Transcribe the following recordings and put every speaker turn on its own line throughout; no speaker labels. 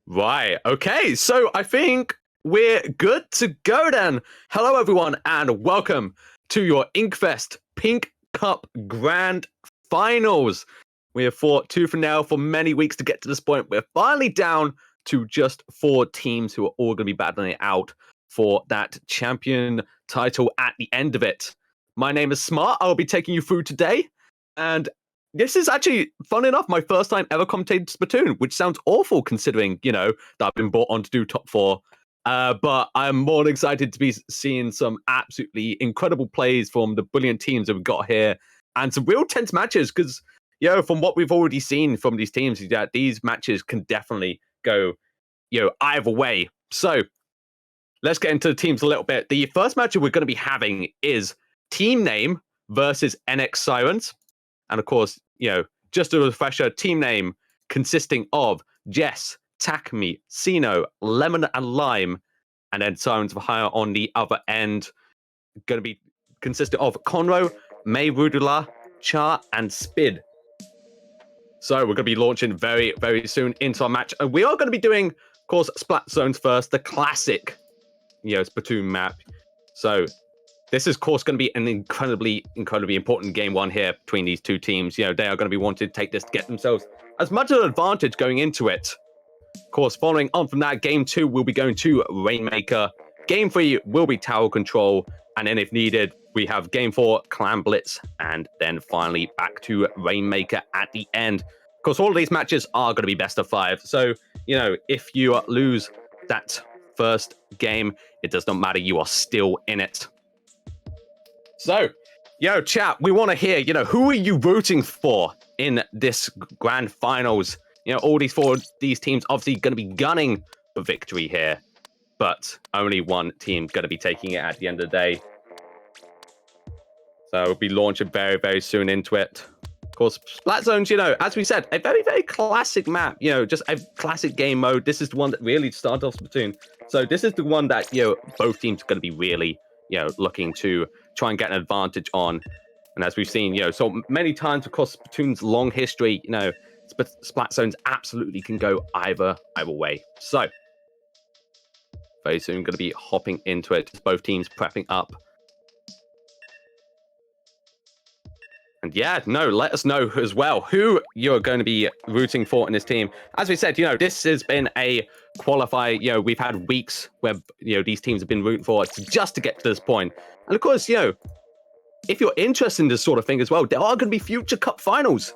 Right. Okay. So I think we're good to go then. Hello, everyone, and welcome to your Inkfest Pink Cup Grand Finals. We have fought tooth and nail for many weeks to get to this point. We're finally down to just 4 teams who are all going to be battling it out for that champion title at the end of it. My name is Smart. I'll be taking you through today. And this is actually, fun enough, my first time ever commentating Splatoon, which sounds awful considering, that I've been brought on to do top 4. But I'm more than excited to be seeing some absolutely incredible plays from the brilliant teams that we've got here and some real tense matches because, from what we've already seen from these teams, is that these matches can definitely go, either way. So let's get into the teams a little bit. The first match we're going to be having is Team Name versus NX Sirens. And of course, just a refresher, team name consisting of Jess, Takumi, Sino, Lemon, and Lime. And then Sirens for Hire on the other end. Going to be consisting of Conro, May Rudula, Char, and Spid. So we're going to be launching very, very soon into our match. And we are going to be doing, of course, Splat Zones first, the classic, Splatoon map. So this is, of course, going to be an incredibly, incredibly important game one here between these two teams. They are going to be wanting to take this to get themselves as much of an advantage going into it. Of course, following on from that, game 2 will be going to Rainmaker. Game 3 will be Tower Control. And then if needed, we have game 4, Clan Blitz. And then finally back to Rainmaker at the end. Of course, all of these matches are going to be best of 5. So, if you lose that first game, it does not matter. You are still in it. So, chat, we want to hear, who are you rooting for in this grand finals? All these teams obviously going to be gunning for victory here, but only one team going to be taking it at the end of the day. So we'll be launching very, very soon into it. Of course, Splat Zones, as we said, a very, very classic map, just a classic game mode. This is the one that really started off Splatoon. So this is the one that, both teams are going to be really, looking to try and get an advantage on. And as we've seen, so many times across Splatoon's long history, Splat Zones absolutely can go either way. So very soon going to be hopping into it. Both teams prepping up. And let us know as well who you're going to be rooting for in this team. As we said, this has been a qualifier. We've had weeks where, these teams have been rooting for just to get to this point. And of course, if you're interested in this sort of thing as well, there are going to be future cup finals.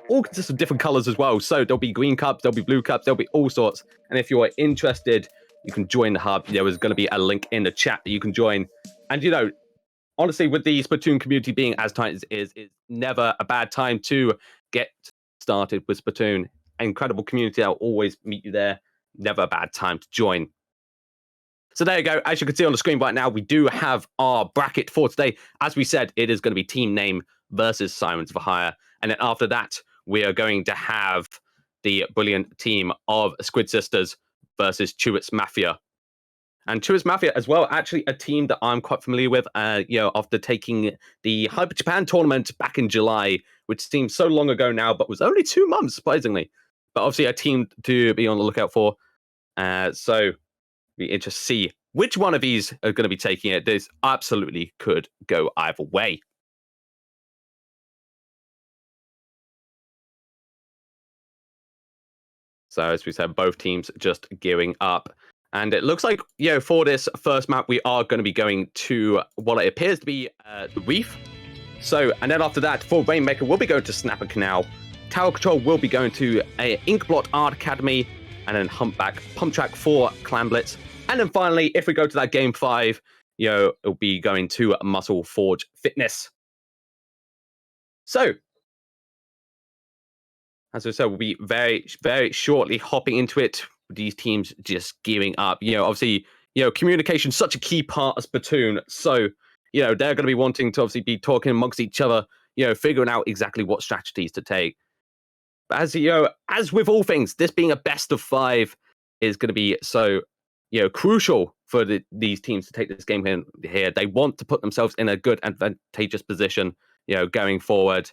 All consist of different colors as well. So there'll be green cups, there'll be blue cups, there'll be all sorts. And if you're interested, you can join the hub. There is going to be a link in the chat that you can join. And, honestly, with the Splatoon community being as tight as it is, it's never a bad time to get started with Splatoon. An incredible community. I'll always meet you there. Never a bad time to join. So there you go. As you can see on the screen right now, we do have our bracket for today. As we said, it is going to be Team Name versus Sirens for Hire. And then after that, we are going to have the brilliant team of Squid Sisters versus Chewits Mafia. And Chewits Mafia as well, actually a team that I'm quite familiar with, after taking the Hyper Japan tournament back in July, which seems so long ago now, but was only 2 months, surprisingly. But obviously a team to be on the lookout for. So be interested to see which one of these are going to be taking it. This absolutely could go either way. So as we said, both teams just gearing up. And it looks like, for this first map, we are going to be going to what it appears to be the Reef. So, and then after that, for Rainmaker, we'll be going to Snapper Canal. Tower Control will be going to Inkblot Art Academy. And then Humpback Pump Track for Clan Blitz. And then finally, if we go to that game 5, it'll be going to Muscle Forge Fitness. So, as I said, we'll be very, very shortly hopping into it. These teams just gearing up. Obviously, communication is such a key part of Splatoon. So, they're going to be wanting to obviously be talking amongst each other, figuring out exactly what strategies to take. But as with all things, this being a best of 5 is going to be so, crucial for these teams to take this game here. They want to put themselves in a good, advantageous position, going forward.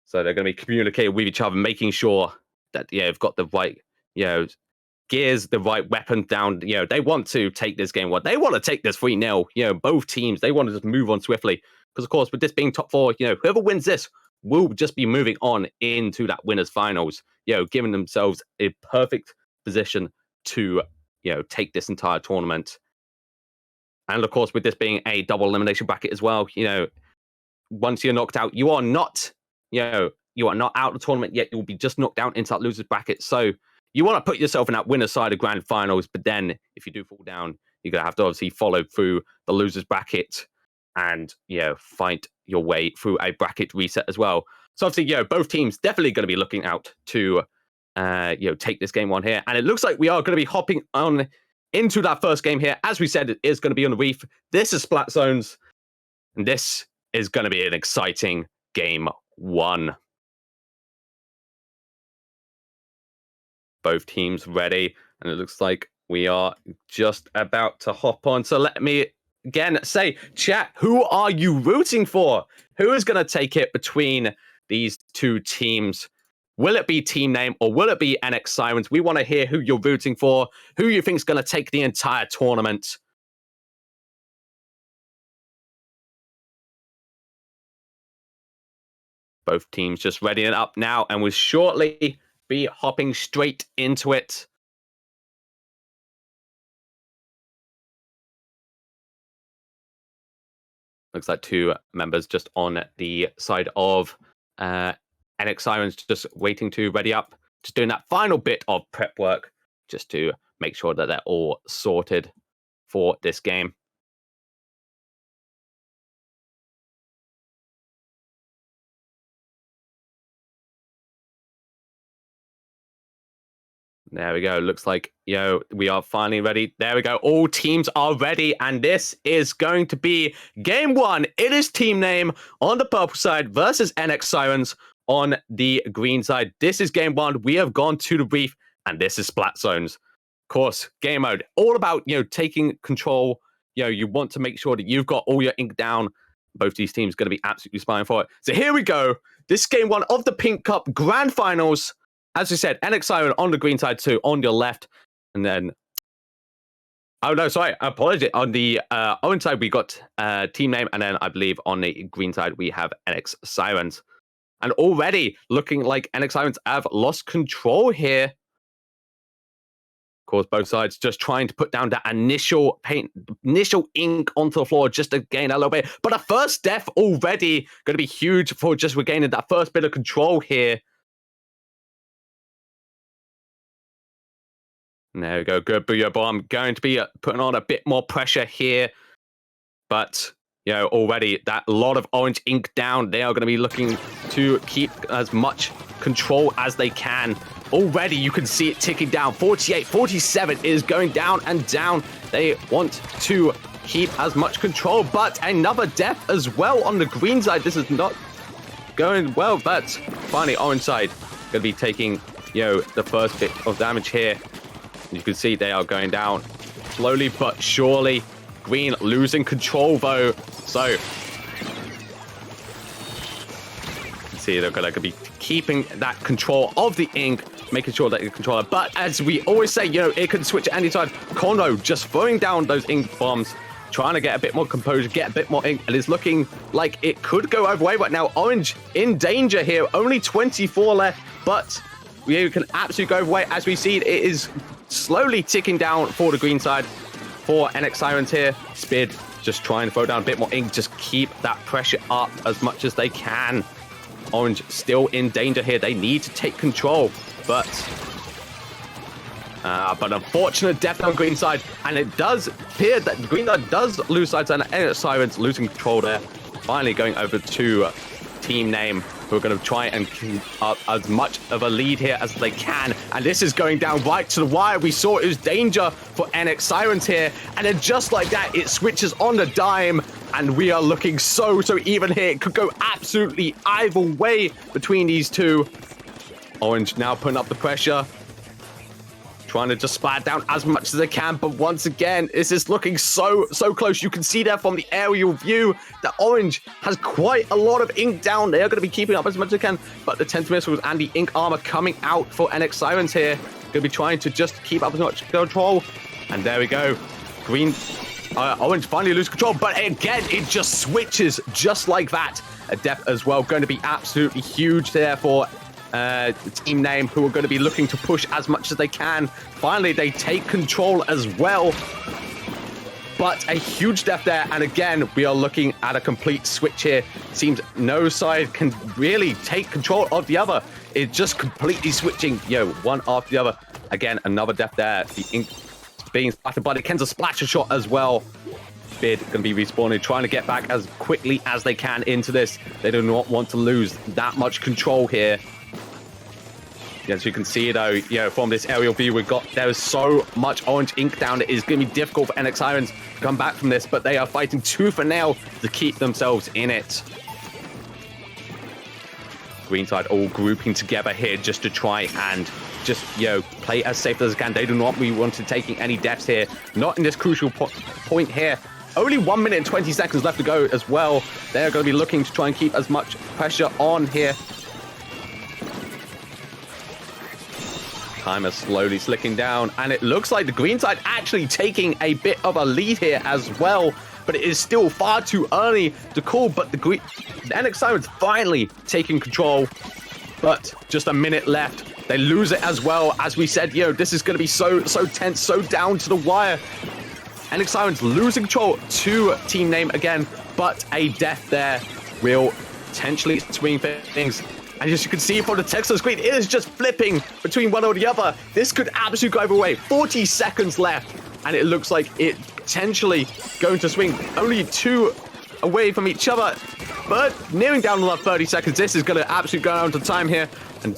So they're going to be communicating with each other, making sure that, they've got the right gears the right weapon down. They want to take this game. They want to take this 3-0. Both teams, they want to just move on swiftly. Because, of course, with this being top 4, whoever wins this will just be moving on into that winners finals, giving themselves a perfect position to, take this entire tournament. And, of course, with this being a double elimination bracket as well, once you're knocked out, you are not out of the tournament yet. You'll be just knocked down into that loser's bracket. So you want to put yourself in that winner's side of grand finals. But then if you do fall down, you're going to have to obviously follow through the loser's bracket and, fight your way through a bracket reset as well. So obviously, both teams definitely going to be looking out to, take this game on here. And it looks like we are going to be hopping on into that first game here. As we said, it is going to be on the reef. This is Splat Zones. And this is going to be an exciting game 1. Both teams ready. And it looks like we are just about to hop on. So let me again say, chat, who are you rooting for? Who is going to take it between these two teams? Will it be team name or will it be NX Sirens? We want to hear who you're rooting for, who you think is going to take the entire tournament. Both teams just readying up now and will shortly be hopping straight into it. Looks like 2 members just on the side of NX Sirens, just waiting to ready up, just doing that final bit of prep work, just to make sure that they're all sorted for this game. There we go. Looks like, we are finally ready. There we go. All teams are ready. And this is going to be game 1. It is team name on the purple side versus NX Sirens on the green side. This is game 1. We have gone to the reef. And this is Splat Zones. Of course, game mode. All about, taking control. You want to make sure that you've got all your ink down. Both these teams are going to be absolutely spying for it. So here we go. This is game 1 of the Pink Cup Grand Finals. As we said, NX Siren on the green side too, on your left. And then, oh no, sorry, apologies. On the orange side, we got team name. And then I believe on the green side, we have NX Sirens. And already looking like NX Sirens have lost control here. Of course, both sides just trying to put down that initial ink onto the floor just to gain a little bit. But a first death already going to be huge for just regaining that first bit of control here. There we go. Good Booyah Bomb. Going to be putting on a bit more pressure here. But, already that lot of orange ink down. They are going to be looking to keep as much control as they can. Already you can see it ticking down. 48, 47 is going down and down. They want to keep as much control. But another death as well on the green side. This is not going well. But finally, orange side going to be taking, the first bit of damage here. You can see they are going down slowly but surely. Green losing control though. So you can see they're going to be keeping that control of the ink, making sure that you control it. But as we always say, it can switch at any time. Kono just throwing down those ink bombs, trying to get a bit more composure, get a bit more ink, and it's looking like it could go either way right now. Orange in danger here. Only 24 left, but we can absolutely go either way. As we see, it is slowly ticking down for the green side for NX Sirens here. Spid just trying to throw down a bit more ink, just keep that pressure up as much as they can. Orange still in danger here. They need to take control, but unfortunate death on green side, and it does appear that the green side does lose sides, and NX Sirens losing control there. Finally going over to team name, who are going to try and keep up as much of a lead here as they can. And this is going down right to the wire. We saw it was danger for NX Sirens here. And then just like that, it switches on the dime. And we are looking so even here. It could go absolutely either way between these two. Orange now putting up the pressure, trying to just splat down as much as they can. But once again, this is looking so close. You can see there from the aerial view that Orange has quite a lot of ink down. They are going to be keeping up as much as they can. But the 10th missiles and the ink armor coming out for NX Sirens here. to be trying to just keep up as much control. And there we go. Green, Orange finally lose control, but again, it just switches just like that. A death as well, going to be absolutely huge there for team name, who are going to be looking to push as much as they can. Finally, they take control as well. But a huge death there, and again, we are looking at a complete switch here. Seems no side can really take control of the other. It's just completely switching, one after the other. Again, another death there. The ink being splattered, but it can a splatter shot as well. Bid going to be respawning, trying to get back as quickly as they can into this. They do not want to lose that much control here. As you can see, though, from this aerial view, there is so much orange ink down. It is going to be difficult for NX Sirens to come back from this, but they are fighting tooth and nail to keep themselves in it. Green side all grouping together here just to try and just, play as safe as they can. They do not really want to taking any deaths here. Not in this crucial point here. Only 1 minute and 20 seconds left to go as well. They're going to be looking to try and keep as much pressure on here. Time is slowly slicking down, and it looks like the green side actually taking a bit of a lead here as well. But it is still far too early to call. But the NX Sirens finally taking control. But just a minute left. They lose it as well. As we said, this is going to be so tense, so down to the wire. NX Sirens losing control to team name again. But a death there will potentially swing things. And as you can see from the text on the screen, it is just flipping between one or the other. This could absolutely go either way. 40 seconds left. And it looks like it potentially going to swing only 2 away from each other. But nearing down on that 30 seconds, this is going to absolutely go down to time here. And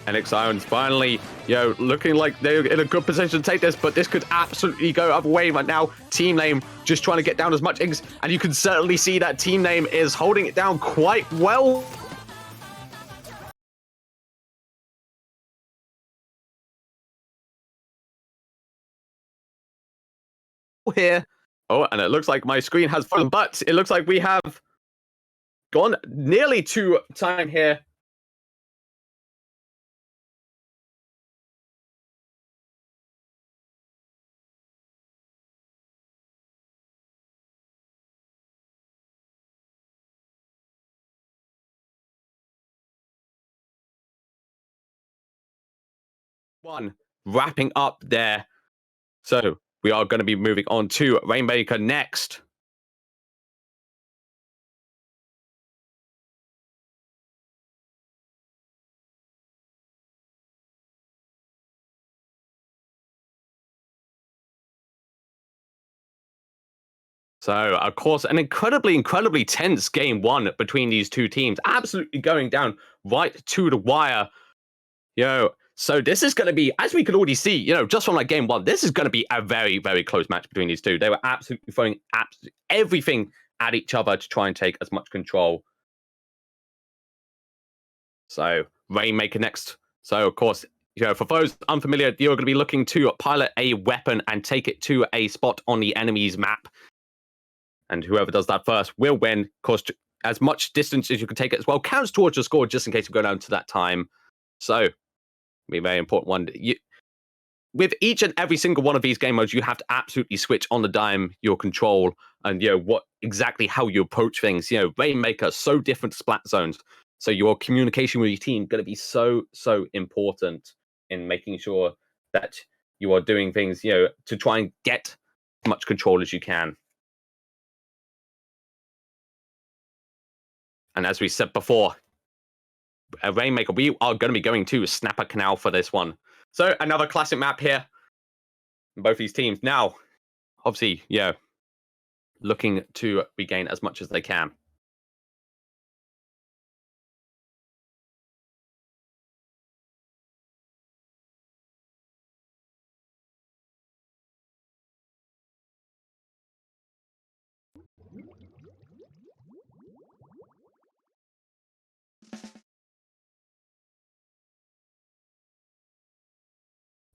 NX Sirens finally, looking like they're in a good position to take this, but this could absolutely go other way right now. Team name just trying to get down as much inks, and you can certainly see that team name is holding it down quite well. Here. Oh, and it looks like my screen has fallen, but it looks like we have gone nearly to time here. Wrapping up there. So we are going to be moving on to Rainmaker next. So, of course, an incredibly tense game one between these two teams. Absolutely going down right to the wire. So this is going to be, as we can already see, just from game one, this is going to be a very close match between these two. They were absolutely throwing everything at each other to try and take as much control. So Rainmaker next. So of course, for those unfamiliar, you're going to be looking to pilot a weapon and take it to a spot on the enemy's map. And whoever does that first will win. Of course, as much distance as you can take it as well counts towards your score, just in case you go down to that time. So be a very important one. With each and every single one of these game modes, you have to absolutely switch on the dime your control and how you approach things. Rainmaker, so different to Splat Zones. So your communication with your team going to be so important in making sure that you are doing things, to try and get as much control as you can. And as we said before, Rainmaker, we are going to be going to Snapper Canal for this one. So another classic map here. Both these teams now, obviously, looking to regain as much as they can.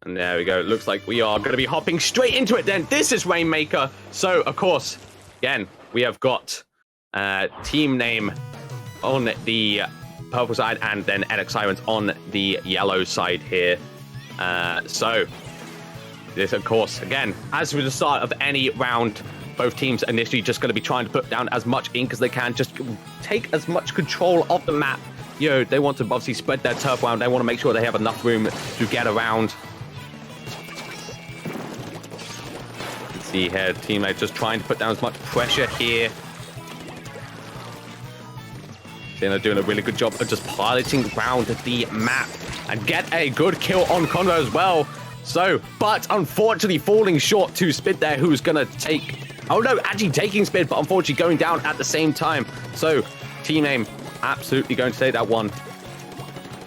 And there we go. It looks like we are going to be hopping straight into it then. This is Rainmaker. So, of course, again, we have got team name on the purple side, and then NX Sirens on the yellow side here. So this, of course, again, as with the start of any round, both teams initially just going to be trying to put down as much ink as they can, just take as much control of the map. You know, they want to obviously spread their turf around. They want to make sure they have enough room to get around. Let's see here, teammates just trying to put down as much pressure here. They're doing a really good job of just piloting around the map and get a good kill on Convo as well. So, but unfortunately falling short to Spid there, who's going to take... Oh no, actually taking Spid, but unfortunately going down at the same time. So, Team Aim absolutely going to take that one.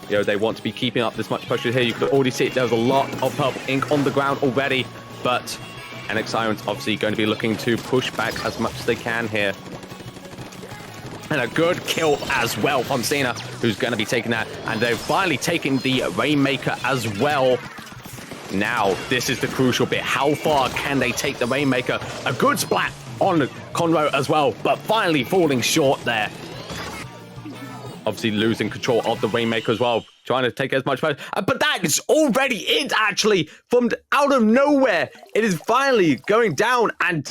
You know, they want to be keeping up this much pressure here. You can already see there's a lot of purple ink on the ground already, but NX Sirens obviously going to be looking to push back as much as they can here. And a good kill as well from Cena, who's going to be taking that. And they're finally taking the Rainmaker as well. Now, this is the crucial bit. How far can they take the Rainmaker? A good splat on Conroe as well, but finally falling short there. Obviously losing control of the Rainmaker as well, trying to take as much pressure. But that is already it, actually, from out of nowhere. It is finally going down, and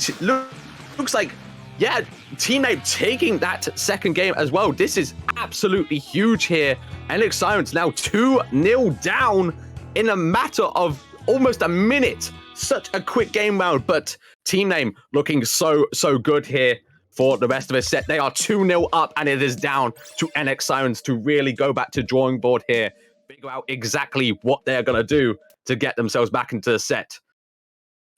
looks like, yeah, teammate taking that second game as well. This is absolutely huge here. NX Sirens now 2-0 down in a matter of almost a minute. Such a quick game round, but Team Name looking so good here for the rest of his set. They are 2-0 up, and it is down to NX Sirens to really go back to drawing board here, figure out exactly what they're going to do to get themselves back into the set.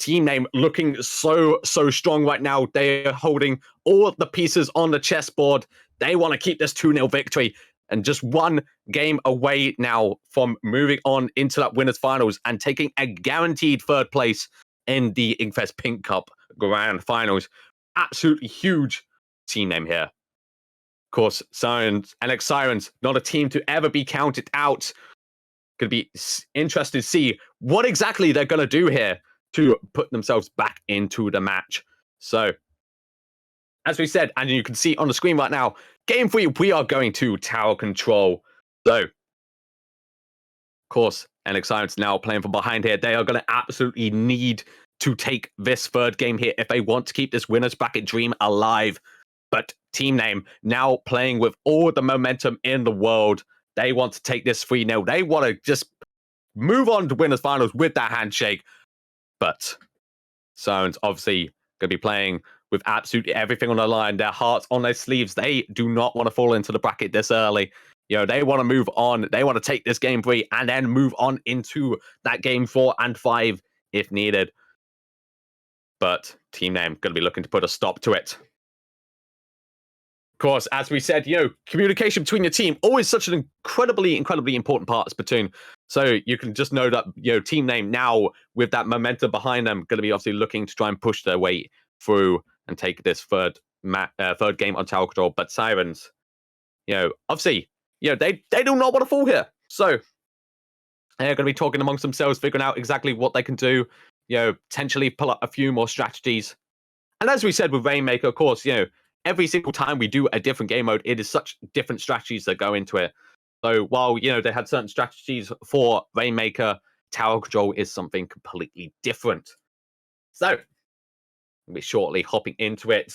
Team Name looking so strong right now. They are holding all the pieces on the chessboard. They want to keep this 2-0 victory, and just one game away now from moving on into that winners finals and taking a guaranteed third place in the Inkfest Pink Cup Grand Finals. Absolutely huge team name here. Of course, Sirens, NX Sirens, not a team to ever be counted out. Going to be interested to see what exactly they're going to do here to put themselves back into the match. So, as we said, and you can see on the screen right now, Game 3, we are going to tower control. So, of course, NX Sirens now playing from behind here. They are going to absolutely need to take this third game here if they want to keep this winner's bracket dream alive. But Team Name now playing with all the momentum in the world. They want to take this 3-0. They want to just move on to winners finals with that handshake. But Sirens obviously going to be playing with absolutely everything on the line. Their hearts on their sleeves. They do not want to fall into the bracket this early. You know, they want to move on. They want to take this game 3 and then move on into that game 4 and 5 if needed. But Team Name going to be looking to put a stop to it. Of course, as we said, you know, communication between your team, always such an incredibly important part of Splatoon. So you can just know that, you know, Team Name now, with that momentum behind them, going to be obviously looking to try and push their way through and take this third game on tower control. But Sirens, you know, obviously, you know, they do not want to fall here. So they're going to be talking amongst themselves, figuring out exactly what they can do, you know, potentially pull up a few more strategies. And as we said with Rainmaker, of course, you know, every single time we do a different game mode, it is such different strategies that go into it. So while, you know, they had certain strategies for Rainmaker, tower control is something completely different. So we'll be shortly hopping into it.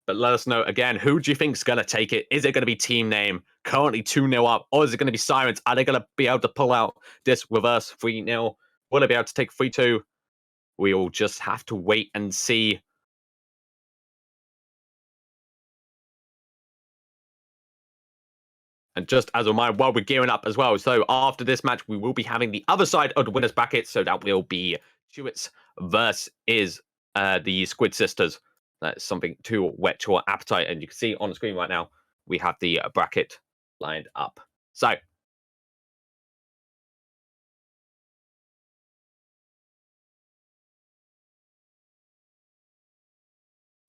But let us know again, who do you think is going to take it? Is it going to be Team Name, currently 2-0 up, or is it going to be Sirens? Are they going to be able to pull out this reverse 3-0? Will they be able to take 3-2? We all just have to wait and see. And just as a reminder, while we're gearing up as well, so after this match, we will be having the other side of the winners bracket. So that will be Chewits versus the Squid sisters. That's something to whet your appetite. And you can see on the screen right now, we have the bracket lined up. So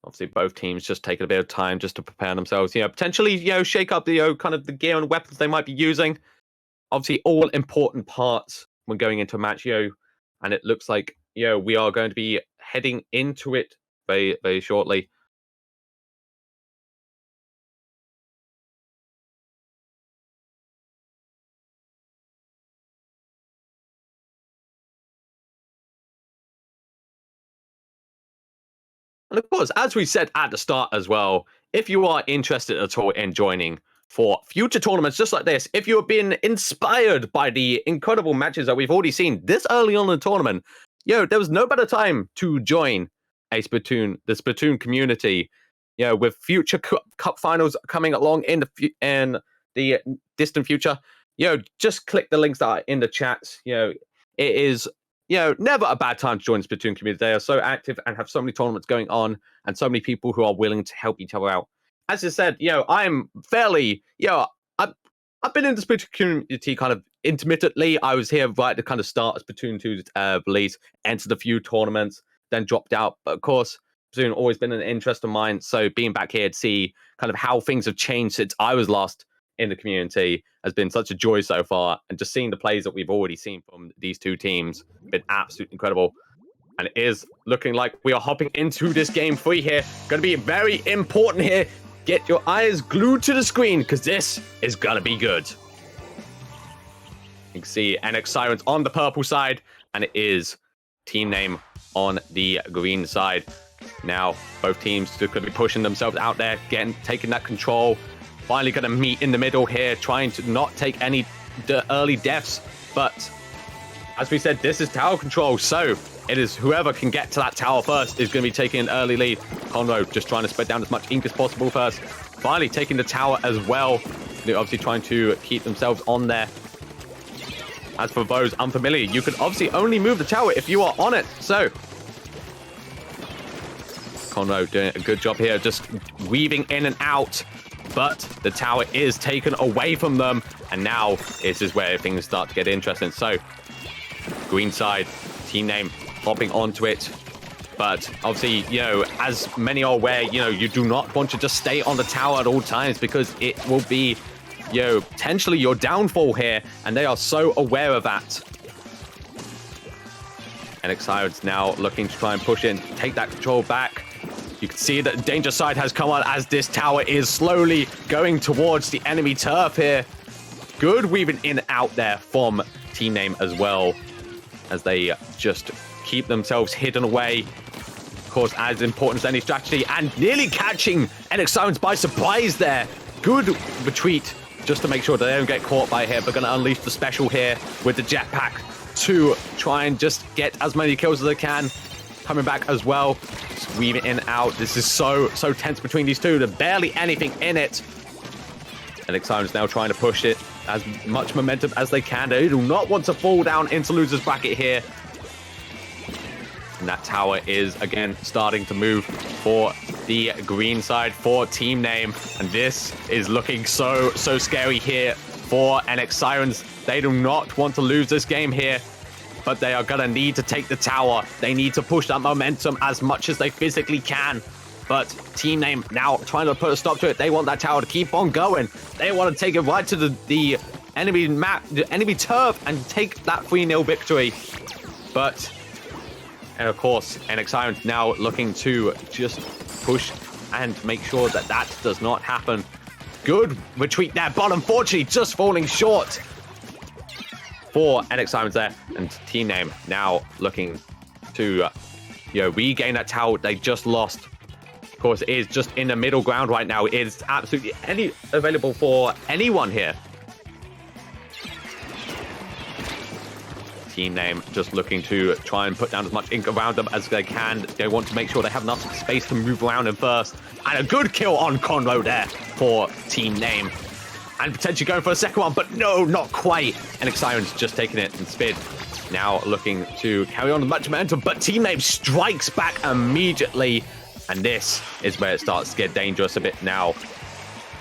obviously both teams just taking a bit of time just to prepare themselves, you know, potentially, you know, shake up the, you know, kind of the gear and weapons they might be using. Obviously all important parts when going into a match, you know, and it looks like, you know, we are going to be heading into it very shortly. And of course, as we said at the start as well, if you are interested at all in joining for future tournaments just like this, if you have been inspired by the incredible matches that we've already seen this early on in the tournament, there was no better time to join the Splatoon community. With future cup finals coming along in the distant future, just click the links that are in the chats. It is never a bad time to join the Splatoon community. They are so active and have so many tournaments going on, and so many people who are willing to help each other out. As I said, I'm fairly, I've been in the Splatoon community kind of intermittently. I was here right at the kind of start of Splatoon 2's release, entered a few tournaments, then dropped out. But of course, Splatoon always been an interest of mine. So being back here to see kind of how things have changed since I was last in the community has been such a joy so far. And just seeing the plays that we've already seen from these two teams has been absolutely incredible. And it is looking like we are hopping into this game 3 here. Going to be very important here. Get your eyes glued to the screen because this is going to be good. You can see NX Sirens on the purple side, and it is team name on the green side. Now, both teams just going to be pushing themselves out there, taking that control. Finally going to meet in the middle here, trying to not take any early deaths. But as we said, this is tower control, so it is whoever can get to that tower first is going to be taking an early lead. Conroe just trying to spread down as much ink as possible first. Finally taking the tower as well. They're obviously trying to keep themselves on there. As for those unfamiliar, you can obviously only move the tower if you are on it. So Conroe doing a good job here, just weaving in and out. But the tower is taken away from them. And now this is where things start to get interesting. So green side, team name, hopping onto it. But obviously, as many are aware, you do not want to just stay on the tower at all times because it will be, potentially your downfall here. And they are so aware of that. NX Sirens now looking to try and push in, take that control back. You can see that danger side has come on as this tower is slowly going towards the enemy turf here. Good weaving in and out there from team name as well, as they just keep themselves hidden away. Of course, as important as any strategy, and nearly catching NX Sirens by surprise there. Good retreat just to make sure that they don't get caught by here, but going to unleash the special here with the jetpack to try and just get as many kills as they can. Coming back as well, just weaving in and out. This is so tense between these two. There's barely anything in it. NX Sirens now trying to push it as much momentum as they can. They do not want to fall down into loser's bracket here. And that tower is again starting to move for the green side for team name. And this is looking so scary here for NX Sirens. They do not want to lose this game here, but they are going to need to take the tower. They need to push that momentum as much as they physically can. But team name now trying to put a stop to it. They want that tower to keep on going. They want to take it right to the enemy map, the enemy turf, and take that 3-0 victory. But, and of course, NX Sirens now looking to just push and make sure that that does not happen. Good retreat there, but unfortunately just falling short for NX Sirens there. And team name now looking to regain that tower they just lost. Of course, it is just in the middle ground right now. It is absolutely available for anyone here. Team name just looking to try and put down as much ink around them as they can. They want to make sure they have enough space to move around in first. And a good kill on Conroe there for team name. And potentially going for a second one, but no, not quite. NX Sirens just taking it, and Spid now looking to carry on with much momentum, but team name strikes back immediately. And this is where it starts to get dangerous a bit now.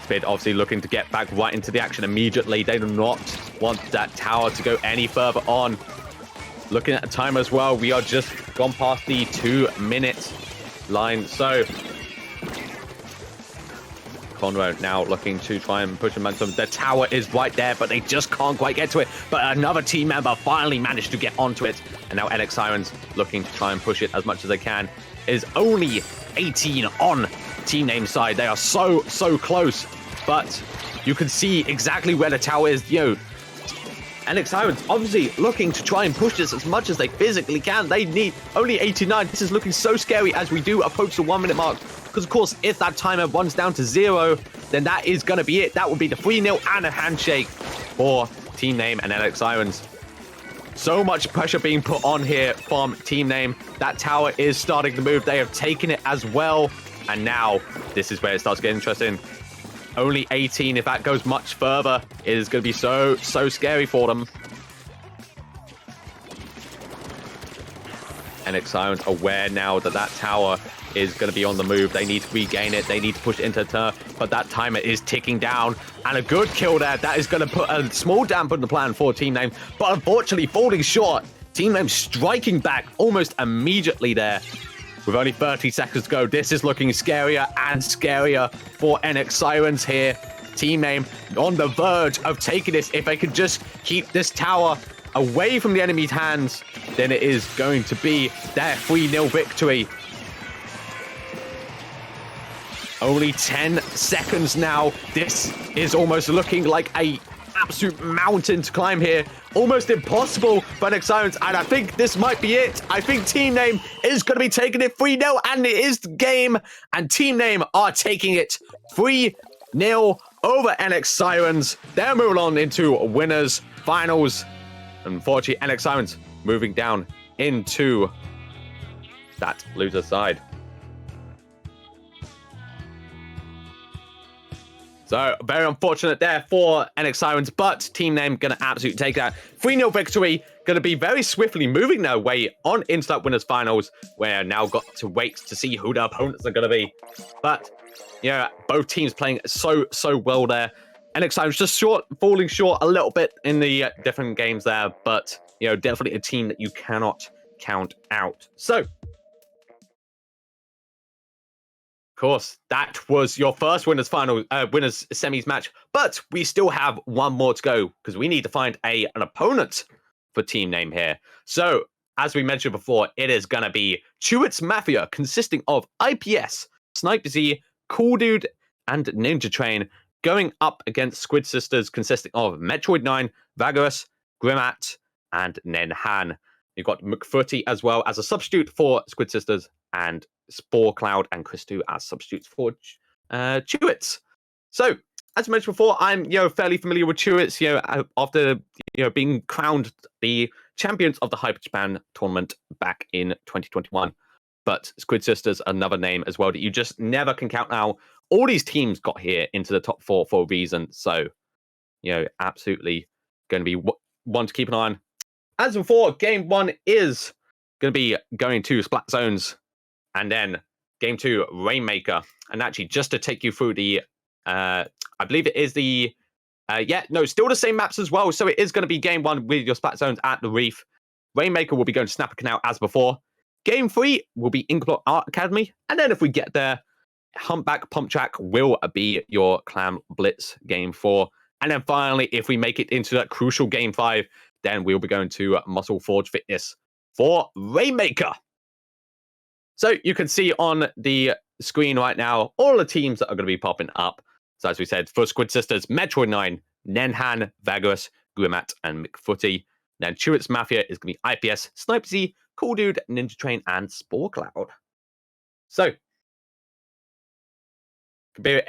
Spid obviously looking to get back right into the action immediately. They do not want that tower to go any further on. Looking at the time as well, we are just gone past the 2-minute line. So Conroe now looking to try and push momentum. The tower is right there, but they just can't quite get to it. But another team member finally managed to get onto it. And now NX Sirens looking to try and push it as much as they can. It is only 18 on team name side. They are so close, but you can see exactly where the tower is. NX Sirens obviously looking to try and push this as much as they physically can. They need only 89. This is looking so scary as we do approach the 1 minute mark. Because, of course, if that timer runs down to 0, then that is going to be it. That would be the 3-0 and a handshake for Team Name and NX Sirens. So much pressure being put on here from Team Name. That tower is starting to move. They have taken it as well. And now, this is where it starts getting interesting. Only 18. If that goes much further, it is going to be so scary for them. NX Sirens aware now that that tower is going to be on the move. They need to regain it. They need to push it into turf. But that timer is ticking down. And a good kill there. That is going to put a small damper in the plan for Team Name. But unfortunately, falling short. Team Name striking back almost immediately there. With only 30 seconds to go, this is looking scarier and scarier for NX Sirens here. Team Name on the verge of taking this. If they could just keep this tower away from the enemy's hands, then it is going to be their 3-0 victory. Only 10 seconds now. This is almost looking like a absolute mountain to climb here. Almost impossible for NX Sirens, and I think this might be it. I think Team Name is going to be taking it 3-0, and it is the game, and Team Name are taking it 3-0 over NX Sirens. They're moving on into winners finals. Unfortunately, NX Sirens moving down into that loser side. So, very unfortunate there for NX Sirens, but Team Name going to absolutely take that 3-0 victory. Going to be very swiftly moving their way on into that winners finals, where now got to wait to see who their opponents are going to be. But, yeah, both teams playing so well there. NX Sirens just falling short a little bit in the different games there, but, you know, definitely a team that you cannot count out. So, course, that was your first winners semis match, but we still have one more to go because we need to find an opponent for Team Name here. So, as we mentioned before, it is going to be Chewits Mafia, consisting of IPS, Sniper Z, Cool Dude, and Ninja Train, going up against Squid Sisters, consisting of Metroid 9, Vagorous, Grimat, and Nenhan. You've got McFooty as well as a substitute for Squid Sisters, and Spore Cloud and Christu as substitutes for Chewits. So, as I mentioned before, I'm fairly familiar with Chewits. After being crowned the champions of the Hyper Japan tournament back in 2021. But Squid Sisters, another name as well that you just never can count out. All these teams got here into the top 4 for a reason. So, absolutely going to be one to keep an eye on. As before, game 1 is going to be going to Splat Zones. And then game 2, Rainmaker. And actually, just to take you through the, I believe it is the, still the same maps as well. So it is going to be game 1 with your Splat Zones at the Reef. Rainmaker will be going to Snapper Canal as before. Game 3 will be Inkfest Art Academy. And then if we get there, Humpback Pump Track will be your Clam Blitz game 4. And then finally, if we make it into that crucial game 5, then we'll be going to Muscle Forge Fitness for Rainmaker. So you can see on the screen right now all the teams that are going to be popping up. So as we said, for Squid Sisters, Metroid 9, Nenhan, Vagorous, Grimat, and McFooty. Then Chewits Mafia is going to be IPS, Sniper Z, Cool Dude, Ninja Train, and Spore Cloud. So, could be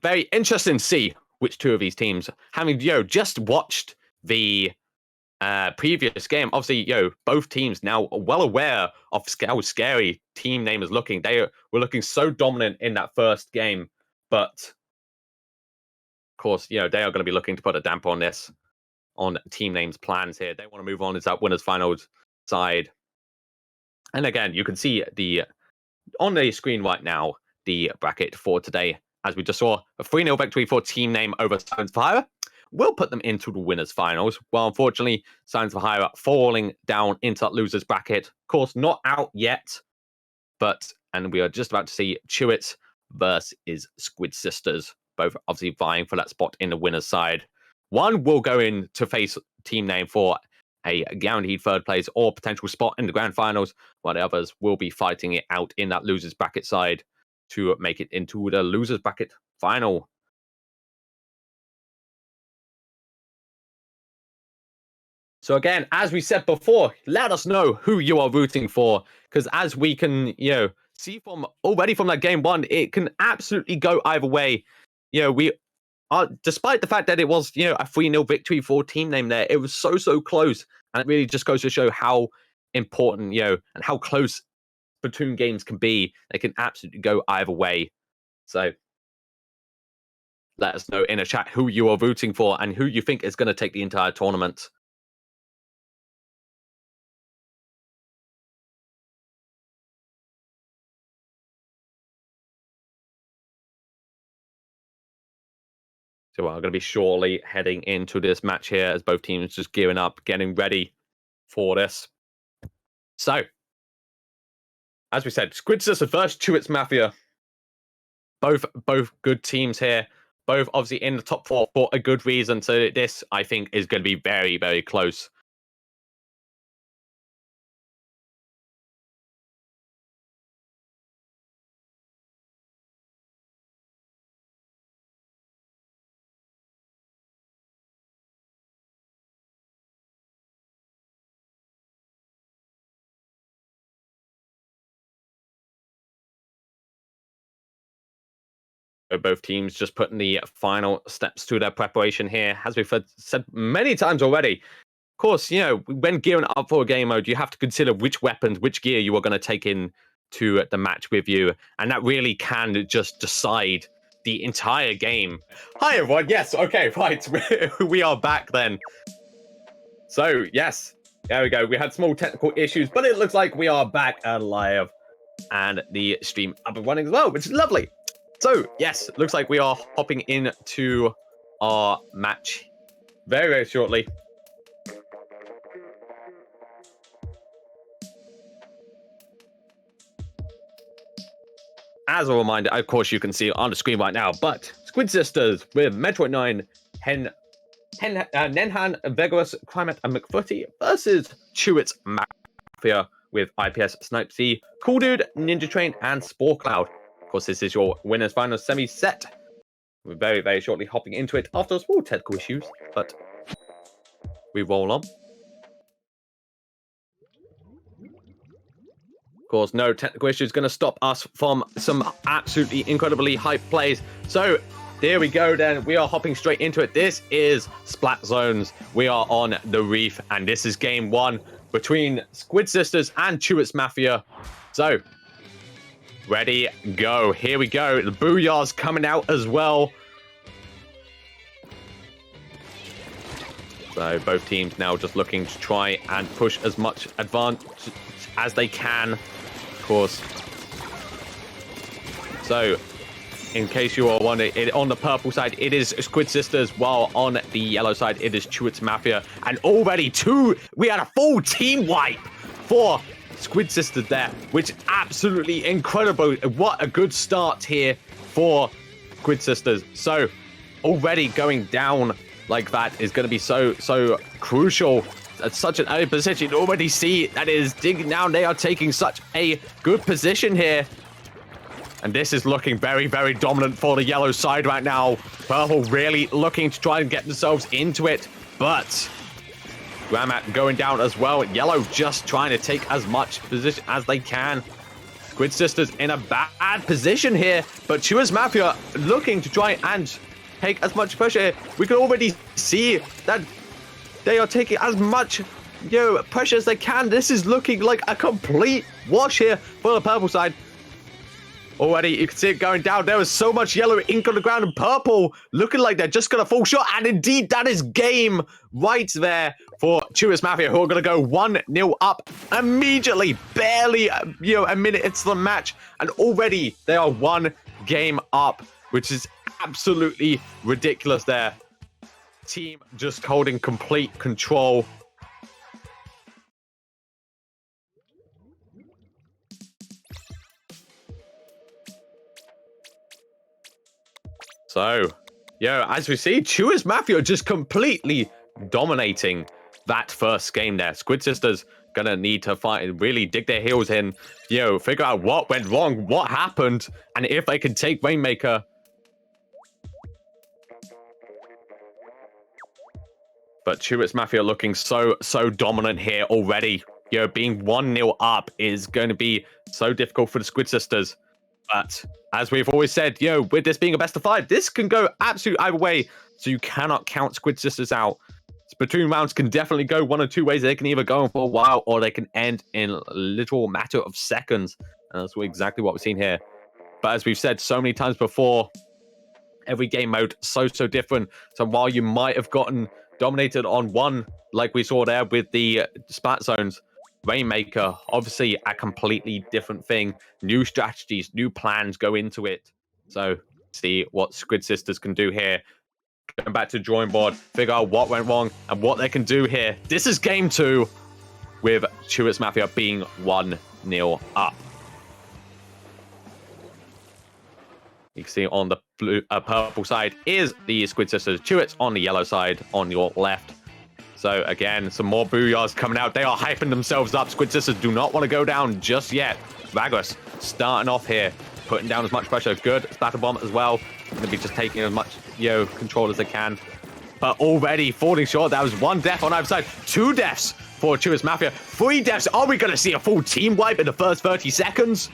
very interesting to see which two of these teams, having just watched the previous game, obviously, both teams now are well aware of how scary Team Name is looking. They were looking so dominant in that first game, but of course, they are going to be looking to put a damper on this, on Team Name's plans here. They want to move on into that winners finals side. And again, you can see on the screen right now, the bracket for today, as we just saw, a 3-0 victory for Team Name over Sirens for Hire. Will put them into the winners finals. Well, unfortunately, Sirens for Hire falling down into that losers bracket. Of course, not out yet, and we are just about to see Chewits versus Squid Sisters, both obviously vying for that spot in the winners side. One will go in to face Team Name for a guaranteed third place or potential spot in the grand finals, while the others will be fighting it out in that losers bracket side to make it into the losers bracket final. So again, as we said before, let us know who you are rooting for, because as we can, see from already from that game one, it can absolutely go either way. We are, despite the fact that it was, a 3-0 victory for Team Name there, it was so close, and it really just goes to show how important, and how close Splatoon games can be. They can absolutely go either way. So let us know in a chat who you are rooting for and who you think is going to take the entire tournament. So we're going to be surely heading into this match here as both teams just gearing up, getting ready for this. So, as we said, Squid Sisters first, Chewits Mafia. Both good teams here. Both obviously in the top 4 for a good reason. So this, I think, is going to be very close. Both teams just putting the final steps to their preparation here. As we've said many times already, of course, when gearing up for a game mode, you have to consider which weapons, which gear you are going to take in to the match with you. And that really can just decide the entire game. Hi, everyone. Yes, okay, right. We are back then. So, yes, there we go. We had small technical issues, but it looks like we are back alive. And the stream up and running as well, which is lovely. So, yes, looks like we are hopping into our match very shortly. As a reminder, of course, you can see on the screen right now, but Squid Sisters with Metroid 9, Nenhan, Vegas, Climate, and McFooty versus Chewits Mafia with IPS, Snipe C, Cool Dude, Ninja Train, and Spore Cloud. Of course, this is your winners final semi set. We're very shortly hopping into it after small technical issues, but we roll on. Of course, no technical issues going to stop us from some absolutely incredibly hype plays. So there we go then. We are hopping straight into it. This is Splat Zones. We are on the Reef, and this is game 1 between Squid Sisters and Chewits Mafia. So, ready, go. Here we go. The Booyah's coming out as well. So both teams now just looking to try and push as much advantage as they can, of course. So, in case you are wondering, on the purple side, it is Squid Sisters, while on the yellow side, it is Chewits Mafia. And already we had a full team wipe for Squid Sisters there, which absolutely incredible. What a good start here for Squid Sisters. So, already going down like that is going to be so crucial at such an early position. You already see that is digging down. They are taking such a good position here. And this is looking very dominant for the yellow side right now. Purple really looking to try and get themselves into it. But Gramat going down as well. Yellow just trying to take as much position as they can. Squid Sisters in a bad position here. But Chewits Mafia looking to try and take as much pressure. We can already see that they are taking as much pressure as they can. This is looking like a complete wash here for the purple side. Already, you can see it going down. There was so much yellow ink on the ground, and purple looking like they're just going to fall short. And indeed, that is game right there for Chewits Mafia, who are going to go 1-0 up immediately. Barely, a minute into the match. And already, they are 1 game up, which is absolutely ridiculous there. Team just holding complete control. So, as we see, Chewits Mafia just completely dominating that first game there. Squid Sisters gonna need to fight, really dig their heels in, figure out what went wrong, what happened, and if they can take Rainmaker. But Chewits Mafia looking so dominant here already. You know, being 1-0 up is going to be so difficult for the Squid Sisters. But as we've always said, you know, with this being a best of 5, this can go absolutely either way. So you cannot count Squid Sisters out. Splatoon rounds can definitely go one or two ways. They can either go on for a while or they can end in a literal matter of seconds. And that's exactly what we've seen here. But as we've said so many times before, every game mode so different. So while you might have gotten dominated on one, like we saw there with the Splat zones, Rainmaker, obviously a completely different thing. New strategies, new plans go into it. So see what Squid Sisters can do here. Going back to drawing board, figure out what went wrong and what they can do here. This is game 2 with Chewits Mafia being 1-0 up. You can see on the purple side is the Squid Sisters. Chewits on the yellow side on your left. So again, some more booyahs coming out. They are hyping themselves up. Squid Sisters do not want to go down just yet. Ragus starting off here, putting down as much pressure. Good spatter bomb as well. Going to be just taking as much control as they can. But already falling short. That was 1 death on either side. 2 deaths for Chewits Mafia. 3 deaths. Are we going to see a full team wipe in the first 30 seconds?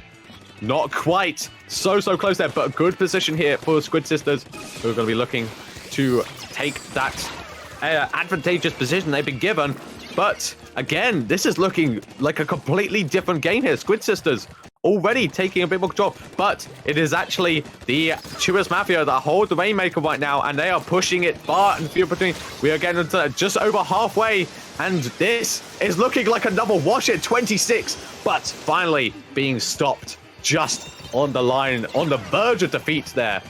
Not quite. So close there, but a good position here for Squid Sisters, who are going to be looking to take that advantageous position they've been given. But again, this is looking like a completely different game here. Squid Sisters already taking a bit more control, but it is actually the Chewits Mafia that hold the Rainmaker right now, and they are pushing it far and few between. We are getting to just over halfway, and this is looking like another wash at 26, but finally being stopped just on the line, on the verge of defeat there.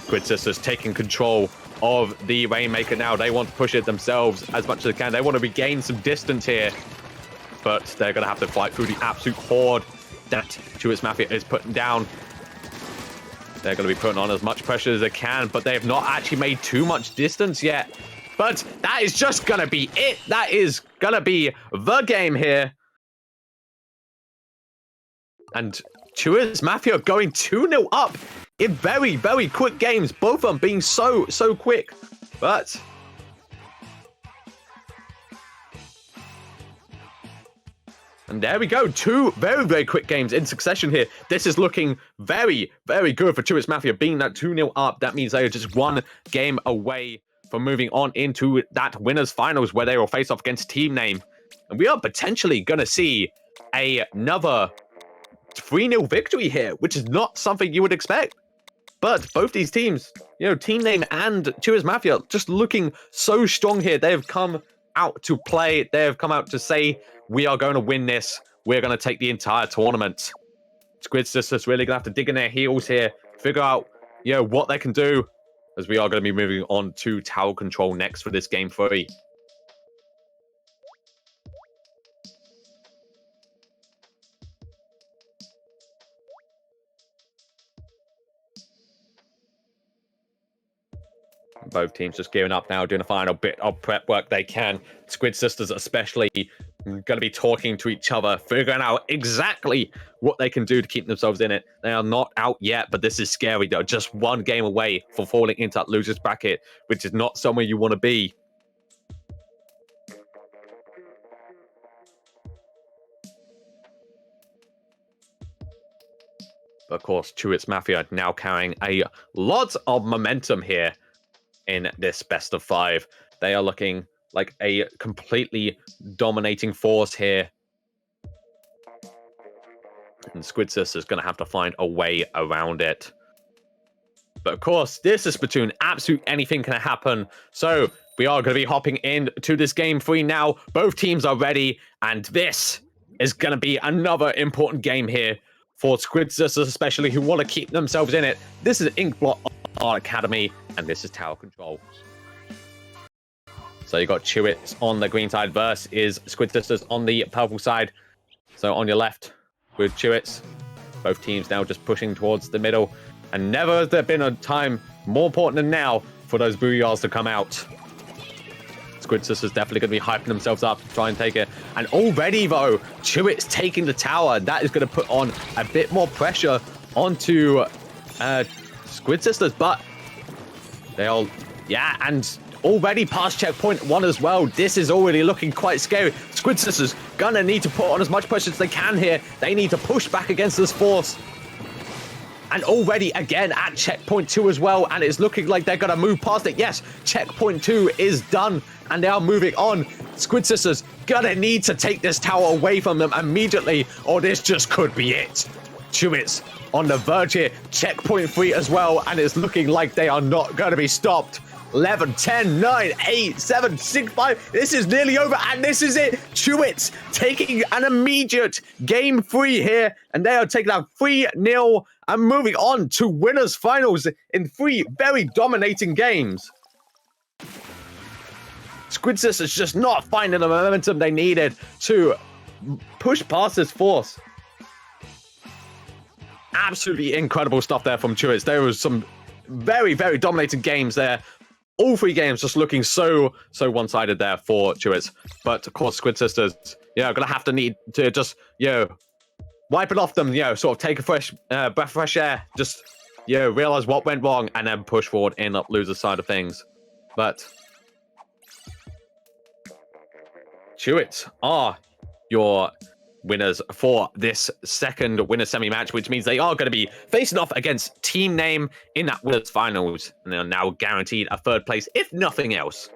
Squid Sisters taking control of the Rainmaker now. They want to push it themselves as much as they can. They want to regain some distance here, but they're going to have to fight through the absolute horde that Chewits Mafia is putting down. They're going to be putting on as much pressure as they can, but they have not actually made too much distance yet. But that is just going to be it. That is going to be the game here. And Chewits Mafia going 2-0 up in very quick games. Both of them being so quick. But and there we go. 2 very quick games in succession here. This is looking very good for Chewits Mafia being that 2-0 up. That means they are just 1 game away from moving on into that winners finals where they will face off against Team Name. And we are potentially going to see another 3-0 victory here, which is not something you would expect. But both these teams, Team Name and Chewits Mafia, just looking so strong here. They have come out to play. They have come out to say, we are going to win this. We're going to take the entire tournament. Squid Sisters really going to have to dig in their heels here, figure out, what they can do, as we are going to be moving on to tower control next for this game 3. Both teams just gearing up now, doing a final bit of prep work they can. Squid Sisters especially going to be talking to each other, figuring out exactly what they can do to keep themselves in it. They are not out yet, but this is scary. They're just 1 game away from falling into that loser's bracket, which is not somewhere you want to be. But of course, Chewits Mafia now carrying a lot of momentum here in this best of 5. They are looking like a completely dominating force here. And Squid Sisters is going to have to find a way around it. But of course, this is Splatoon. Absolute anything can happen. So we are going to be hopping into this game 3 now. Both teams are ready. And this is going to be another important game here for Squid Sisters, especially, who want to keep themselves in it. This is Inkfest Academy, and this is Tower Control. So you got Chewits on the green side versus Squid Sisters on the purple side. So on your left with Chewits, both teams now just pushing towards the middle. And never has there been a time more important than now for those booyahs to come out. Squid Sisters definitely going to be hyping themselves up to try and take it. And already, though, Chewits taking the tower. That is going to put on a bit more pressure onto Squid Sisters. But they all... Yeah, and already past checkpoint 1 as well. This is already looking quite scary. Squid Sisters gonna need to put on as much pressure as they can here. They need to push back against this force. And already again at checkpoint 2 as well, and it's looking like they're gonna move past it. Yes, checkpoint 2 is done, and they are moving on. Squid Sisters gonna need to take this tower away from them immediately, or this just could be it. Chewits on the verge here, checkpoint 3 as well, and it's looking like they are not gonna be stopped. 11, 10, 9, 8, 7, 6, 5. This is nearly over, and this is it. Chewits taking an immediate game 3 here, and they are taking out 3-0 and moving on to winners finals in 3 very dominating games. Squid Sisters just not finding the momentum they needed to push past this force. Absolutely incredible stuff there from Chewits. There was some very, very dominating games there. All 3 games just looking so one-sided there for Chewits. But of course, Squid Sisters, gonna have to need to just, wipe it off them, sort of take a fresh breath of fresh air, just, realize what went wrong and then push forward in the loser side of things. But Chewits are your winners for this second winner semi-match, which means they are going to be facing off against Team Name in that winners finals, and they're now guaranteed a 3rd place, if nothing else.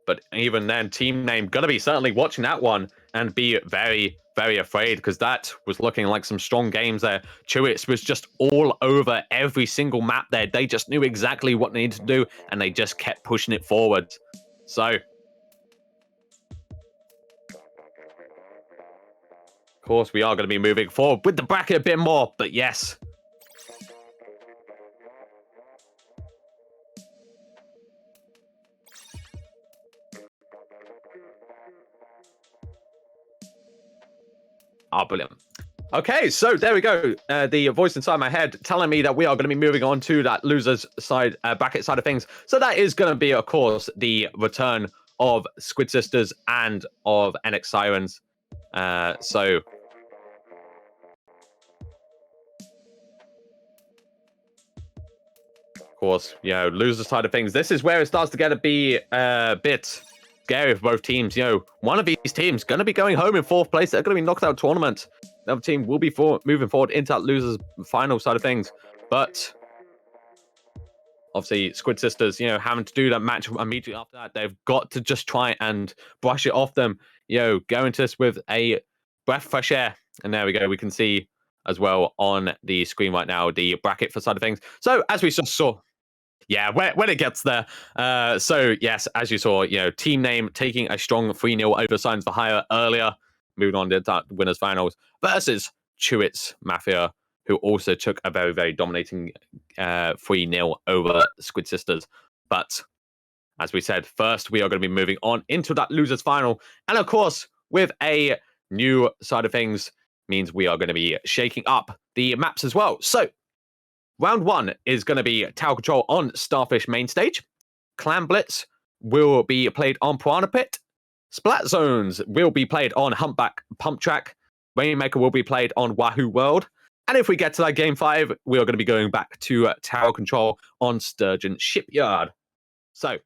But even then, Team Name going to be certainly watching that one and be very, very afraid, because that was looking like some strong games there. Chewits was just all over every single map there. They just knew exactly what they needed to do, and they just kept pushing it forward. So, of course, we are going to be moving forward with the bracket a bit more, but yes. Oh, brilliant. Okay, so there we go. The voice inside my head telling me that we are going to be moving on to that losers side, bracket side of things. So that is going to be, of course, the return of Squid Sisters and of NX Sirens. So of course, loser side of things. This is where it starts to get a bit scary for both teams. One of these teams going to be going home in 4th place. They're going to be knocked out tournament. The other team will be moving forward into that losers final side of things. But obviously, Squid Sisters, having to do that match immediately after that, they've got to just try and brush it off them. Go into this with a breath of fresh air. And there we go. We can see as well on the screen right now the bracket for side of things. So as we just saw. Yeah, when it gets there. So, yes, as you saw, Team Name taking a strong 3-0 over Sirens for Hire earlier, moving on to that winners finals, versus Chewits Mafia, who also took a very, very dominating 3-0 over Squid Sisters. But, as we said, first we are going to be moving on into that losers final. And, of course, with a new side of things, means we are going to be shaking up the maps as well. So, Round 1 is going to be Tower Control on Starfish main stage. Clan Blitz will be played on Piranha Pit. Splat Zones will be played on Humpback Pump Track. Rainmaker will be played on Wahoo World. And if we get to that Game 5, we are going to be going back to Tower Control on Sturgeon Shipyard. So,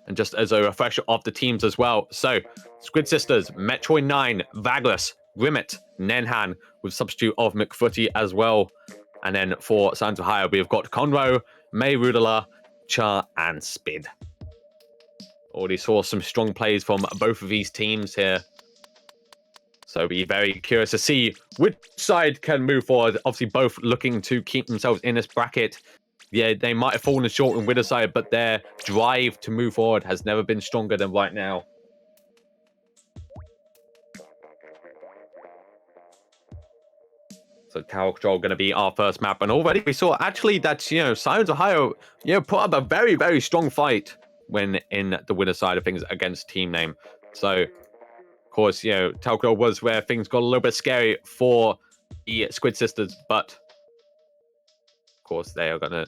and just as a refresher of the teams as well. So, Squid Sisters, Metroid 9, Vagless, Rimmet, Nenhan, with substitute of McFooty as well. And then for Sirens of Hire, we've got Conroe, May Rudala, Char, and Spid. Already saw some strong plays from both of these teams here. So be very curious to see which side can move forward. Obviously, both looking to keep themselves in this bracket. Yeah, they might have fallen short in winner side, but their drive to move forward has never been stronger than right now. So Tower Control going to be our first map. And already we saw actually that, Sirens Ohio, put up a very, very strong fight when in the winner side of things against Team Name. So, of course, Tower Control was where things got a little bit scary for the Squid Sisters. But, of course, they are going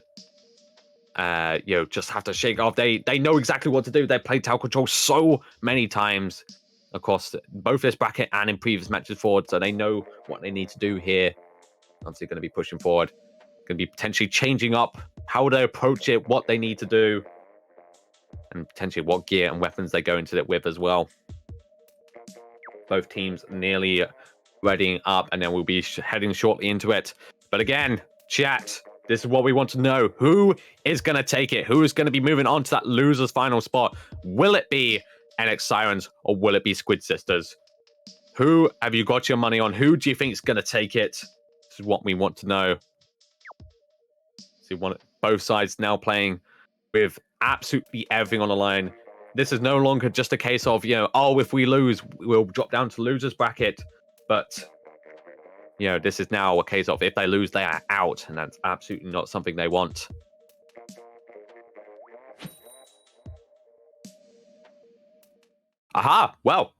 to, just have to shake off. They know exactly what to do. They played Tower Control so many times across both this bracket and in previous matches forward. So they know what they need to do here. Obviously going to be pushing forward. Going to be potentially changing up how they approach it, what they need to do, and potentially what gear and weapons they go into it with as well. Both teams nearly readying up, and then we'll be heading shortly into it. But again, chat, this is what we want to know. Who is going to take it? Who is going to be moving on to that loser's final spot? Will it be NX Sirens or will it be Squid Sisters? Who have you got your money on? Who do you think is going to take it? This is what we want to know. So both sides now playing with absolutely everything on the line. This is no longer just a case of, oh, if we lose, we'll drop down to losers bracket. But, this is now a case of if they lose, they are out. And that's absolutely not something they want. Aha! Well,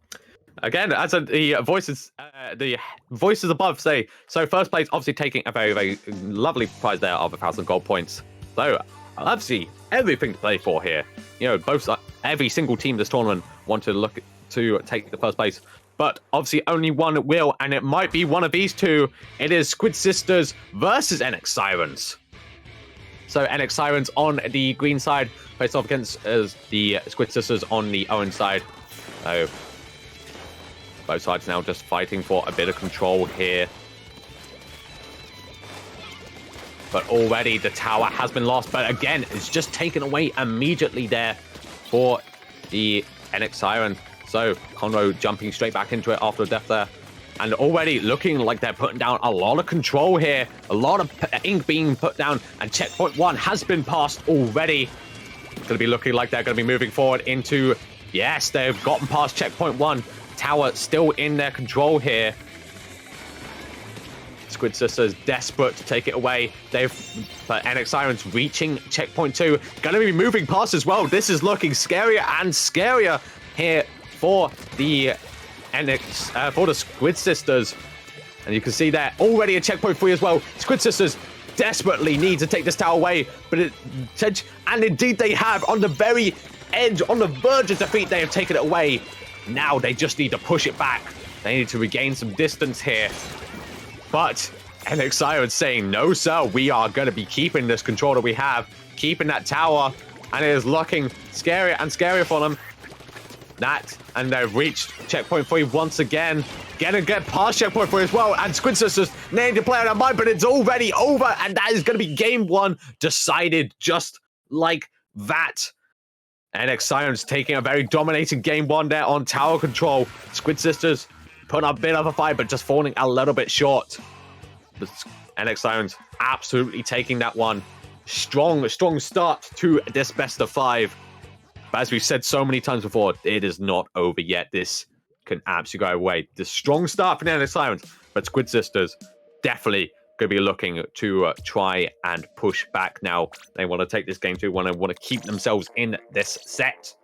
again, as the voices above say, so first place obviously taking a very, very lovely prize there of 1,000 gold points. So, obviously, everything to play for here. Every single team this tournament want to look to take the first place. But obviously only one will, and it might be one of these two. It is Squid Sisters versus NX Sirens. So NX Sirens on the green side, face off against the Squid Sisters on the orange side. So both sides now just fighting for a bit of control here. But already the tower has been lost. But again, it's just taken away immediately there for the NX Siren. So Conroe jumping straight back into it after a death there. And already looking like they're putting down a lot of control here. A lot of ink being put down. And checkpoint 1 has been passed already. It's going to be looking like they're going to be moving forward into... Yes, they've gotten past checkpoint 1. Tower still in their control here. Squid Sisters desperate to take it away. But NX Sirens reaching checkpoint 2. Going to be moving past as well. This is looking scarier and scarier here for the for the Squid Sisters. And you can see there already a checkpoint 3 as well. Squid Sisters desperately need to take this tower away, but indeed they have. On the very edge, on the verge of defeat, they have taken it away. Now they just need to push it back. They need to regain some distance here. But NX Sirens saying, no, sir, we are going to be keeping this control that we have, keeping that tower, and it is looking scarier and scarier for them. And they've reached checkpoint 3 once again. Gonna get past checkpoint 3 as well, and Squid Sisters need to play on their mind, but it's already over, and that is going to be game 1 decided just like that. NX Sirens taking a very dominating game 1 there on tower control. Squid Sisters putting up a bit of a fight, but just falling a little bit short. But NX Sirens absolutely taking that one. Strong start to this best of 5. But as we've said so many times before, it is not over yet. This can absolutely go away. The strong start for the NX Sirens, but Squid Sisters definitely going to be looking to try and push back now. They want to take this game 2, want to keep themselves in this set.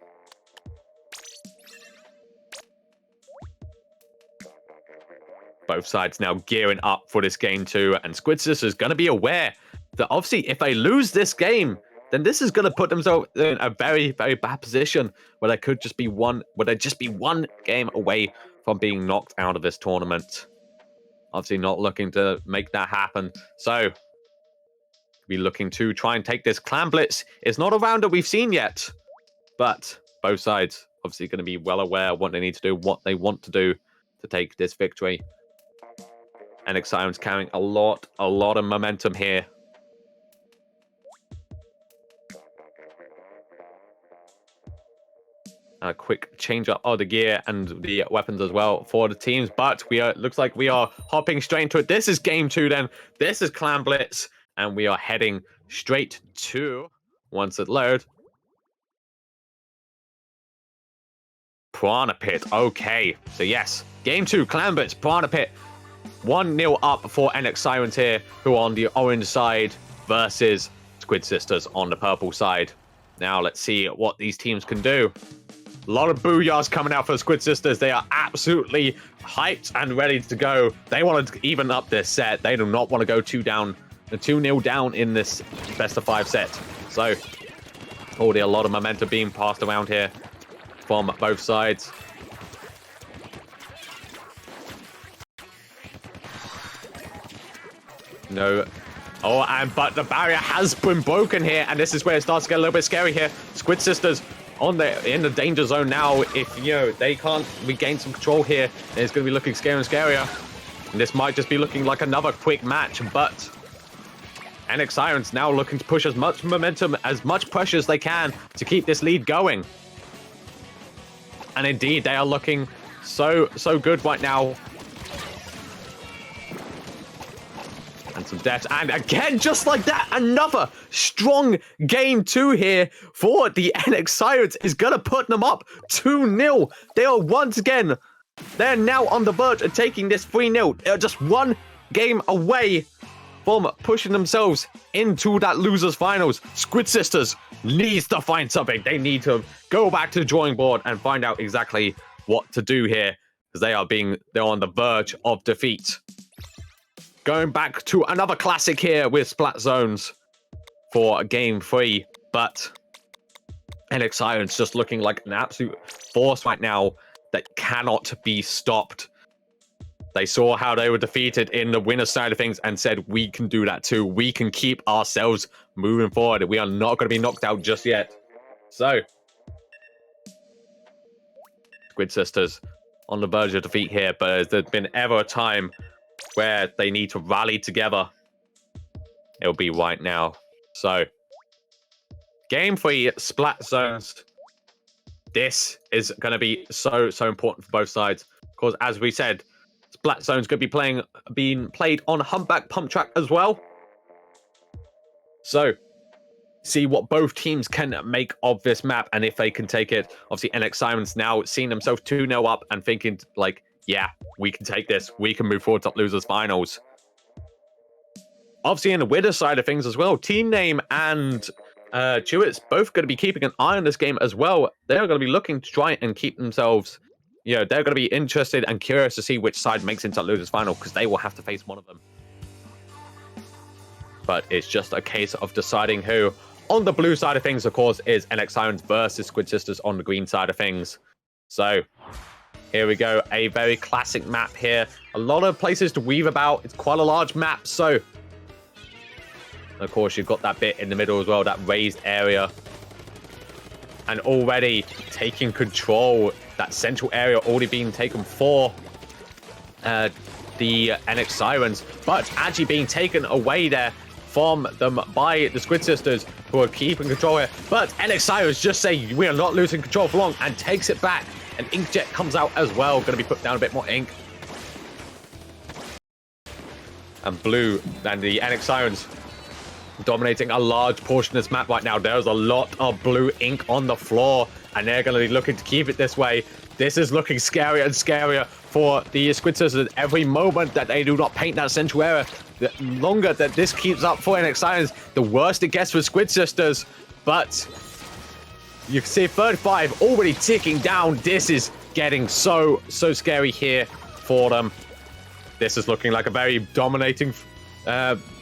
Both sides now gearing up for this game 2, and Squid Sisters going to be aware that obviously if they lose this game, then this is going to put themselves in a very, very bad position where they could just be one game away from being knocked out of this tournament. Obviously not looking to make that happen. So, be looking to try and take this. Clan Blitz is not a round that we've seen yet, but both sides obviously going to be well aware of what they need to do, what they want to do to take this victory. NX Sirens carrying a lot of momentum here. A quick change up of the gear and the weapons as well for the teams, but looks like we are hopping straight into it. This is game 2 then. This is Clan Blitz, and we are heading straight to, once it loads, Piranha Pit. Okay, so yes, game 2, Clan Blitz, Piranha Pit. 1-0 up for NX Sirens here, who are on the orange side, versus Squid Sisters on the purple side. Now let's see what these teams can do. A lot of booyahs coming out for the Squid Sisters. They are absolutely hyped and ready to go. They want to even up this set. They do not want to go 2-0 down in this best of 5 set. So already a lot of momentum being passed around here from both sides. No. Oh, but the barrier has been broken here, and this is where it starts to get a little bit scary here. Squid Sisters in the danger zone now. If, you know, they can't regain some control here, it's going to be looking scarier and scarier. And this might just be looking like another quick match, but NX Sirens now looking to push as much momentum, as much pressure as they can to keep this lead going. And indeed, they are looking so good right now. And some deaths, and again, just like that, another strong game 2 here for the NX Sirens is gonna put them up 2-0. They are once again, they're now on the verge of taking this 3-0. They're just one game away from pushing themselves into that losers finals. Squid Sisters needs to find something. They need to go back to the drawing board and find out exactly what to do here, because they're on the verge of defeat. Going back to another classic here with Splat Zones for game 3, but NX Sirens just looking like an absolute force right now that cannot be stopped. They saw how they were defeated in the winner's side of things and said, we can do that too. We can keep ourselves moving forward. We are not going to be knocked out just yet. So, Squid Sisters on the verge of defeat here, but has there been ever a time where they need to rally together, it'll be right now. So, game 3, Splat Zones. This is going to be so important for both sides, because as we said, Splat Zones going to be being played on Humpback Pump Track as well. So, see what both teams can make of this map and if they can take it. Obviously, NX Sirens now seeing themselves 2-0 up and thinking like, yeah, we can take this. We can move forward to losers finals. Obviously, in the winner side of things as well, Team Name and Chewits both going to be keeping an eye on this game as well. They're going to be looking to try and keep themselves, you know, they're going to be interested and curious to see which side makes it into losers final, because they will have to face one of them. But it's just a case of deciding who. On the blue side of things, of course, is NX Sirens versus Squid Sisters on the green side of things. So, here we go, a very classic map here. A lot of places to weave about. It's quite a large map, so... Of course, you've got that bit in the middle as well, that raised area. And already taking control, that central area already being taken for the NX Sirens, but actually being taken away there from them by the Squid Sisters, who are keeping control here. But NX Sirens just say, we are not losing control for long, and takes it back. And Inkjet comes out as well. Going to be put down a bit more ink. And blue, and the NX Sirens dominating a large portion of this map right now. There's a lot of blue ink on the floor, and they're going to be looking to keep it this way. This is looking scarier and scarier for the Squid Sisters. Every moment that they do not paint that central area, the longer that this keeps up for NX Sirens, the worse it gets for Squid Sisters. But you can see 35 already ticking down. This is getting so scary here for them. This is looking like a very dominating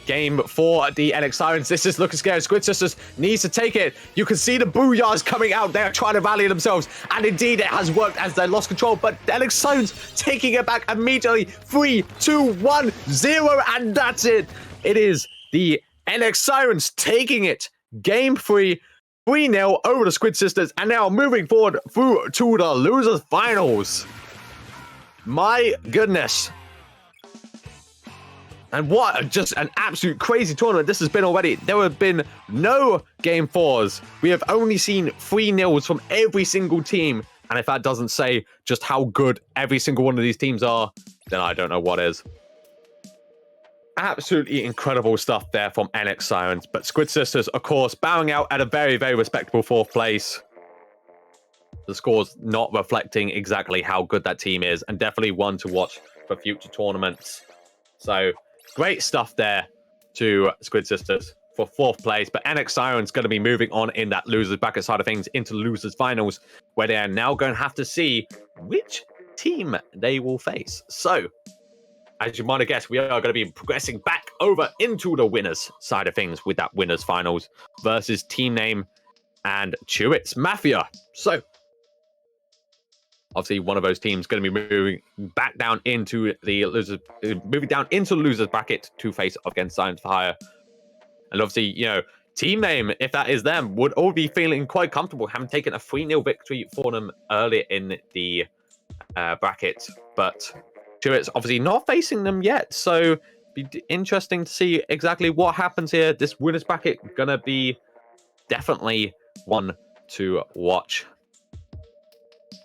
game for the NX Sirens. This is looking scary. Squid Sisters needs to take it. You can see the booyahs coming out. They're trying to rally themselves. And indeed, it has worked as they lost control. But the NX Sirens taking it back immediately. 3, 2, 1, 0. And that's it. It is the NX Sirens taking it. Game 3. 3-0 over the Squid Sisters, and now moving forward through to the losers finals. My goodness. And what just an absolute crazy tournament this has been already. There have been no game 4s. We have only seen 3-0s from every single team. And if that doesn't say just how good every single one of these teams are, then I don't know what is. Absolutely incredible stuff there from NX Sirens. But Squid Sisters, of course, bowing out at a very respectable 4th place. The score's not reflecting exactly how good that team is, and definitely one to watch for future tournaments. So, great stuff there to Squid Sisters for 4th place. But NX Sirens going to be moving on in that losers bracket side of things into losers finals, where they are now going to have to see which team they will face. So, as you might have guessed, we are going to be progressing back over into the winners side of things with that winners finals versus Team Name and Chewits Mafia. So, obviously one of those teams going to be moving back down into the losers, moving down into the losers bracket to face off against Sirens for Hire. And obviously, team name, if that is them, would all be feeling quite comfortable having taken a 3-0 victory for them earlier in the bracket. But Chewits obviously not facing them yet, so be interesting to see exactly what happens here. This winners bracket gonna be definitely one to watch.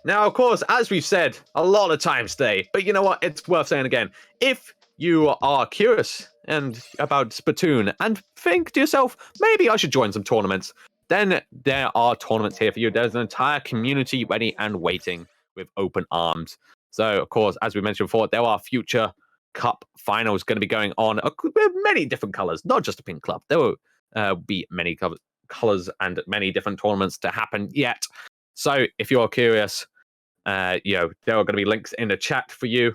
Now, of course, as we've said a lot of times today, but you know what? It's worth saying again. If you are curious and about Splatoon and think to yourself, maybe I should join some tournaments, then there are tournaments here for you. There's an entire community ready and waiting with open arms. So, of course, as we mentioned before, there are future cup finals going to be going on with many different colors, not just a pink club. There will be many colors and many different tournaments to happen yet. So, if you're curious, there are going to be links in the chat for you.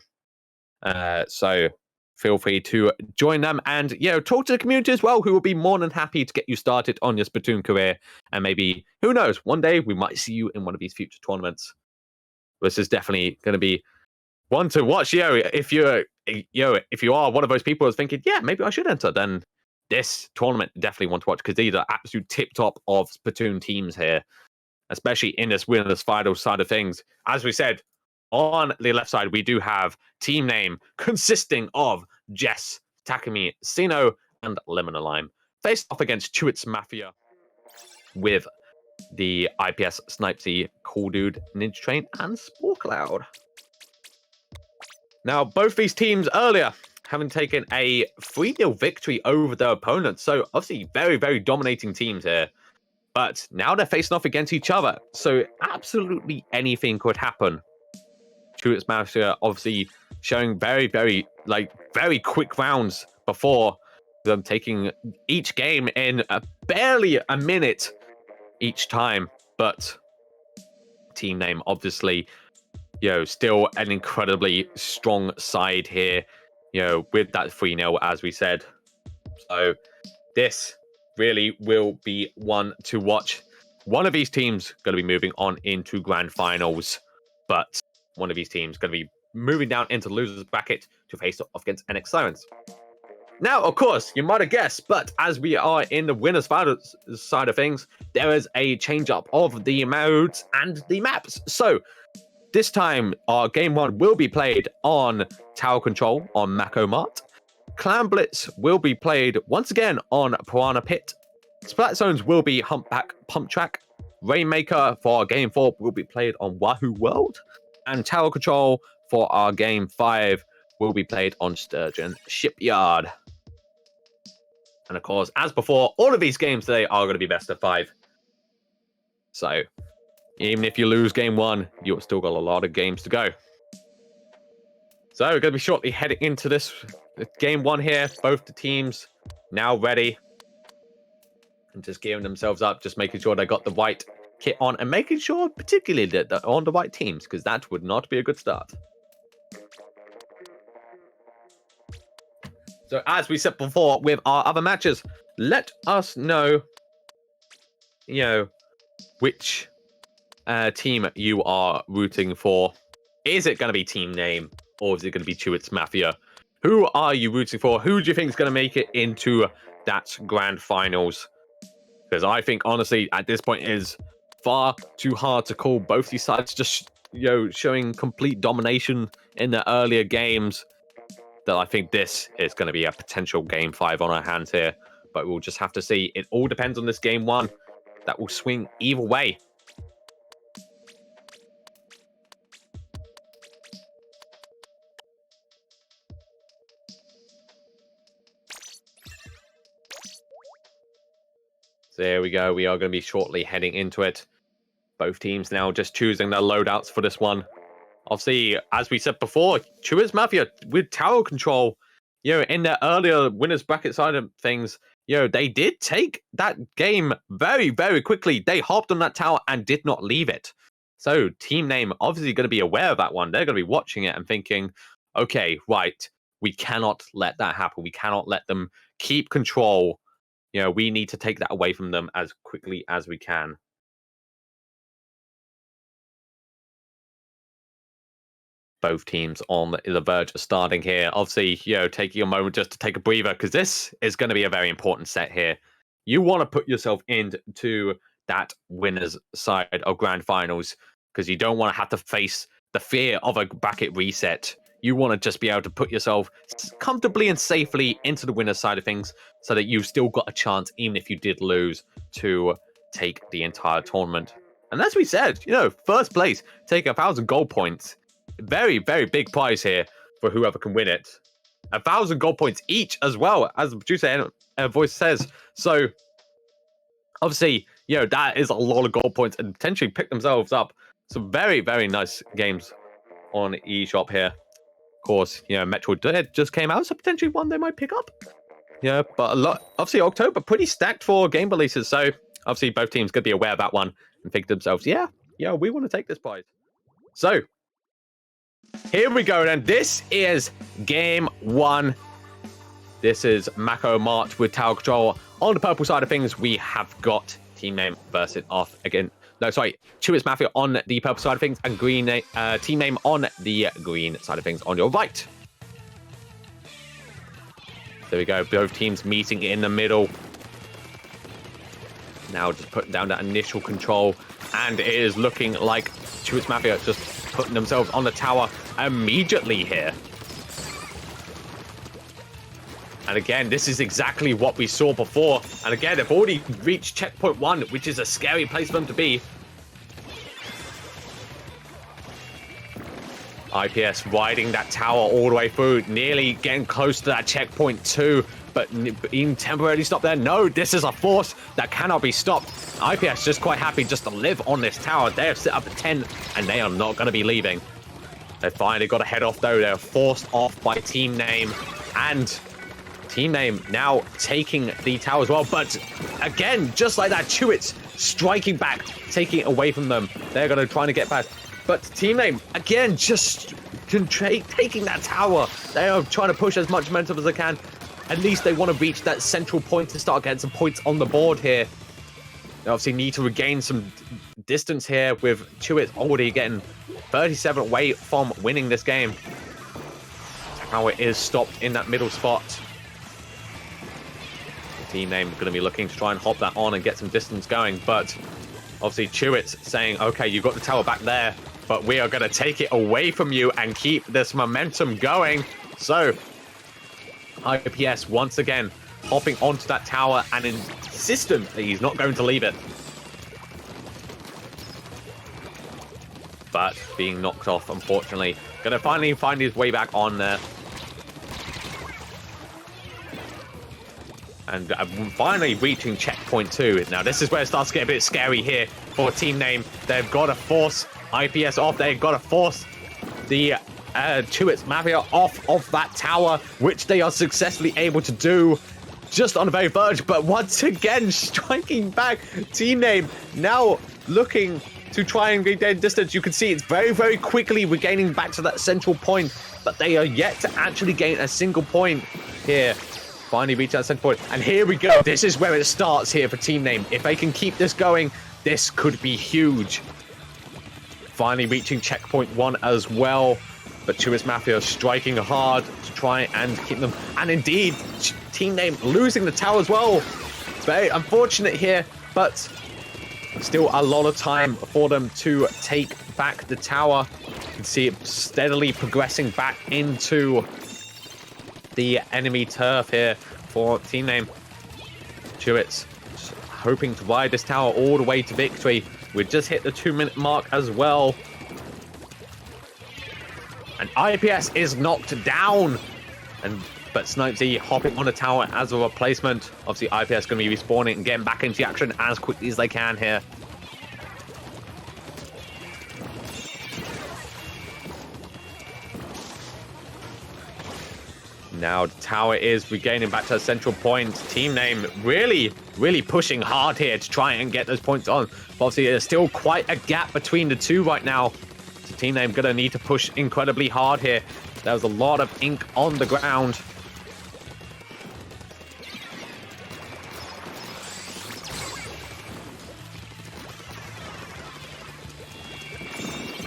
So feel free to join them and talk to the community as well, who will be more than happy to get you started on your Splatoon career. And maybe, who knows, one day we might see you in one of these future tournaments. This is definitely going to be one to watch. If you are one of those people who's thinking, yeah, maybe I should enter, then this tournament definitely want to watch, because these are absolute tip top of Splatoon teams here, especially in this winners final side of things. As we said, on the left side, we do have team name consisting of Jess, Takumi, Sino, and Lemon and Lime, faced off against Chewits Mafia with the IPS Snipesy, Cool Dude, Ninja Train, and Spore Cloud. Now, both these teams earlier having taken a 3-0 victory over their opponents, so obviously very, very dominating teams here. But now they're facing off against each other, so absolutely anything could happen. Chewits Mafia obviously showing very, very quick rounds before them taking each game in barely a minute each time. But team name, obviously, still an incredibly strong side here, with that 3-0, as we said. So this really will be one to watch. One of these teams going to be moving on into grand finals, but one of these teams going to be moving down into the losers bracket to face off against NX Sirens. Now, of course, you might have guessed, but as we are in the winners side of things, there is a change up of the modes and the maps. So this time, our game one will be played on Tower Control on Mako Mart. Clan Blitz will be played once again on Piranha Pit. Splat Zones will be Humpback Pump Track. Rainmaker for our game 4 will be played on Wahoo World. And Tower Control for our game 5 will be played on Sturgeon Shipyard. And of course, as before, all of these games today are going to be best of 5. So even if you lose game 1, you've still got a lot of games to go. So we're going to be shortly heading into this game 1 here. Both the teams now ready and just gearing themselves up, just making sure they got the right kit on and making sure particularly that they're on the right teams, because that would not be a good start. So as we said before with our other matches, let us know, which team you are rooting for. Is it going to be team name, or is it going to be Chewits Mafia? Who are you rooting for? Who do you think is going to make it into that grand finals? Because I think, honestly, at this point, it is far too hard to call. Both these sides just, showing complete domination in the earlier games, that I think this is going to be a potential game 5 on our hands here. But we'll just have to see. It all depends on this game 1. That will swing either way. So there we go. We are going to be shortly heading into it. Both teams now just choosing their loadouts for this one. Obviously, as we said before, Chewits Mafia with tower control, in their earlier winners bracket side of things, they did take that game very, very quickly. They hopped on that tower and did not leave it. So team name obviously going to be aware of that one. They're going to be watching it and thinking, okay, right, we cannot let that happen. We cannot let them keep control. We need to take that away from them as quickly as we can. both teams on the verge of starting here. Obviously, you know, taking a moment just to take a breather, because this is going to be a very important set here. You want to put yourself into that winner's side of grand finals, because you don't want to have to face the fear of a bracket reset. You want to just be able to put yourself comfortably and safely into the winner's side of things, so that you've still got a chance, even if you did lose, to take the entire tournament. And as we said, you know, first place, take 1,000 gold points. Very, very big prize here for whoever can win it. 1,000 gold points each as well, as the producer voice says. So, obviously, you know, that is a lot of gold points, and potentially pick themselves up some very, very nice games on eShop here. Of course, you know, Metroid just came out, so potentially one they might pick up. Yeah, but a lot. Obviously, October pretty stacked for game releases, so obviously both teams could be aware of that one and think to themselves, yeah, we want to take this prize. So here we go, then. This is game one. This is Mako March with Tower Control. On the purple side of things, we have got Team Name versus off again. No, sorry, Chewits Mafia on the purple side of things, and Team Name on the green side of things on your right. There we go, both teams meeting in the middle. Now just putting down that initial control, and it is looking like Chewits Mafia just putting themselves on the tower immediately here. And again, this is exactly what we saw before. And again, they've already reached checkpoint 1, which is a scary place for them to be. IPS riding that tower all the way through, nearly getting close to that checkpoint 2, but being temporarily stopped there. No, this is a force that cannot be stopped. IPS just quite happy just to live on this tower. They have set up a 10, and they are not going to be leaving. They finally got to head off, though. They're forced off by Team Name, and Team Name now taking the tower as well. But again, just like that, Chewits striking back, taking it away from them. They're going to try to get past. But Team Name, again, just taking that tower. They are trying to push as much momentum as they can. At least they want to reach that central point to start getting some points on the board here. They obviously need to regain some distance here, with Chewits already getting 37 away from winning this game. Tower is stopped in that middle spot. The Team Name going to be looking to try and hop that on and get some distance going, but obviously Chewits saying, okay, you've got the tower back there, but we are going to take it away from you and keep this momentum going. So IPS once again hopping onto that tower and insistent that he's not going to leave it. But being knocked off, unfortunately. Going to finally find his way back on there. And finally reaching checkpoint 2. Now, this is where it starts to get a bit scary here for Team Name. They've got to force IPS off. They've got to force the Chewits Mafia off of that tower, which they are successfully able to do just on the very verge. But once again, striking back. Team Name now looking to try and regain distance. You can see it's very, very quickly regaining back to that central point, but they are yet to actually gain a single point here. Finally reach that center point, and here we go. This is where it starts here for Team Name. If they can keep this going, this could be huge. Finally reaching checkpoint 1 as well, but Chewits Mafia striking hard to try and keep them. And indeed, Team Name losing the tower as well. It's very unfortunate here, but still a lot of time for them to take back the tower. You can see it steadily progressing back into the enemy turf here for Team Name. Chewits hoping to ride this tower all the way to victory. We've just hit the 2-minute mark as well. And IPS is knocked down. But Snipesy hopping on the tower as a replacement. Obviously, IPS going to be respawning and getting back into the action as quickly as they can here. Now the tower is regaining back to the central point. Team Name really, really pushing hard here to try and get those points on. But obviously, there's still quite a gap between the two right now. So Team Name going to need to push incredibly hard here. There was a lot of ink on the ground.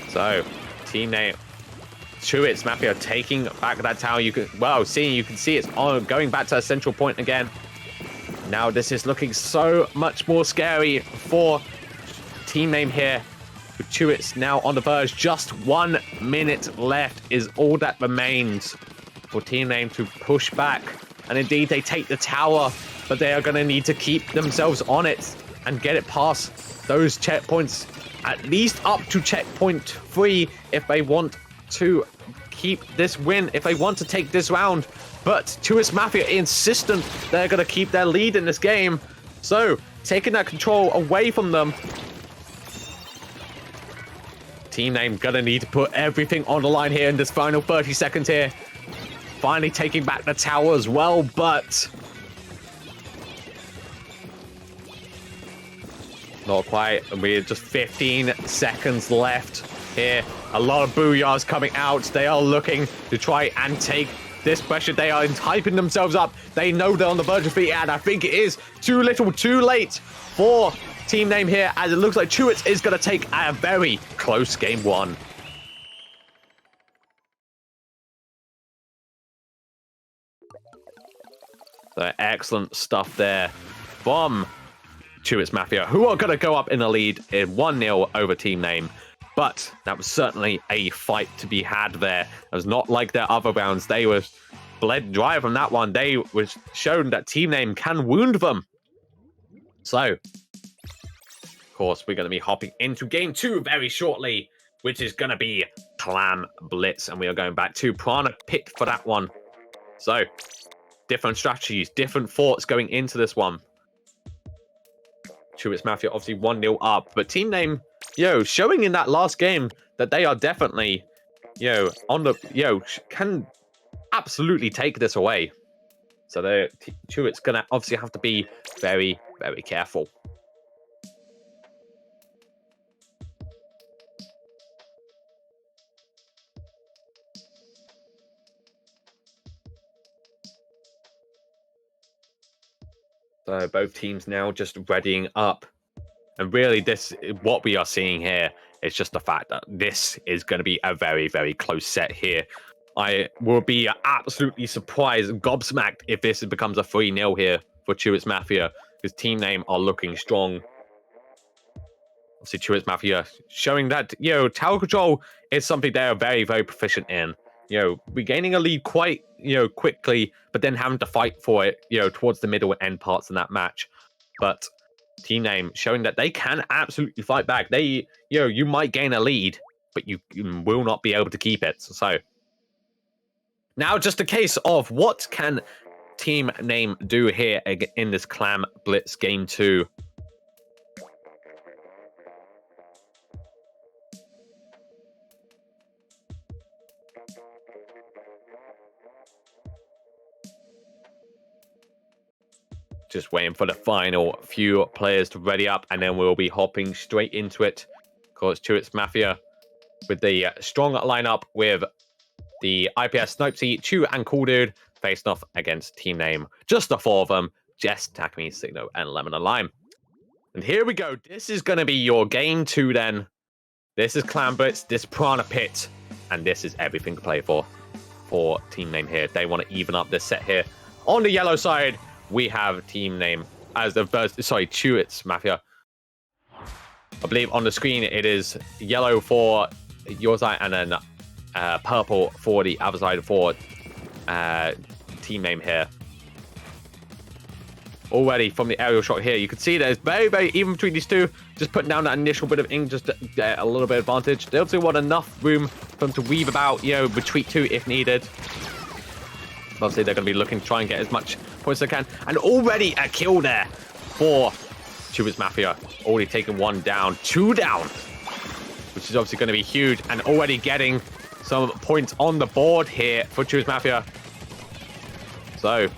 So Team Name Chewits Mafia taking back that tower. You can see it's going back to a central point again. Now this is looking so much more scary for team name here. With Chewits now on the verge. Just 1 minute left is all that remains for team name to push back. And indeed they take the tower, but they are going to need to keep themselves on it and get it past those checkpoints, at least up to checkpoint 3 if they want to keep this win, if they want to take this round. But Chewits Mafia insistent they're going to keep their lead in this game. So, taking that control away from them. Team name going to need to put everything on the line here in this final 30 seconds here. Finally taking back the tower as well, but not quite. We're just 15 seconds left here. A lot of booyahs coming out. They are looking to try and take this pressure. They are hyping themselves up. They know they're on the verge of defeat, and I think it is too little, too late for team name here, as it looks like Chewits is going to take a very close game 1. So excellent stuff there from Chewits Mafia, who are going to go up in the lead in 1-0 over team name. But that was certainly a fight to be had there. It was not like their other rounds. They were bled dry from that one. They were shown that team name can wound them. So, of course, we're going to be hopping into game 2 very shortly, which is going to be Clam Blitz. And we are going back to Piranha Pit for that one. So, different strategies, different thoughts going into this one. Chewits Mafia obviously 1-0 up, but team name, showing in that last game that they are definitely, on the, can absolutely take this away. So Chewits gonna obviously have to be very, very careful. So both teams now just readying up. And really, what we are seeing here is just the fact that this is going to be a very, very close set here. I will be absolutely surprised, gobsmacked, if this becomes a 3-0 here for Chewits Mafia, because team name are looking strong. Obviously, Chewits Mafia showing that, tower control is something they are very, very proficient in. Regaining a lead quite, quickly, but then having to fight for it, towards the middle end parts in that match. But team name showing that they can absolutely fight back. They, you might gain a lead, but you will not be able to keep it. So now just a case of what can team name do here in this Clam Blitz game 2. Just waiting for the final few players to ready up, and then we'll be hopping straight into it. Of course, Chewits Mafia with the strong lineup with the IPS Snopesy, Chew, and Cool Dude facing off against team name. Just the 4 of them: Jess, Takumi, Signo, and Lemon and Lime. And here we go. This is going to be your game 2 then. This is Clam Blitz, this Piranha Pit, and this is everything to play for team name here. They want to even up this set here. On the yellow side, we have team name as the first, Chewits Mafia. I believe on the screen it is yellow for your side and then purple for the other side for team name here. Already from the aerial shot here, you can see there's very, very even between these two. Just putting down that initial bit of ink just to get a little bit of advantage. They obviously want enough room for them to weave about, retreat to if needed. Obviously, they're going to be looking to try and get as much points as they can. And already a kill there for Chewits Mafia. Already taken 1 down, 2 down, which is obviously going to be huge. And already getting some points on the board here for Chewits Mafia. So,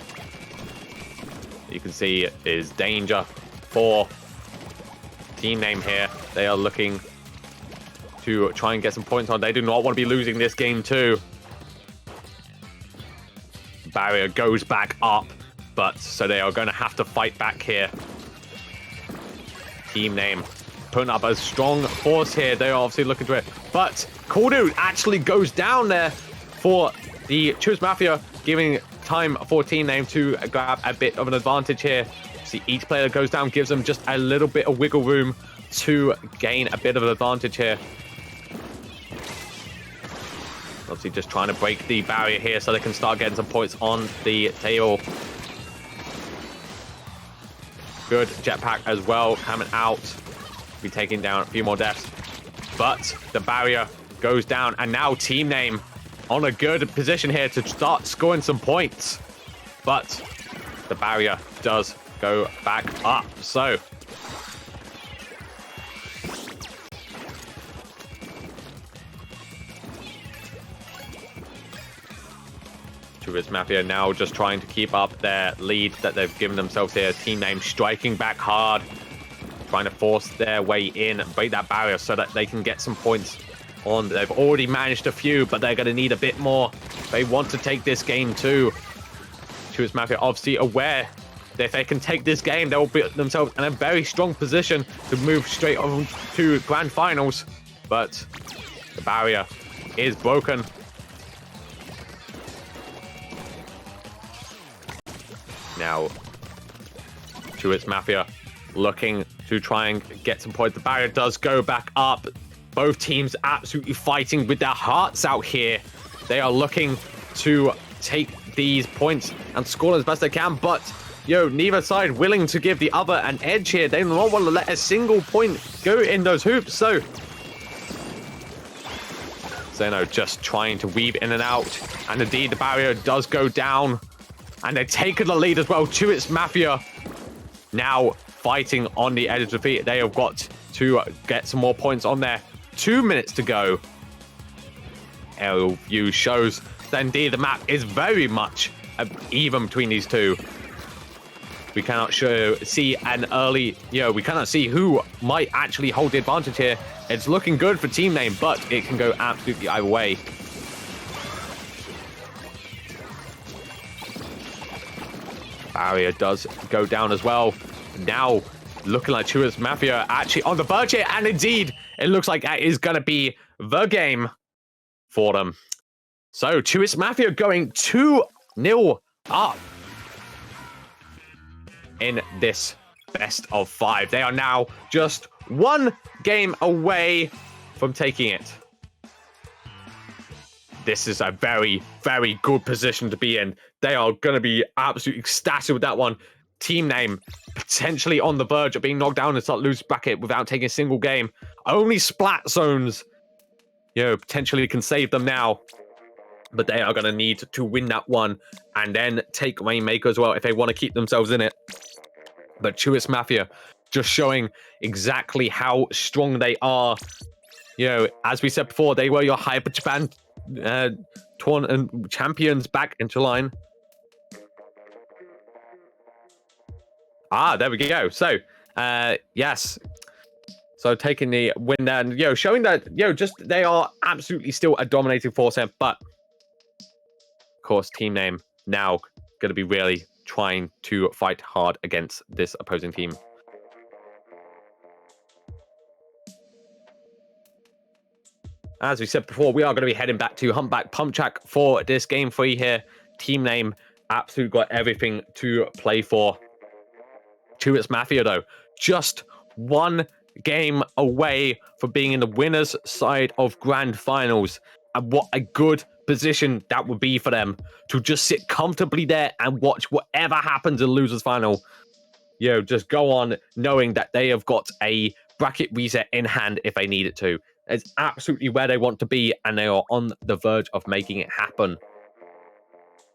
you can see is danger for team name here. They are looking to try and get some points on. They do not want to be losing this game too. Barrier goes back up, but so they are going to have to fight back here. Team name putting up a strong force here. They are obviously looking to it, but Cool Dude actually goes down there. for the Choose Mafia, giving time for Team Name to grab a bit of an advantage here. See, each player that goes down gives them just a little bit of wiggle room to gain a bit of an advantage here. Obviously just trying to break the barrier here so they can start getting some points on the table. Good jetpack as well coming out. Be taking down a few more deaths. But the barrier goes down, and now Team Name on a good position here to start scoring some points. But the barrier does go back up. So Sirens Mafia now just trying to keep up their lead that they've given themselves here. Team Name striking back hard, trying to force their way in and break that barrier so that they can get some points on. They've already managed a few, but they're going to need a bit more. They want to take this game too. Sirens Mafia obviously aware that if they can take this game, they will put themselves in a very strong position to move straight on to grand finals. But the barrier is broken. Now, Sirens Mafia looking to try and get some points. The barrier does go back up. Both teams absolutely fighting with their hearts out here. They are looking to take these points and score as best they can, but neither side willing to give the other an edge here. They don't want to let a single point go in those hoops. So Zeno just trying to weave in and out, and indeed the barrier does go down. And they're taking the lead as well. Sirens Mafia now fighting on the edge of defeat. They have got to get some more points on there. 2 minutes to go. Aerial view shows that indeed the map is very much even between these two. We cannot see an early, we cannot see who might actually hold the advantage here. It's looking good for Team Name, but it can go absolutely either way. Barrier does go down as well. Now, looking like Sirens Mafia actually on the verge here, and indeed, it looks like that is going to be the game for them. So, Sirens Mafia going 2-0 up in this best of 5. They are now just one game away from taking it. This is a very, very good position to be in. They are going to be absolutely ecstatic with that one. Team Name potentially on the verge of being knocked down and start lose bracket without taking a single game. Only Splat zones, potentially can save them now. But they are going to need to win that one and then take Rainmaker as well if they want to keep themselves in it. But Sirens Mafia just showing exactly how strong they are. As we said before, they were your Hyper Japan tournament champions back into line. There we go. So, yes. So taking the win there and, showing that, just they are absolutely still a dominating force here. But, of course, Team Name now going to be really trying to fight hard against this opposing team. As we said before, we are going to be heading back to Humpback Pump Track for this game 3 here. Team Name absolutely got everything to play for. Sirens Mafia, though, just one game away from being in the winner's side of grand finals. And what a good position that would be for them to just sit comfortably there and watch whatever happens in losers final. Just go on knowing that they have got a bracket reset in hand if they need it to. It's absolutely where they want to be, and they are on the verge of making it happen.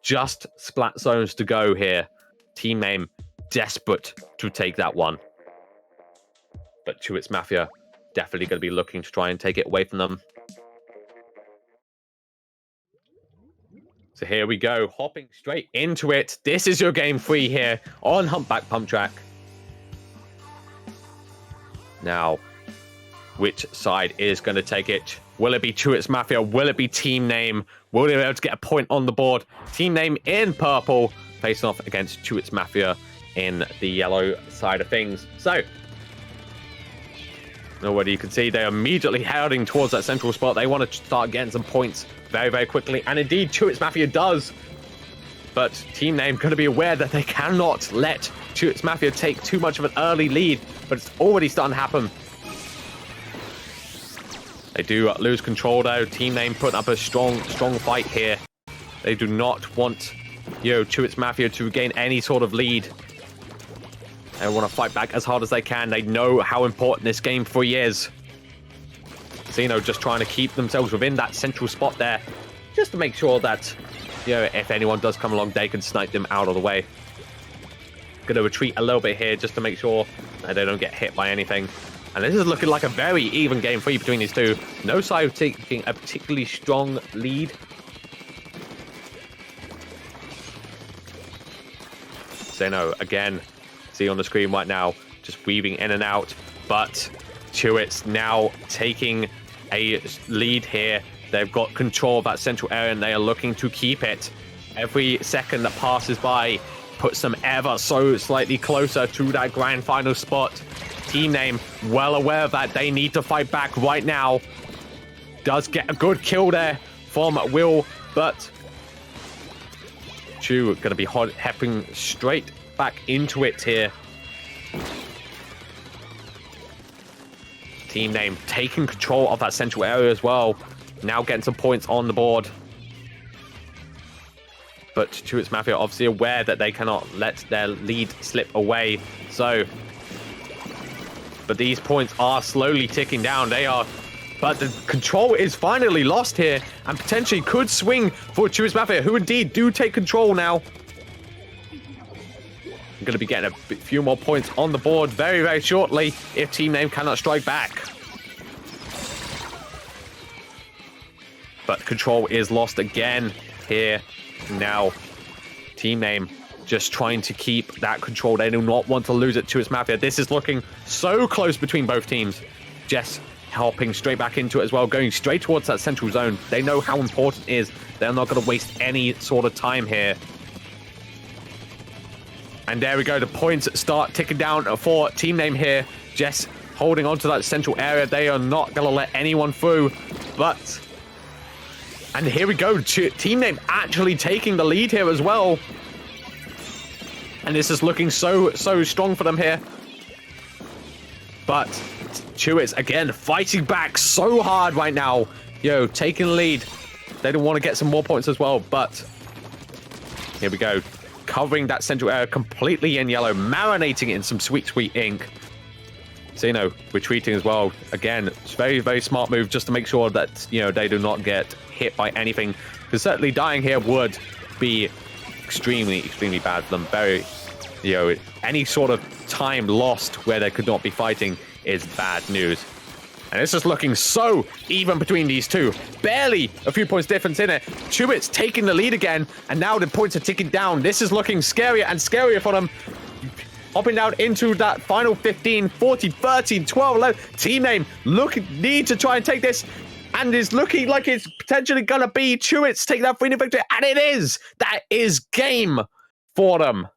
Just Splat zones to go here. Team Name desperate to take that one. But Sirens Mafia definitely going to be looking to try and take it away from them. So here we go, hopping straight into it. This is your game 3 here on Humpback Pump Track. Now, which side is going to take it? Will it be Sirens Mafia? Will it be Team Name? Will they be able to get a point on the board? Team Name in purple, facing off against Sirens Mafia in the yellow side of things. So, Already you can see they're immediately heading towards that central spot. They want to start getting some points very, very quickly. And indeed, Chewits Mafia does. But Team Name going to be aware that they cannot let Chewits Mafia take too much of an early lead. But it's already starting to happen. They do lose control though. Team Name putting up a strong fight here. They do not want, Chewits Mafia to gain any sort of lead. They want to fight back as hard as they can. They know how important this game 3 is. Xeno just trying to keep themselves within that central spot there. Just to make sure that, if anyone does come along, they can snipe them out of the way. Going to retreat a little bit here just to make sure that they don't get hit by anything. And this is looking like a very even game 3 between these two. No side taking a particularly strong lead. Xeno, again, see on the screen right now, just weaving in and out. But Chewits now taking a lead here. They've got control of that central area and they are looking to keep it. Every second that passes by puts them ever so slightly closer to that grand final spot. Team Name well aware of that. They need to fight back right now. Does get a good kill there from Will, but Chew going to be hepping straight back into it here. Team Name taking control of that central area as well. Now getting some points on the board. But Chewits Mafia obviously aware that they cannot let their lead slip away. But these points are slowly ticking down. But the control is finally lost here and potentially could swing for Chewits Mafia, who indeed do take control now. I'm going to be getting a few more points on the board very, very shortly if Team Name cannot strike back. But control is lost again here. Now, Team Name just trying to keep that control. They do not want to lose it to its Mafia. This is looking so close between both teams. Jess helping straight back into it as well, going straight towards that central zone. They know how important it is. They're not going to waste any sort of time here. And there we go. The points start ticking down for Team Name here. Jess holding on to that central area. They are not going to let anyone through. And here we go. Team Name actually taking the lead here as well. And this is looking so strong for them here. But Chewits, again, fighting back so hard right now. Taking the lead. They don't want to get some more points as well. But here we go. Covering that central area completely in yellow. Marinating it in some sweet, sweet ink. Xeno retreating as well. Again, it's very, very smart move just to make sure that, they do not get hit by anything. Because certainly dying here would be extremely, extremely bad for them. Very, any sort of time lost where they could not be fighting is bad news. And it's just looking so even between these two. Barely a few points difference in it. Chewits taking the lead again, and now the points are ticking down. This is looking scarier and scarier for them. Hopping down into that final 15, 14, 13, 12, 11. Team Name need to try and take this. And is looking like it's potentially going to be Chewits take that 3-0 victory. And it is. That is game for them.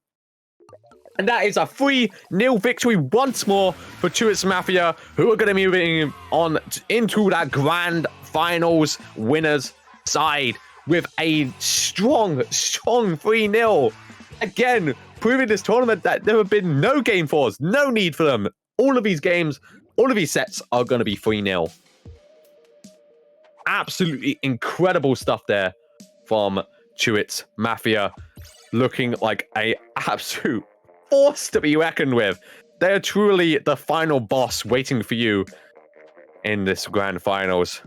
And that is a 3-0 victory once more for Chewits Mafia, who are going to be moving on into that grand finals winners side with a strong 3-0. Again, proving this tournament that there have been no game 4s, no need for them. All of these games, all of these sets are going to be 3-0. Absolutely incredible stuff there from Chewits Mafia. Looking like a absolute force to be reckoned with. They are truly the final boss waiting for you in this grand finals.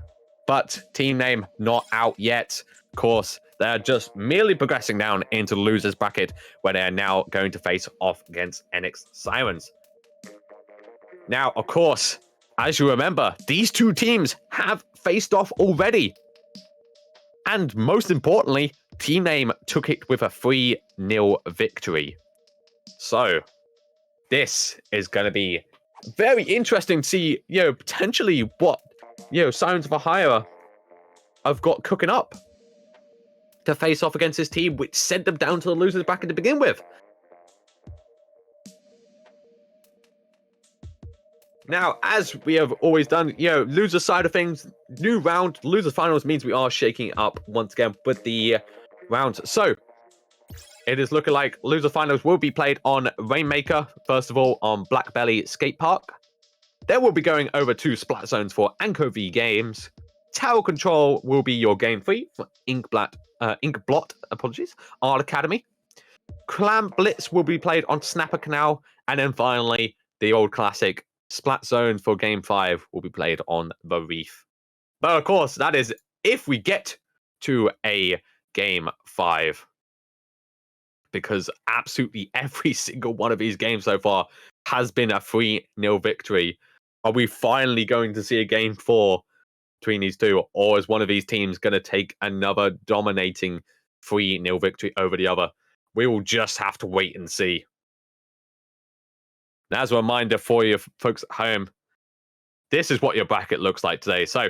But Team Name not out yet. Of course, they're just merely progressing down into the losers bracket, where they are now going to face off against NX Sirens. Now, of course, as you remember, these two teams have faced off already. And most importantly, Team Name took it with a 3-0 victory. So, this is going to be very interesting to see, potentially what, Sirens of a Higher have got cooking up to face off against this team, which sent them down to the losers bracket to begin with. Now, as we have always done, loser side of things, new round, loser finals means we are shaking up once again with the rounds. So, it is looking like loser finals will be played on Rainmaker, first of all, on Black Belly Skate Park. Then we'll be going over to Splat Zones for Anko V Games. Tower Control will be your game 3 for Inkblot, apologies, Art Academy. Clam Blitz will be played on Snapper Canal. And then finally, the old classic Splat Zone for Game 5 will be played on the Reef. But of course, that is if we get to a Game 5. Because absolutely every single one of these games so far has been a 3-0 victory. Are we finally going to see a Game 4 between these two? Or is one of these teams going to take another dominating 3-0 victory over the other? We will just have to wait and see. And as a reminder for you folks at home, this is what your bracket looks like today. So,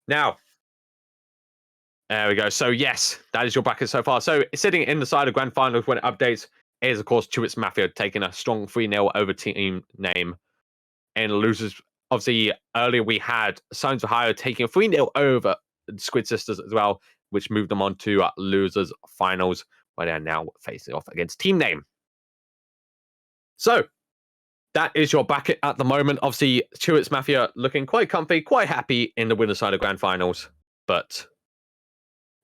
now, there we go. So, yes, that is your bracket so far. So, sitting in the side of Grand Finals when it updates is, of course, Chewits Mafia taking a strong 3-0 over Team Name. And losers, obviously, earlier we had Sirens for Hire taking a 3-0 over Squid Sisters as well, which moved them on to losers finals, where they're now facing off against Team Name. So, that is your bracket at the moment. Obviously, Chewits Mafia looking quite comfy, quite happy in the winner's side of Grand Finals. But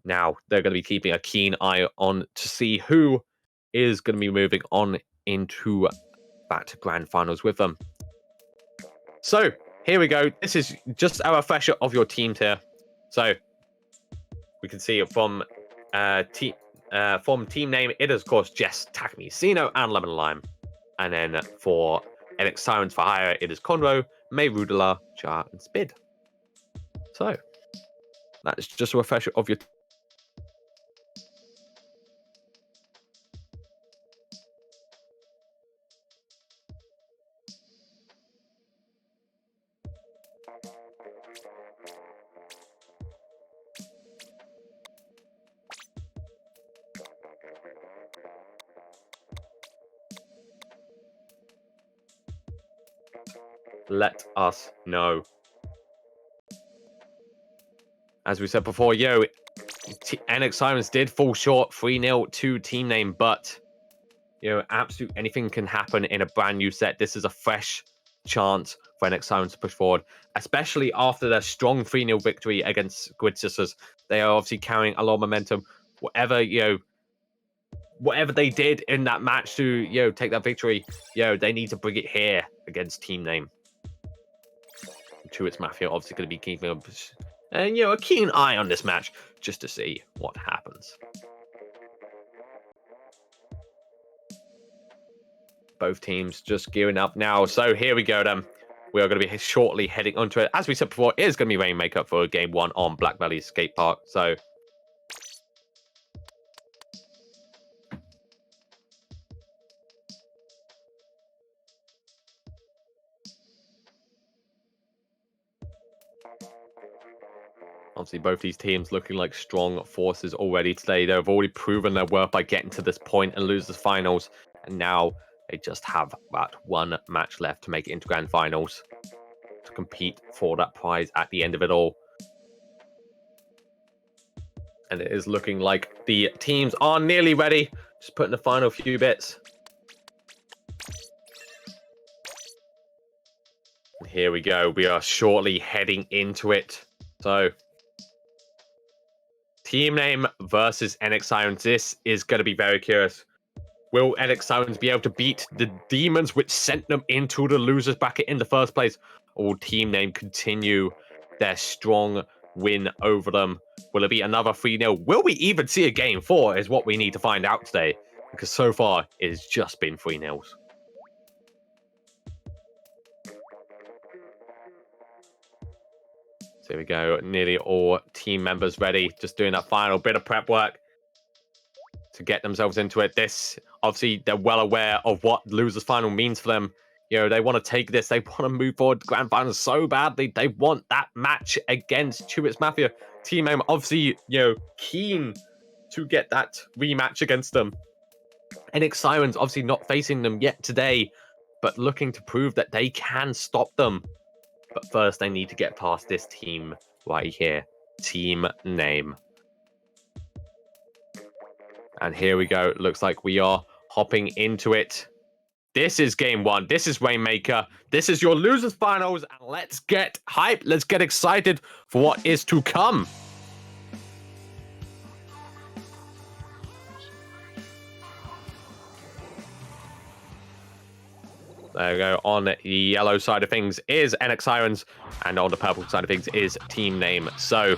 now they're going to be keeping a keen eye on to see who is going to be moving on into that Grand Finals with them. So, here we go. This is just a refresher of your teams here. So, we can see it from team name, it is, of course, Jess, Takumi, Sino, and Lemon Lime. And then for NX Sirens for Hire, it is Conroe, May Rudala, Jar, and Spid. So, that is just a refresher of your let us know. As we said before, NX Sirens did fall short 3-0 to Team Name, but absolutely anything can happen in a brand new set. This is a fresh chance for NX Sirens to push forward, especially after their strong 3-0 victory against Squid Sisters. They are obviously carrying a lot of momentum. Whatever they did in that match to take that victory, they need to bring it here against Team Name. Chewits Mafia obviously going to be keeping up and a keen eye on this match just to see what happens. Both teams just gearing up now. So here we go then. We are going to be shortly heading onto it. As we said before, it is going to be Rainmaker for Game 1 on Black Valley Skate Park. So obviously, both these teams looking like strong forces already today. They've already proven their worth by getting to this point and losers finals. And now they just have that one match left to make it into Grand Finals to compete for that prize at the end of it all. And it is looking like the teams are nearly ready. Just putting the final few bits. Here we go. We are shortly heading into it. So, Team Name versus NX Sirens. This is going to be very curious. Will NX Sirens be able to beat the demons which sent them into the losers bracket in the first place? Or will Team Name continue their strong win over them? Will it be another 3-0? Will we even see a Game 4 is what we need to find out today. Because so far, it has just been 3-0s. So here we go. Nearly all team members ready. Just doing that final bit of prep work to get themselves into it. This, obviously, they're well aware of what losers final means for them. They want to take this. They want to move forward to Grand Finals so badly. They want that match against Chewits Mafia. Team Name, obviously, keen to get that rematch against them. NX Sirens, obviously, not facing them yet today. but looking to prove that they can stop them. But first, they need to get past this team right here. Team name. And here we go. Looks like we are hopping into it. This is game one. This is Rainmaker. This is your losers finals. And let's get hyped. Let's get excited for what is to come. There we go. On the yellow side of things is NX Sirens, and on the purple side of things is team name. So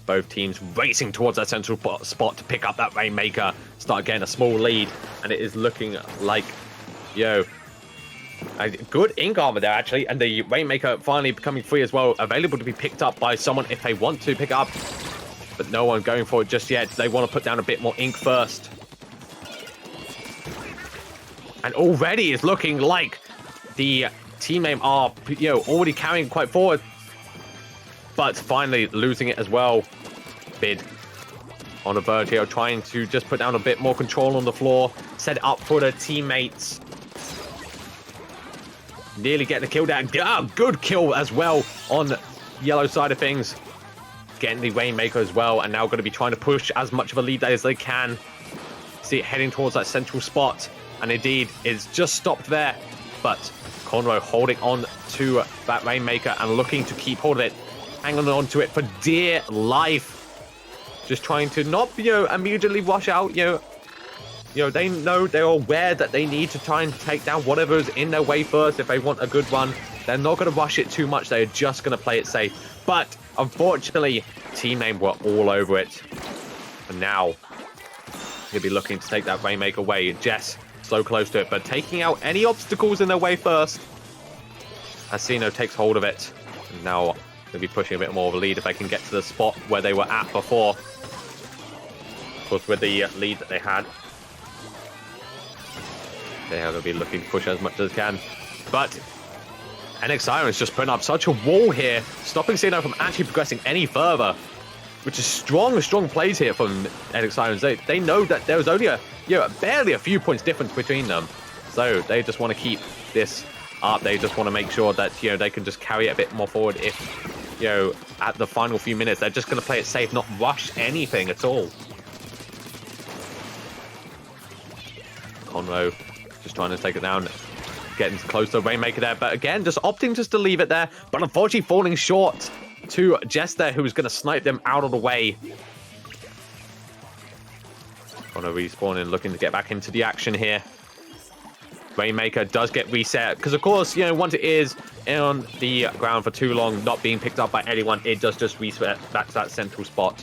both teams racing towards that central spot to pick up that Rainmaker, start getting a small lead, and it is looking like, a good ink armor there actually, and the Rainmaker finally becoming free as well, available to be picked up by someone if they want to pick up, but no one going for it just yet. They want to put down a bit more ink first. And already it's looking like the team name are, already carrying quite forward. But finally losing it as well. Bid on the verge here, trying to just put down a bit more control on the floor. Set it up for the teammates. Nearly getting the kill down. Good kill as well on the yellow side of things. Getting the Rainmaker as well. And now going to be trying to push as much of a lead as they can. See it heading towards that central spot. And indeed, it's just stopped there. But Conroe holding on to that Rainmaker and looking to keep hold of it. Hanging on to it for dear life. Just trying to not, immediately rush out. They know, they're aware that they need to try and take down whatever's in their way first if they want a good run. They're not going to rush it too much. They're just going to play it safe. But unfortunately, team name were all over it. And now, he'll be looking to take that Rainmaker away. Jess so close to it, but taking out any obstacles in their way first. Asino takes hold of it. And now they'll be pushing a bit more of a lead if they can get to the spot where they were at before. Of course, with the lead that they had, they are going to be looking to push as much as they can. But NX Sirens just putting up such a wall here, stopping Sino from actually progressing any further, which is strong plays here from NX Sirens. They know that there was only barely a few points difference between them. So they just want to keep this up. They just want to make sure that, they can just carry it a bit more forward if, at the final few minutes, they're just going to play it safe, not rush anything at all. Conroe just trying to take it down, getting close to Rainmaker there, but again, just opting just to leave it there, but unfortunately falling short to Jess there, who was going to snipe them out of the way. Want to respawn and looking to get back into the action here. Rainmaker does get reset because, of course, once it is on the ground for too long, not being picked up by anyone, it does just reset back to that central spot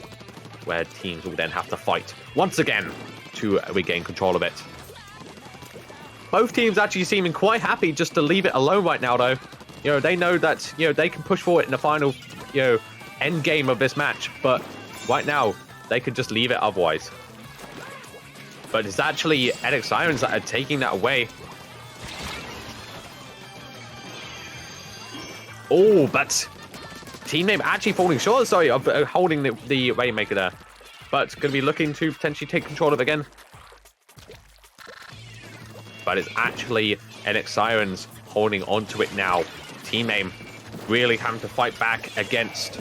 where teams will then have to fight once again to regain control of it. Both teams actually seeming quite happy just to leave it alone right now, though. They know that, they can push forward in the final, end game of this match, but right now they could just leave it otherwise. But it's actually NX Sirens that are taking that away. Oh, but team name actually falling short, sorry, of holding the Rainmaker there. But going to be looking to potentially take control of it again. But it's actually NX Sirens holding onto it now. Team name really having to fight back against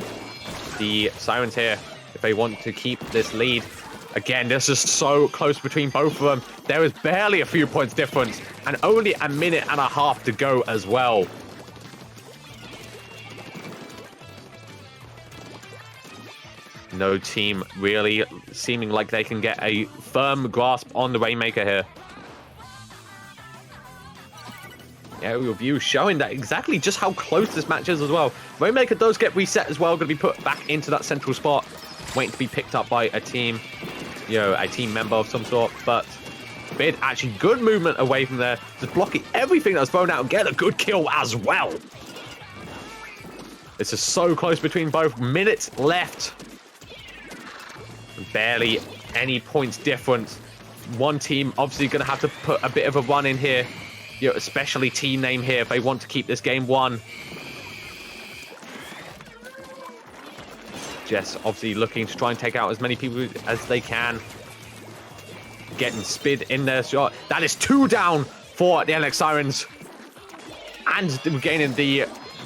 the Sirens here if they want to keep this lead. Again, this is so close between both of them. There is barely a few points difference and only a minute and a half to go as well. No team really seeming like they can get a firm grasp on the Rainmaker here. Aerial view showing that exactly just how close this match is as well. Rainmaker does get reset as well, going to be put back into that central spot, waiting to be picked up by a team, a team member of some sort. But Bid actually good movement away from there, just blocking everything that's thrown out and get a good kill as well. This is so close between both. Minutes left. Barely any points difference. One team obviously going to have to put a bit of a run in here, especially team name here if they want to keep this game won. Jess obviously looking to try and take out as many people as they can. Getting Spid in their shot. That is 2 down for the NX Sirens. And regaining the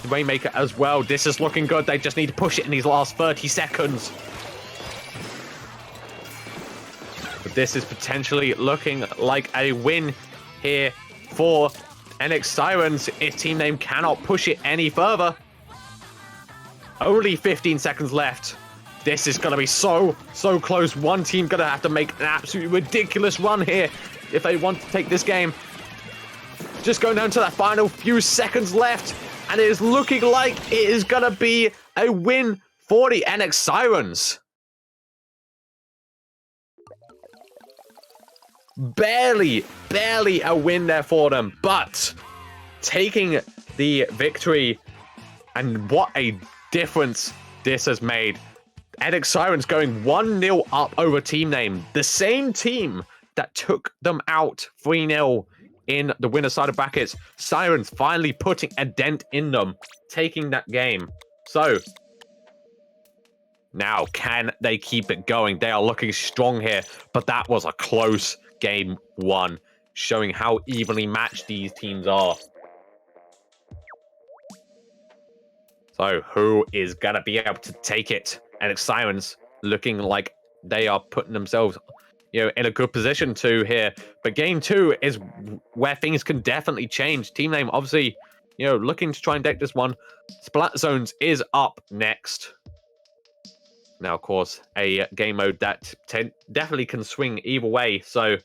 Rainmaker as well. This is looking good. They just need to push it in these last 30 seconds. But this is potentially looking like a win here for NX Sirens if Team Name cannot push it any further. Only 15 seconds left. This is going to be so close. One team going to have to make an absolutely ridiculous run here if they want to take this game. Just going down to that final few seconds left. And it is looking like it is going to be a win for the NX Sirens. Barely a win there for them. But taking the victory, and what a difference this has made. NX Sirens going 1-0 up over Team Name. The same team that took them out 3-0 in the winner's side of brackets. Sirens finally putting a dent in them, taking that game. So, now can they keep it going? They are looking strong here, but that was a close game one, showing how evenly matched these teams are. So, who is going to be able to take it? NX Sirens looking like they are putting themselves, in a good position to here. But game two is where things can definitely change. Team Name, obviously, looking to try and deck this one. Splat Zones is up next. Now, of course, a game mode that definitely can swing either way. So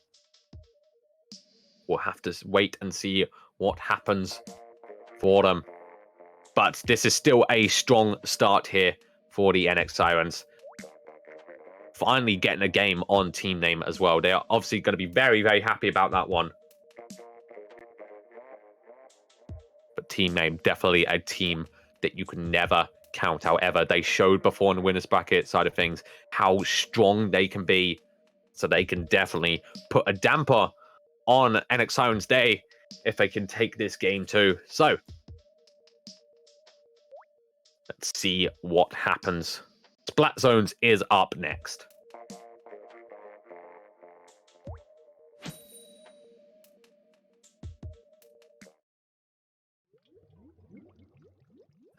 we'll have to wait and see what happens for them. But this is still a strong start here for the NX Sirens. Finally getting a game on Team Name as well. They are obviously going to be very happy about that one. But Team Name, definitely a team that you can never count out ever. They showed before in the winner's bracket side of things how strong they can be. So they can definitely put a damper on NX Sirens' day if they can take this game too. So let's see what happens. Splat Zones is up next.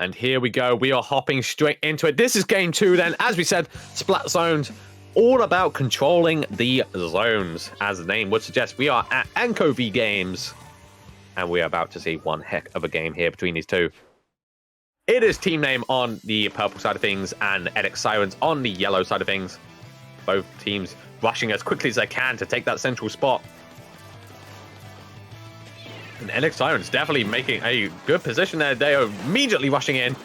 And here we go. We are hopping straight into it. This is game two then. As we said, Splat Zones, all about controlling the zones. As the name would suggest, we are at Anchovy Games. And we are about to see one heck of a game here between these two. It is Team Name on the purple side of things and NX Sirens on the yellow side of things. Both teams rushing as quickly as they can to take that central spot. And NX Sirens definitely making a good position there. They are immediately rushing in.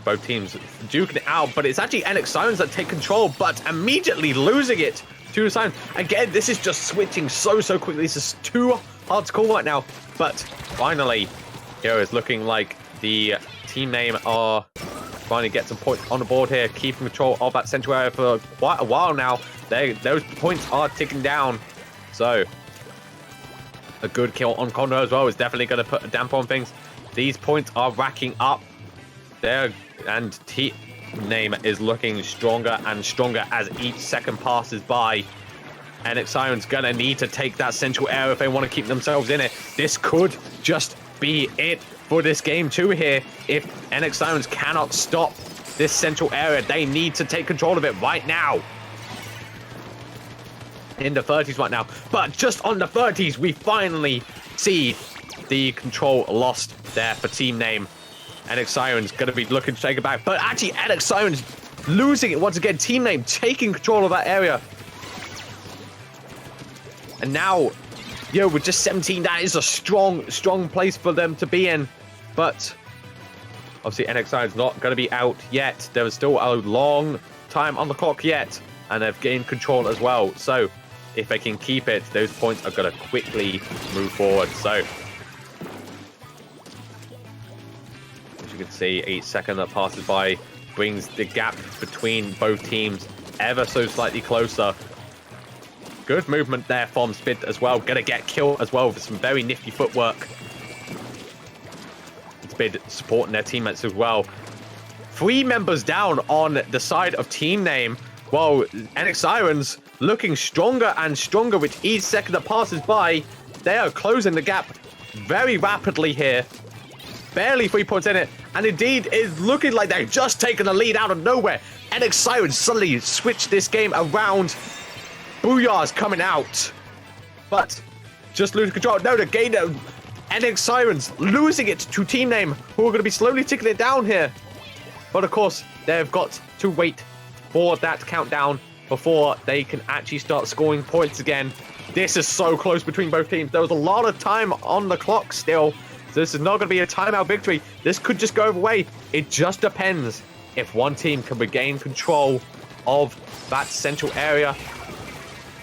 Both teams duking it out, but it's actually NX Sirens that take control, but immediately losing it to the Sirens. Again, this is just switching so quickly. This is too hard to call right now. But finally, it's looking like the Team Name are finally get some points on the board here, keeping control of that central area for quite a while now. Those points are ticking down. So a good kill on Condor as well is definitely going to put a damper on things. These points are racking up there, and Team Name is looking stronger and stronger as each second passes by. NX Sirens going to need to take that central area if they want to keep themselves in it. This could just be it for this game too here. If NX Sirens cannot stop this central area, they need to take control of it right now. In the 30s right now. But just on the 30s, we finally see the control lost there for Team Name. NX Sirens going to be looking to take it back. But actually, NX Sirens losing it once again. Team Name taking control of that area. And now, with just 17, that is a strong place for them to be in. But obviously, NX Sirens not going to be out yet. There is still a long time on the clock yet. And they've gained control as well. So if they can keep it, those points are going to quickly move forward. So as you can see, each second that passes by brings the gap between both teams ever so slightly closer. Good movement there from Squid as well. Gonna get killed as well with some very nifty footwork. Squid supporting their teammates as well. 3 members down on the side of Team Name. Well, NX Sirens looking stronger and stronger with each second that passes by. They are closing the gap very rapidly here. Barely 3 points in it. And indeed, it's looking like they've just taken the lead out of nowhere. NX Sirens suddenly switched this game around. Booyah's coming out. But just losing control. No, the game. NX Sirens losing it to Team Name, who are going to be slowly ticking it down here. But of course, they've got to wait for that countdown before they can actually start scoring points again. This is so close between both teams. There was a lot of time on the clock still. So this is not going to be a timeout victory. This could just go away. It just depends if one team can regain control of that central area.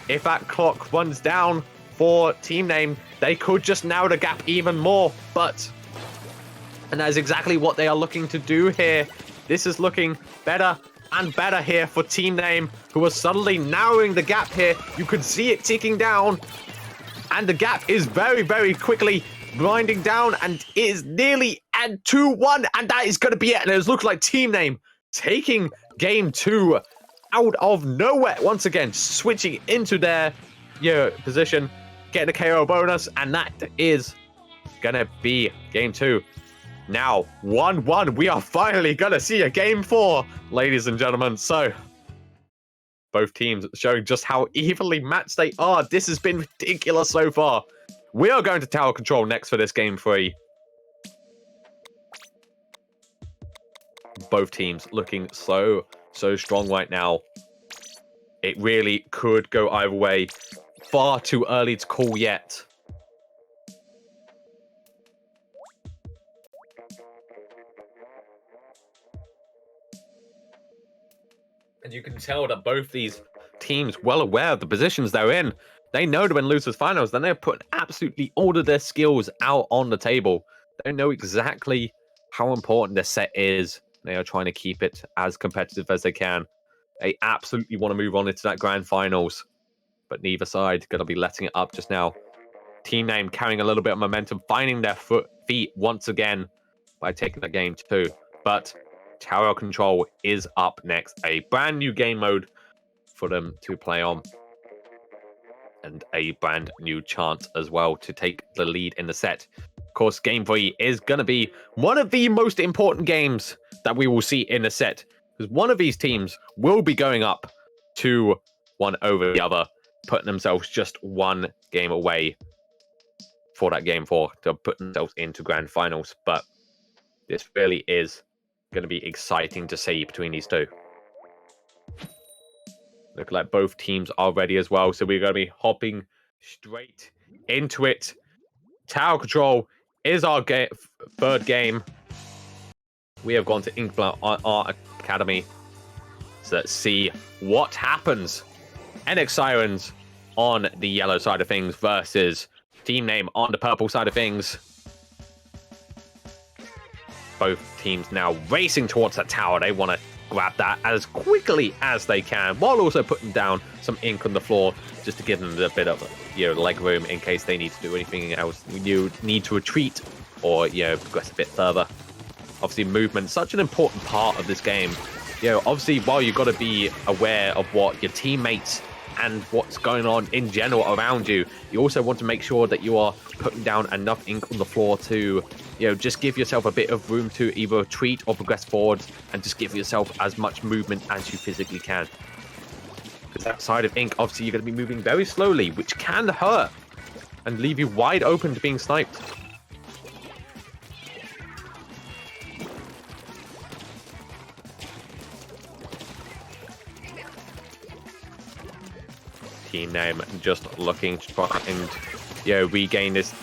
If that clock runs down for Team Name, they could just narrow the gap even more. And that is exactly what they are looking to do here. This is looking better and better here for Team Name, who are suddenly narrowing the gap here. You can see it ticking down, and the gap is very, very quickly grinding down, and is nearly at 2-1, and that is going to be it. And it looks like Team Name taking game 2 out of nowhere once again, switching into their position, getting a KO bonus, and that is going to be game 2. Now, 1-1. We are finally going to see a game 4, ladies and gentlemen. So, both teams showing just how evenly matched they are. This has been ridiculous so far. We are going to tower control next for this game 3. Both teams looking so strong right now. It really could go either way. Far too early to call yet. And you can tell that both these teams well aware of the positions they're in. They know to win losers finals, then they're putting absolutely all of their skills out on the table. They know exactly how important this set is. They are trying to keep it as competitive as they can. They absolutely want to move on into that grand finals, but neither side going to be letting it up just now. Team Name carrying a little bit of momentum, finding their feet once again by taking that game 2. But tower control is up next. A brand new game mode for them to play on. And a brand new chance as well to take the lead in the set. Of course, game 3 is going to be one of the most important games that we will see in the set. Because one of these teams will be going up 2-1 over the other, putting themselves just one game away for that game 4 to put themselves into grand finals. But this really is going to be exciting to see between these two. Look like both teams are ready as well, so we're going to be hopping straight into it. Tower control is our third game. We have gone to Inkfest Art Academy. So let's see what happens. NX Sirens on the yellow side of things versus Team Name on the purple side of things. Both teams now racing towards that tower. They want to grab that as quickly as they can, while also putting down some ink on the floor just to give them a bit of leg room in case they need to do anything else. You need to retreat or progress a bit further. Obviously, movement such an important part of this game. Obviously, while you've got to be aware of what your teammates and what's going on in general around you, you also want to make sure that you are putting down enough ink on the floor to just give yourself a bit of room to either retreat or progress forward, and just give yourself as much movement as you physically can. Because that side of ink, obviously, you're going to be moving very slowly, which can hurt and leave you wide open to being sniped. Team Name just looking to try and regain this,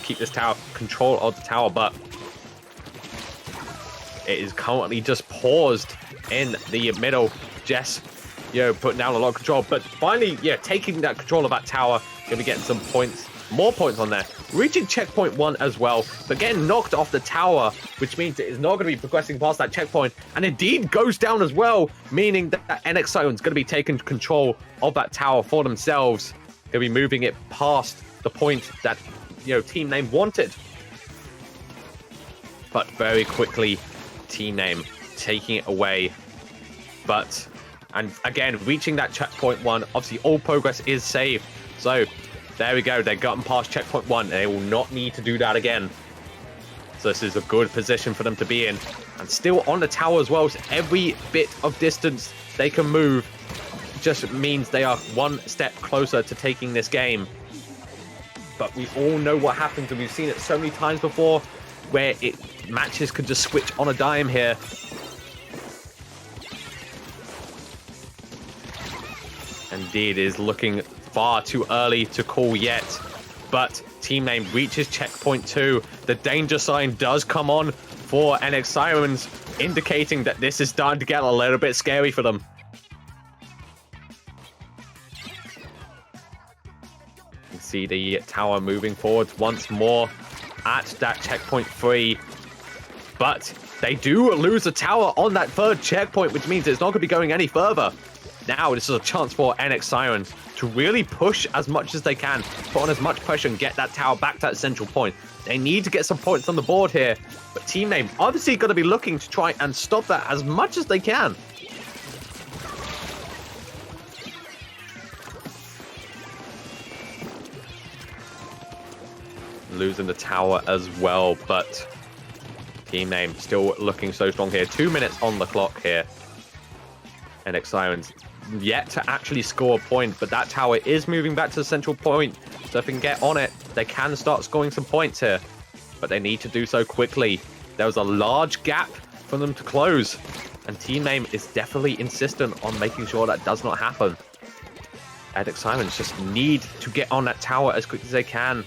keep this tower, control of the tower, but it is currently just paused in the middle. Jess, putting down a lot of control, but finally, taking that control of that tower, gonna be getting some points, more points on there, reaching checkpoint 1 as well, but getting knocked off the tower, which means it is not going to be progressing past that checkpoint, and indeed goes down as well, meaning that NX Sirens going to be taking control of that tower for themselves. Going to be moving it past the point that Team Name wanted. But very quickly, Team Name taking it away. But And again, reaching that checkpoint 1, obviously all progress is saved. So there we go. They've gotten past checkpoint 1. They will not need to do that again. So this is a good position for them to be in. And still on the tower as well. So every bit of distance they can move just means they are one step closer to taking this game. But we all know what happens, and we've seen it so many times before, where matches could just switch on a dime here. Indeed, it is looking far too early to call yet. But team name reaches checkpoint 2. The danger sign does come on for NX Sirens, indicating that this is starting to get a little bit scary for them. You can see the tower moving forward once more at that checkpoint 3. But they do lose the tower on that third checkpoint, which means it's not going to be going any further. Now this is a chance for NX Sirens to really push as much as they can, put on as much pressure and get that tower back to that central point. They need to get some points on the board here, but team name obviously going to be looking to try and stop that as much as they can. Losing the tower as well, but team name still looking so strong here. 2 minutes on the clock here. NX Sirens yet to actually score a point, but that tower is moving back to the central point, so if they can get on it, they can start scoring some points here, but they need to do so quickly. There was a large gap for them to close, and team name is definitely insistent on making sure that does not happen. NX Sirens just need to get on that tower as quick as they can.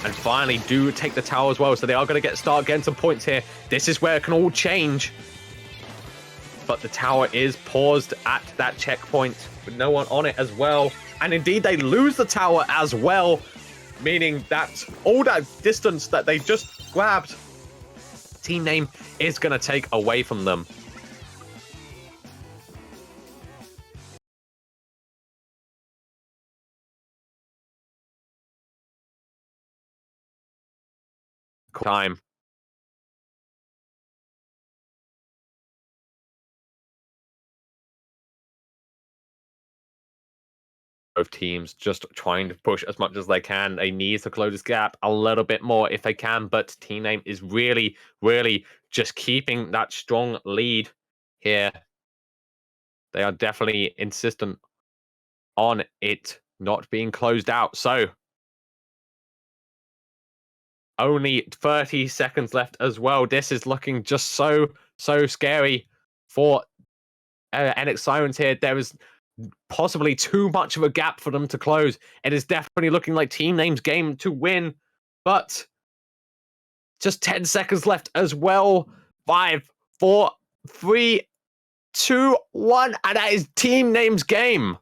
And finally do take the tower as well, so they are going to start getting some points here. This is where it can all change. But the tower is paused at that checkpoint with no one on it as well. And indeed, they lose the tower as well, meaning that all that distance that they just grabbed, team name is going to take away from them. Time. Both teams just trying to push as much as they can. They need to close this gap a little bit more if they can, but team name is really, really just keeping that strong lead here. They are definitely insistent on it not being closed out. So only 30 seconds left as well. This is looking just so scary for NX Sirens here. There is possibly too much of a gap for them to close. It is definitely looking like team name's game to win, but just 10 seconds left as well. 5, 4, 3, 2, 1, and that is team name's game.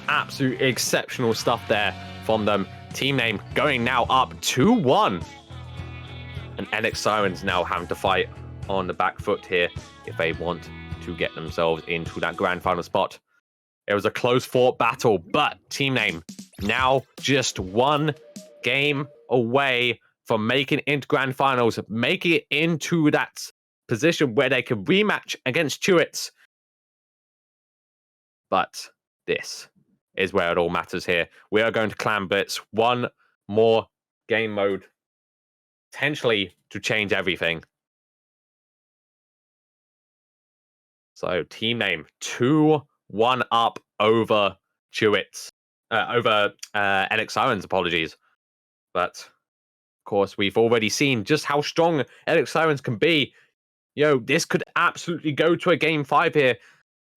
Absolute exceptional stuff there from them. Team name going now up 2-1. And NX Sirens now having to fight on the back foot here if they want to get themselves into that grand final spot. It was a close fought battle, but team name now just one game away from making it into grand finals, making it into that position where they can rematch against Chewits. But this is where it all matters here. We are going to Clan Blitz. One more game mode, potentially to change everything. So team name 2-1 up over Chewits. Over NX Sirens, apologies. But of course, we've already seen just how strong NX Sirens can be. This could absolutely go to a game 5 here.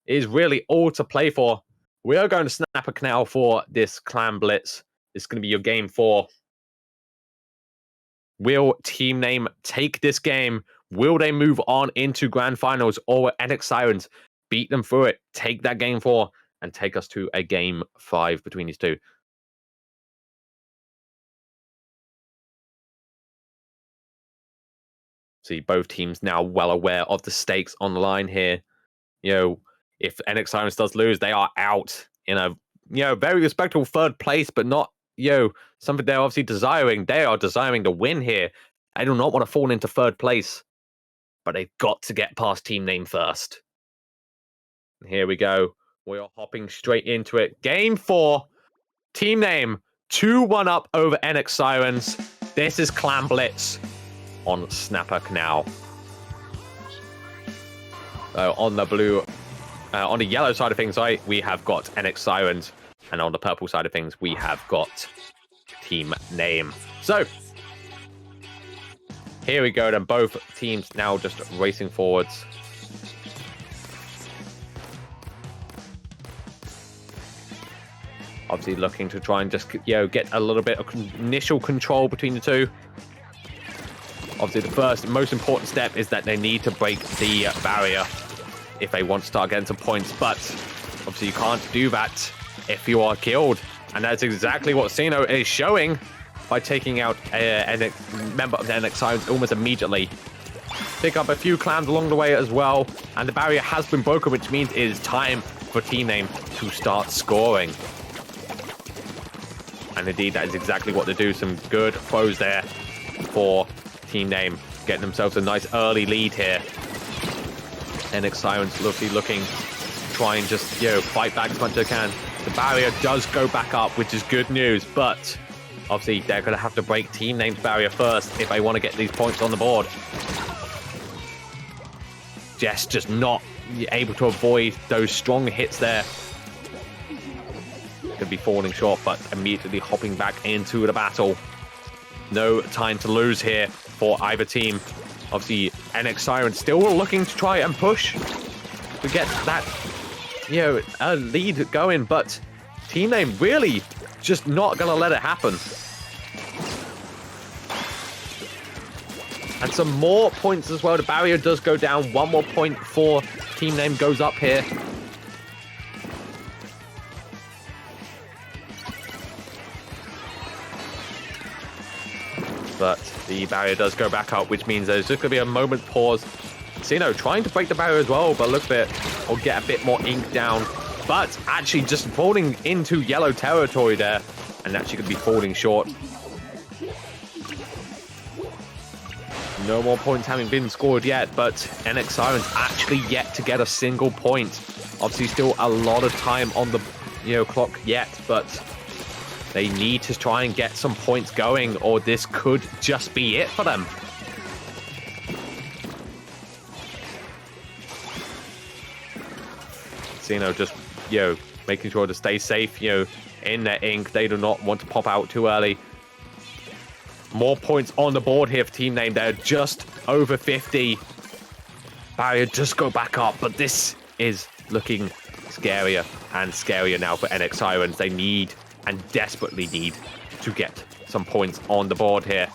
It is really all to play for. We are going to snap a canal for this Clan Blitz. It's going to be your game 4. Will team name take this game? Will they move on into grand finals, or will NX Sirens beat them through it, take that game 4, and take us to a game 5 between these two? See, both teams now well aware of the stakes on the line here. If NX Sirens does lose, they are out in a very respectable third place, but not, something they're obviously desiring. They are desiring to win here. I do not want to fall into third place, but they've got to get past Team Name first. And here we go. We are hopping straight into it. Game 4. Team Name 2-1 up over NX Sirens. This is Clan Blitz on Snapper Canal. On the yellow side of things, we have got NX Sirens, and on the purple side of things, we have got Team Name. So here we go. Then both teams now just racing forwards. Obviously looking to try and just, get a little bit of initial control between the two. Obviously the first most important step is that they need to break the barrier if they want to start getting some points. But obviously you can't do that if you are killed. And that's exactly what Sino is showing by taking out a member of the NX Sirens almost immediately. Pick up a few clans along the way as well. And the barrier has been broken, which means it is time for Team Name to start scoring. And indeed, that is exactly what they do. Some good throws there for Team Name, getting themselves a nice early lead here. NX Sirens looking to try and just, fight back as much as they can. The barrier does go back up, which is good news, but obviously they're going to have to break Team Name's barrier first if they want to get these points on the board. Jess just not able to avoid those strong hits there. Could be falling short, but immediately hopping back into the battle. No time to lose here for either team. Obviously, NX Sirens still looking to try and push to get that, a lead going, but Team Name really just not going to let it happen. And some more points as well. The barrier does go down. One more point for Team Name goes up here. But the barrier does go back up, which means there's just going to be a moment's pause. Sino trying to break the barrier as well, but look at it, or get a bit more ink down. But actually just falling into yellow territory there, and actually could be falling short. No more points having been scored yet, but NX Sirens actually yet to get a single point. Obviously still a lot of time on the clock yet, but they need to try and get some points going, or this could just be it for them. Sino just, making sure to stay safe, in their ink. They do not want to pop out too early. More points on the board here for Team Name. They're just over 50. Barrier just go back up, but this is looking scarier and scarier now for NX Sirens. They need and desperately need to get some points on the board here.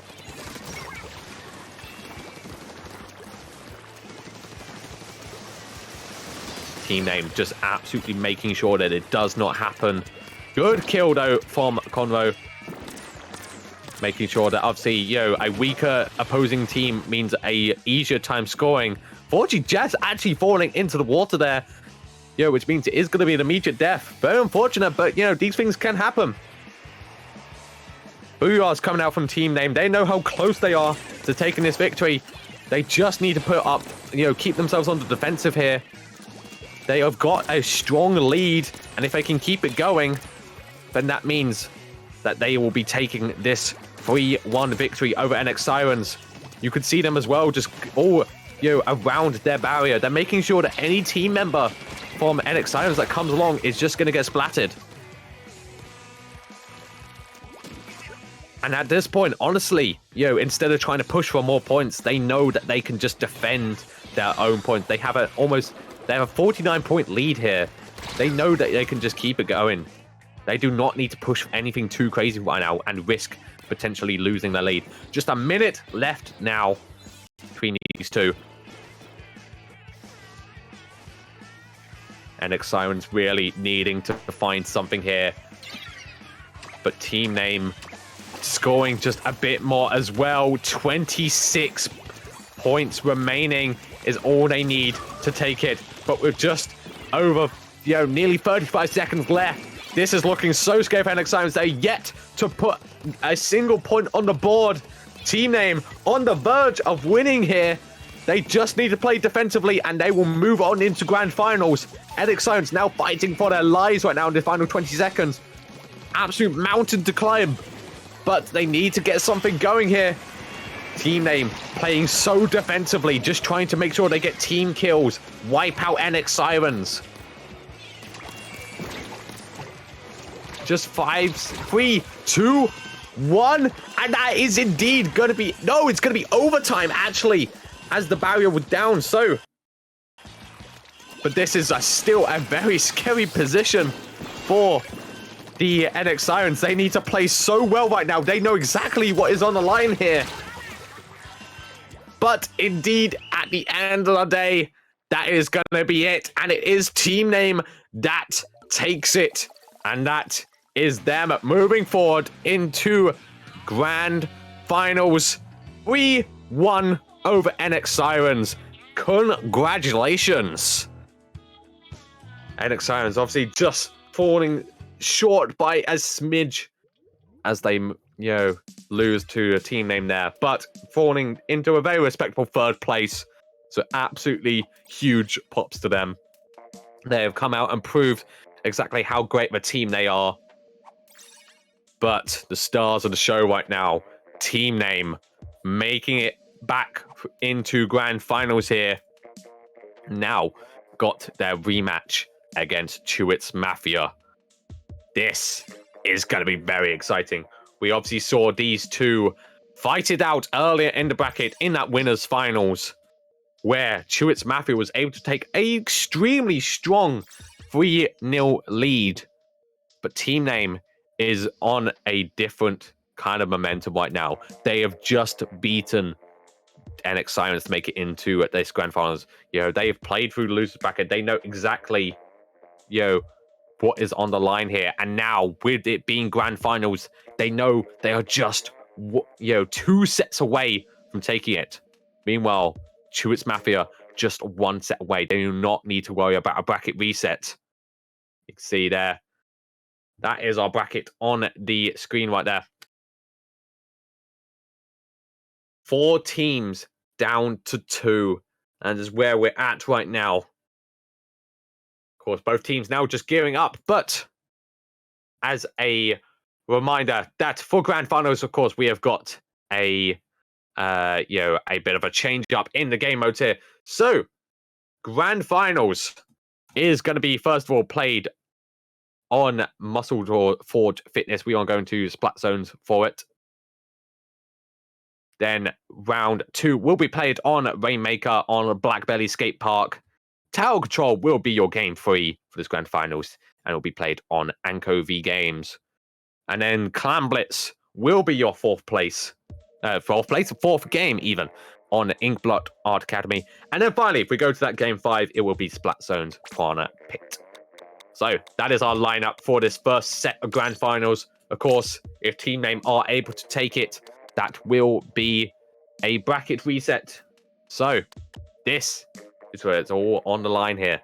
Team Name just absolutely making sure that it does not happen. Good kill though from Convo. Making sure that obviously, a weaker opposing team means a easier time scoring. Fortunately, Jess actually falling into the water there. Which means it is going to be an immediate death. Very unfortunate, but, these things can happen. Booyah's coming out from Team Name. They know how close they are to taking this victory. They just need to put up, keep themselves on the defensive here. They have got a strong lead, and if they can keep it going, then that means that they will be taking this 3-1 victory over NX Sirens. You could see them as well, just all, around their barrier. They're making sure that any team member from NX Sirens that comes along is just going to get splattered. And at this point, honestly, instead of trying to push for more points, they know that they can just defend their own points. They have a 49-point lead here. They know that they can just keep it going. They do not need to push anything too crazy right now and risk potentially losing their lead. Just a minute left now between these two. NX Sirens really needing to find something here. But Team Name scoring just a bit more as well. 26 points remaining is all they need to take it. But with just over, nearly 35 seconds left, This is looking so scary for NX Sirens. They're yet to put a single point on the board. Team name on the verge of winning here. They just need to play defensively and they will move on into grand finals. NX Sirens now fighting for their lives right now in the final 20 seconds. Absolute mountain to climb. But they need to get something going here. Team name playing so defensively, just trying to make sure they get team kills. Wipe out NX Sirens. Just 5, 3, 2, 1. And that is indeed going to be... No, it's going to be overtime, actually, as the barrier was down. So... But this is still a very scary position for the NX Sirens. They need to play so well right now. They know exactly what is on the line here. But indeed, at the end of the day, that is going to be it. And it is team name that takes it. And that is them moving forward into grand finals. 3-1 over NX Sirens. Congratulations. NX Sirens obviously just falling short by a smidge as they, lose to a team name there, but falling into a very respectable 3rd place. So absolutely huge props to them. They have come out and proved exactly how great of a team they are. But the stars of the show right now, team name, making it back into grand finals here. Now got their rematch against Chewits Mafia. This is going to be very exciting. We obviously saw these two fight it out earlier in the bracket in that winners finals, where Chewits Mafia was able to take an extremely strong 3-0 lead. But team name is on a different kind of momentum right now. They have just beaten NX Sirens to make it into this grand finals. They have played through the losers bracket. They know exactly, what is on the line here. And now, with it being grand finals, they know they are just, 2 sets away from taking it. Meanwhile, Chewits Mafia just 1 set away. They do not need to worry about a bracket reset. You can see there. That is our bracket on the screen right there. 4 teams down to 2. And is where we're at right now. Of course, both teams now just gearing up. But as a reminder that for grand finals, of course, we have got a bit of a change up in the game mode here. So, grand finals is going to be, first of all, played on Muscle Forge Fitness. We are going to Splat Zones for it. Then round 2 will be played on Rainmaker on Blackbelly Skate Park. Tower Control will be your game 3 for this grand finals, and it will be played on Anko V Games. And then Clan Blitz will be your 4th game even, on Inkblot Art Academy. And then finally, if we go to that game 5, it will be Splat Zones Prana Pit. So that is our lineup for this first set of grand finals. Of course, if team name are able to take it, that will be a bracket reset. So this is where it's all on the line here.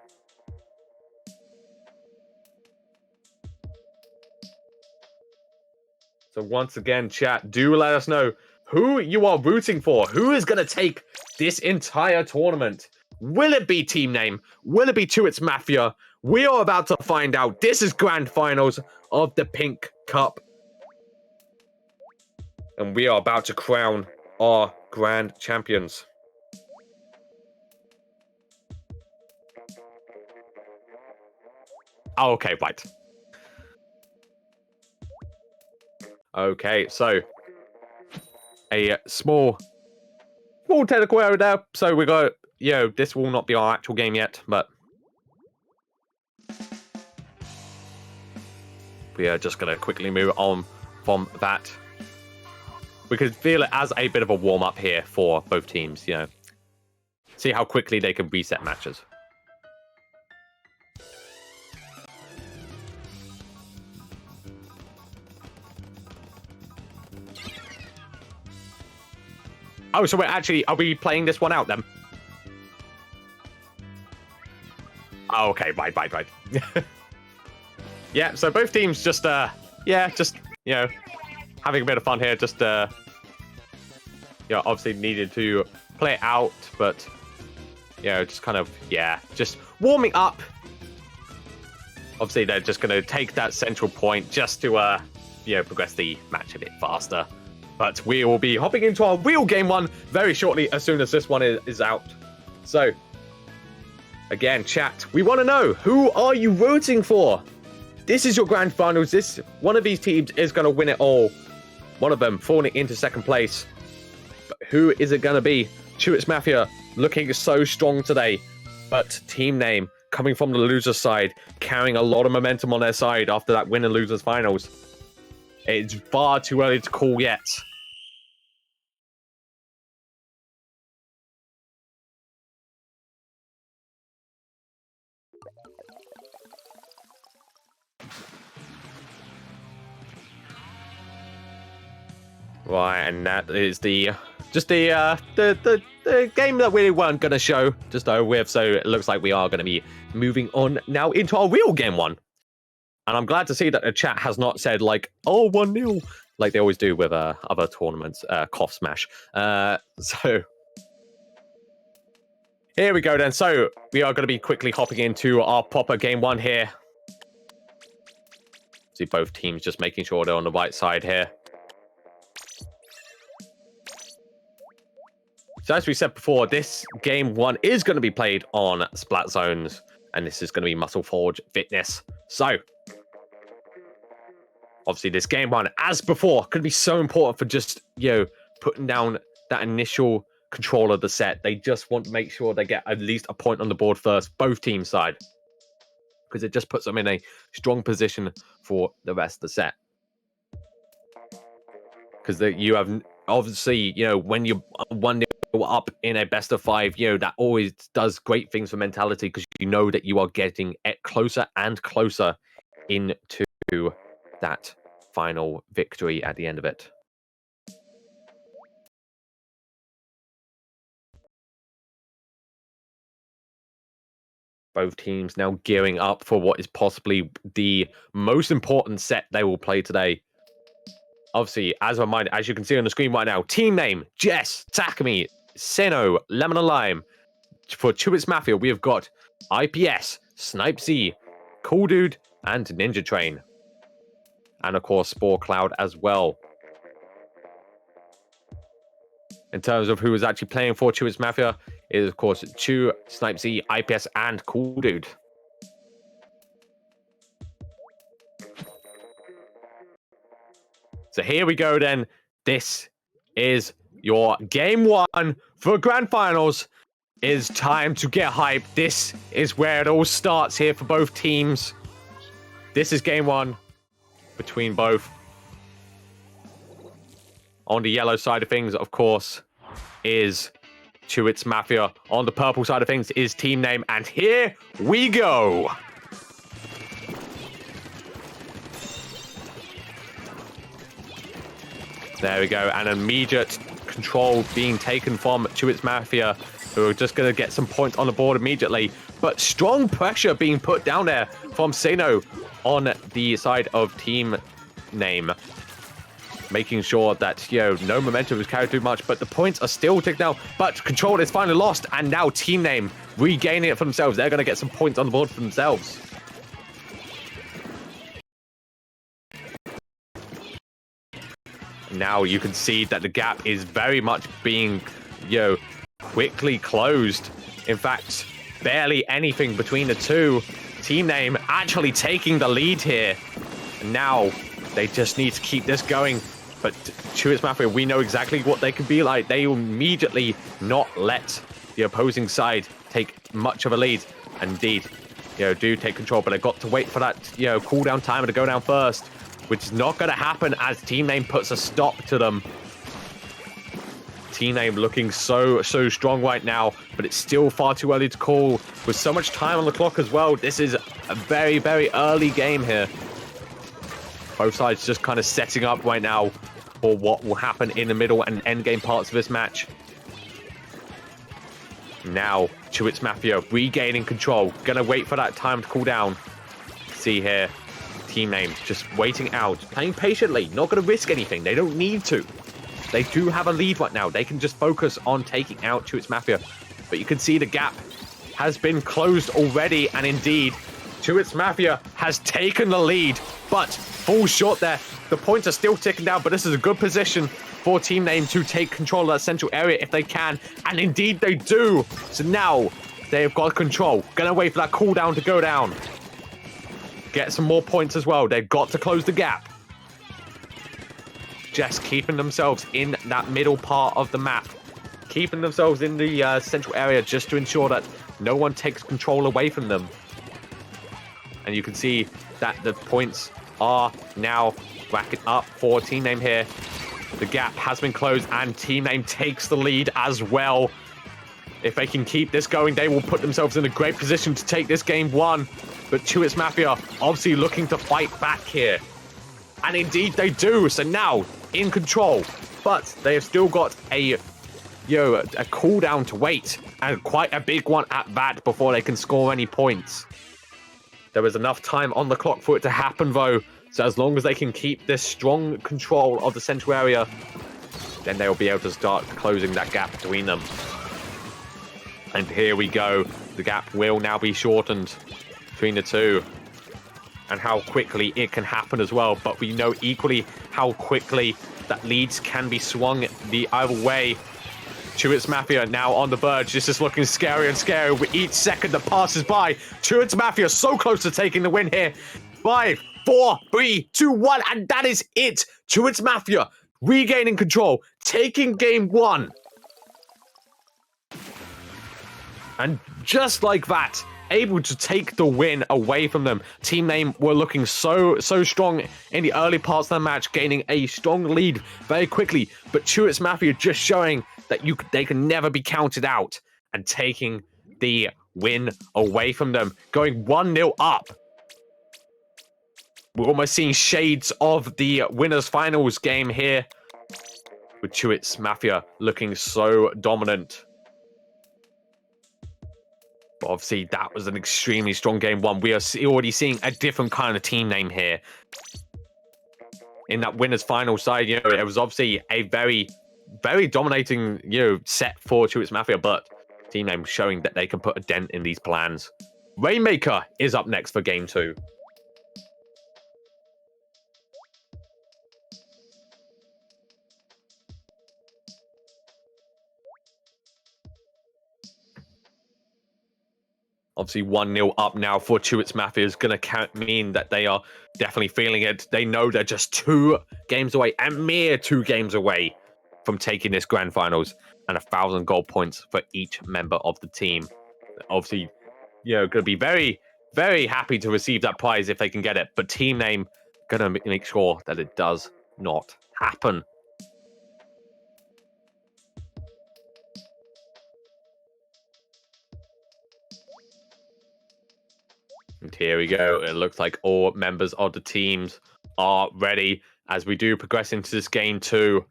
So once again, chat, do let us know who you are rooting for. Who is going to take this entire tournament? Will it be team name? Will it be Chewits Mafia? We are about to find out. This is grand finals of the Pink Cup. And we are about to crown our grand champions. Oh, okay, right. Okay, so a small technical error there. So we got, this will not be our actual game yet, but we are just going to quickly move on from that. We could feel it as a bit of a warm-up here for both teams, See how quickly they can reset matches. Oh, so are we playing this one out then? Oh, okay, right. Yeah, so both teams just, just, having a bit of fun here. Just, obviously needed to play it out, but, just kind of, just warming up. Obviously, they're just going to take that central point just to, progress the match a bit faster. But we will be hopping into our real game one very shortly as soon as this one is out. So, again, chat, we want to know, who are you rooting for? This is your grand finals. One of these teams is going to win it all. One of them falling into second place. But who is it going to be? Chewits Mafia looking so strong today. But team name coming from the loser's side, carrying a lot of momentum on their side after that win and losers finals. It's far too early to call yet. Right, and that is the game that we weren't going to show just over with, so it looks like we are going to be moving on now into our real game one. And I'm glad to see that the chat has not said, like, oh, 1-0, like they always do with other tournaments, cough smash. So, here we go then. So, we are going to be quickly hopping into our proper game one here. See both teams just making sure they're on the right side here. So as we said before, this game one is going to be played on Splat Zones, and this is going to be Muscle Forge Fitness. So, obviously this game one, as before, going to be so important for just, putting down that initial control of the set. They just want to make sure they get at least a point on the board first, both teams' side, because it just puts them in a strong position for the rest of the set. Because you have, obviously, when you're 1-0 up in a best of 5, that always does great things for mentality, because you know that you are getting closer and closer into that final victory at the end of it. Both teams now gearing up for what is possibly the most important set they will play today. Obviously, as a reminder, as you can see on the screen right now, team name, Jess, Takumi, Seno, Lemon and Lime. For Chewits Mafia, we have got IPS, Snipe Z, Cool Dude, and Ninja Train. And of course, Spore Cloud as well. In terms of who is actually playing for Chewits Mafia, it is of course Chew, Snipe Z, IPS, and Cool Dude. So here we go then. This is your game one for grand finals. It's time to get hyped. This is where it all starts here for both teams. This is game one between both. On the yellow side of things, of course, is Chewits Mafia. On the purple side of things is team name. And here we go. There we go, an immediate control being taken from Chewits Mafia, who are just going to get some points on the board immediately. But strong pressure being put down there from Seno on the side of team name. Making sure that, no momentum is carried too much, but the points are still taken down. But control is finally lost, and now team name regaining it for themselves. They're going to get some points on the board for themselves. Now you can see that the gap is very much being, quickly closed. In fact, barely anything between the two. Team name actually taking the lead here. And now they just need to keep this going. But Chewits Mafia, we know exactly what they can be like. They will immediately not let the opposing side take much of a lead. Indeed, do take control, but they've got to wait for that, cooldown timer to go down first, which is not going to happen as team name puts a stop to them. Team name looking so strong right now, but it's still far too early to call. With so much time on the clock as well, this is a very, very early game here. Both sides just kind of setting up right now for what will happen in the middle and end game parts of this match. Now, Chewits Mafia regaining control. Gonna wait for that time to cool down. See here. Team Name just waiting out, playing patiently, not going to risk anything. They don't need to. They do have a lead right now. They can just focus on taking out Chewits Mafia. But you can see the gap has been closed already, and indeed, Chewits Mafia has taken the lead, but falls short there. The points are still ticking down, but this is a good position for Team Name to take control of that central area if they can, and indeed they do. So now they have got control. Gonna wait for that cooldown to go down. Get some more points as well. They've got to close the gap. Just keeping themselves in that middle part of the map. Keeping themselves in the central area just to ensure that no one takes control away from them. And you can see that the points are now racking up for Team Name here. The gap has been closed and Team Name takes the lead as well. If they can keep this going, they will put themselves in a great position to take this game 1. But Chewits Mafia obviously looking to fight back here. And indeed they do. So now in control. But they have still got a cooldown to wait. And quite a big one at that before they can score any points. There is enough time on the clock for it to happen though. So as long as they can keep this strong control of the central area, then they'll be able to start closing that gap between them. And here we go. The gap will now be shortened between the two. And how quickly it can happen as well. But we know equally how quickly that leads can be swung the other way. Chewits Mafia now on the verge. This is looking scarier and scarier with each second that passes by. Chewits Mafia so close to taking the win here. 5, 4, 3, 2, 1, and that is it. Chewits Mafia regaining control, taking game 1. And just like that, able to take the win away from them. Team Name were looking so strong in the early parts of the match, gaining a strong lead very quickly. But Chewits Mafia just showing that they can never be counted out and taking the win away from them, going 1-0 up. We're almost seeing shades of the winners finals game here with Chewits Mafia looking so dominant. But obviously that was an extremely strong game 1. We are already seeing a different kind of Team Name here. In that winners final side, it was obviously a very dominating, set for Chewits Mafia, but Team Name showing that they can put a dent in these plans. Rainmaker is up next for game 2. Obviously 1-0 up now for Chewits Mafia is going to mean that they are definitely feeling it. They know they're just 2 games away, and mere 2 games away from taking this grand finals, and 1,000 gold points for each member of the team. Obviously, going to be very, very happy to receive that prize if they can get it. But Team Name going to make sure that it does not happen. And here we go. It looks like all members of the teams are ready as we do progress into this game 2.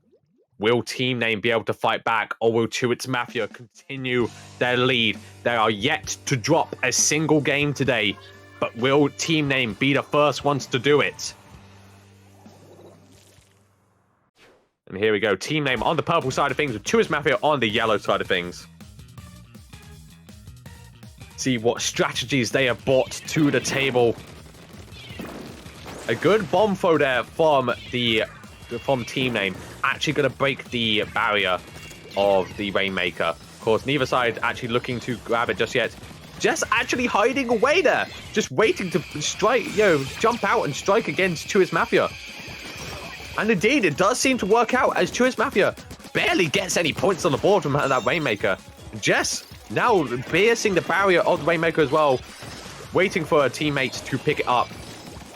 Will Team Name be able to fight back, or will Chewits Mafia continue their lead? They are yet to drop a single game today, but will Team Name be the first ones to do it? And here we go. Team Name on the purple side of things with Chewits Mafia on the yellow side of things. See what strategies they have brought to the table. A good bomb throw there from Team Name. Actually going to break the barrier of the Rainmaker. Of course, neither side actually looking to grab it just yet. Just actually hiding away there. Just waiting to strike, jump out and strike against Chewits Mafia. And indeed, it does seem to work out as Chewits Mafia barely gets any points on the board from that Rainmaker. Jess now piercing the barrier of the Rainmaker as well, waiting for her teammates to pick it up.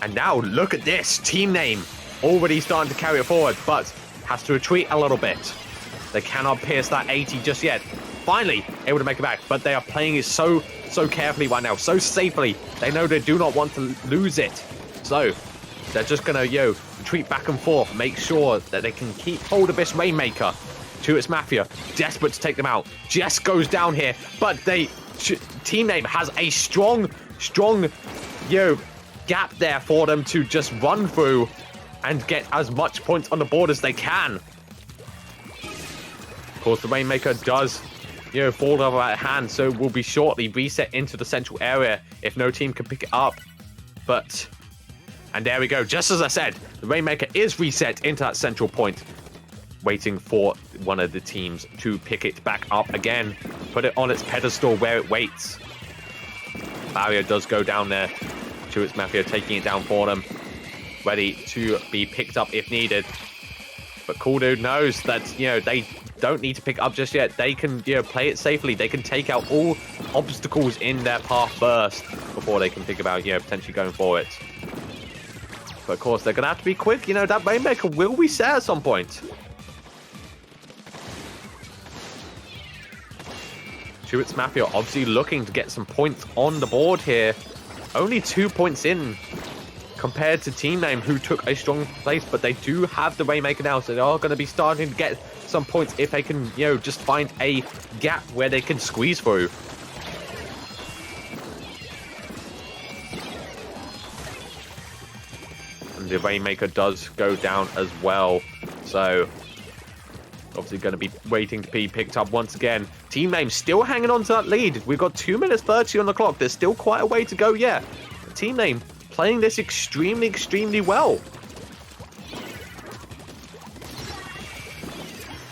And now look at this, Team Name already starting to carry it forward, but has to retreat a little bit. They cannot pierce that 80 just yet. Finally able to make it back, but they are playing it so carefully right now, so safely. They know they do not want to lose it. So they're just gonna retreat back and forth, make sure that they can keep hold of this Rainmaker. Chewits Mafia desperate to take them out. Jess goes down here, but Team Name has a strong gap there for them to just run through and get as much points on the board as they can. Of course, the Rainmaker does, fall out of hand, so will be shortly reset into the central area if no team can pick it up. And there we go. Just as I said, the Rainmaker is reset into that central point, waiting for one of the teams to pick it back up again, put it on its pedestal where it waits. Barrier does go down there. Its Mafia taking it down for them, ready to be picked up if needed. But Cool Dude knows that, they don't need to pick up just yet. They can, play it safely. They can take out all obstacles in their path first before they can think about, potentially going for it. But of course, they're going to have to be quick. That Rainmaker will reset at some point. Its Mafia obviously looking to get some points on the board here. Only 2 points in compared to Team Name, who took a strong place, but they do have the Rainmaker now, so they are going to be starting to get some points if they can, just find a gap where they can squeeze through. And the Rainmaker does go down as well, so obviously going to be waiting to be picked up once again. Team Name still hanging on to that lead. We've got 2 minutes 30 on the clock. There's still quite a way to go yet. Team Name playing this extremely, extremely well.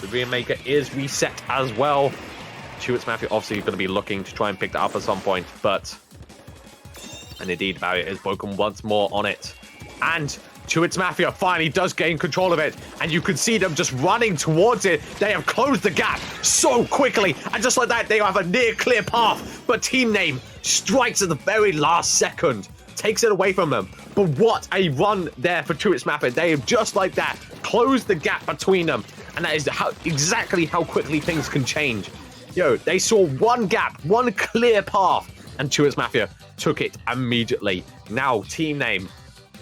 The Rainmaker is reset as well. Its Mafia obviously going to be looking to try and pick that up at some point, and indeed, Barrier is broken once more on it. And its Mafia finally does gain control of it, and you can see them just running towards it. They have closed the gap so quickly, and just like that, they have a near clear path. But Team Name strikes at the very last second, takes it away from them. But what a run there for its Mafia. They have just like that closed the gap between them, and that is exactly how quickly things can change. They saw one gap, one clear path, and its Mafia took it immediately. Now Team Name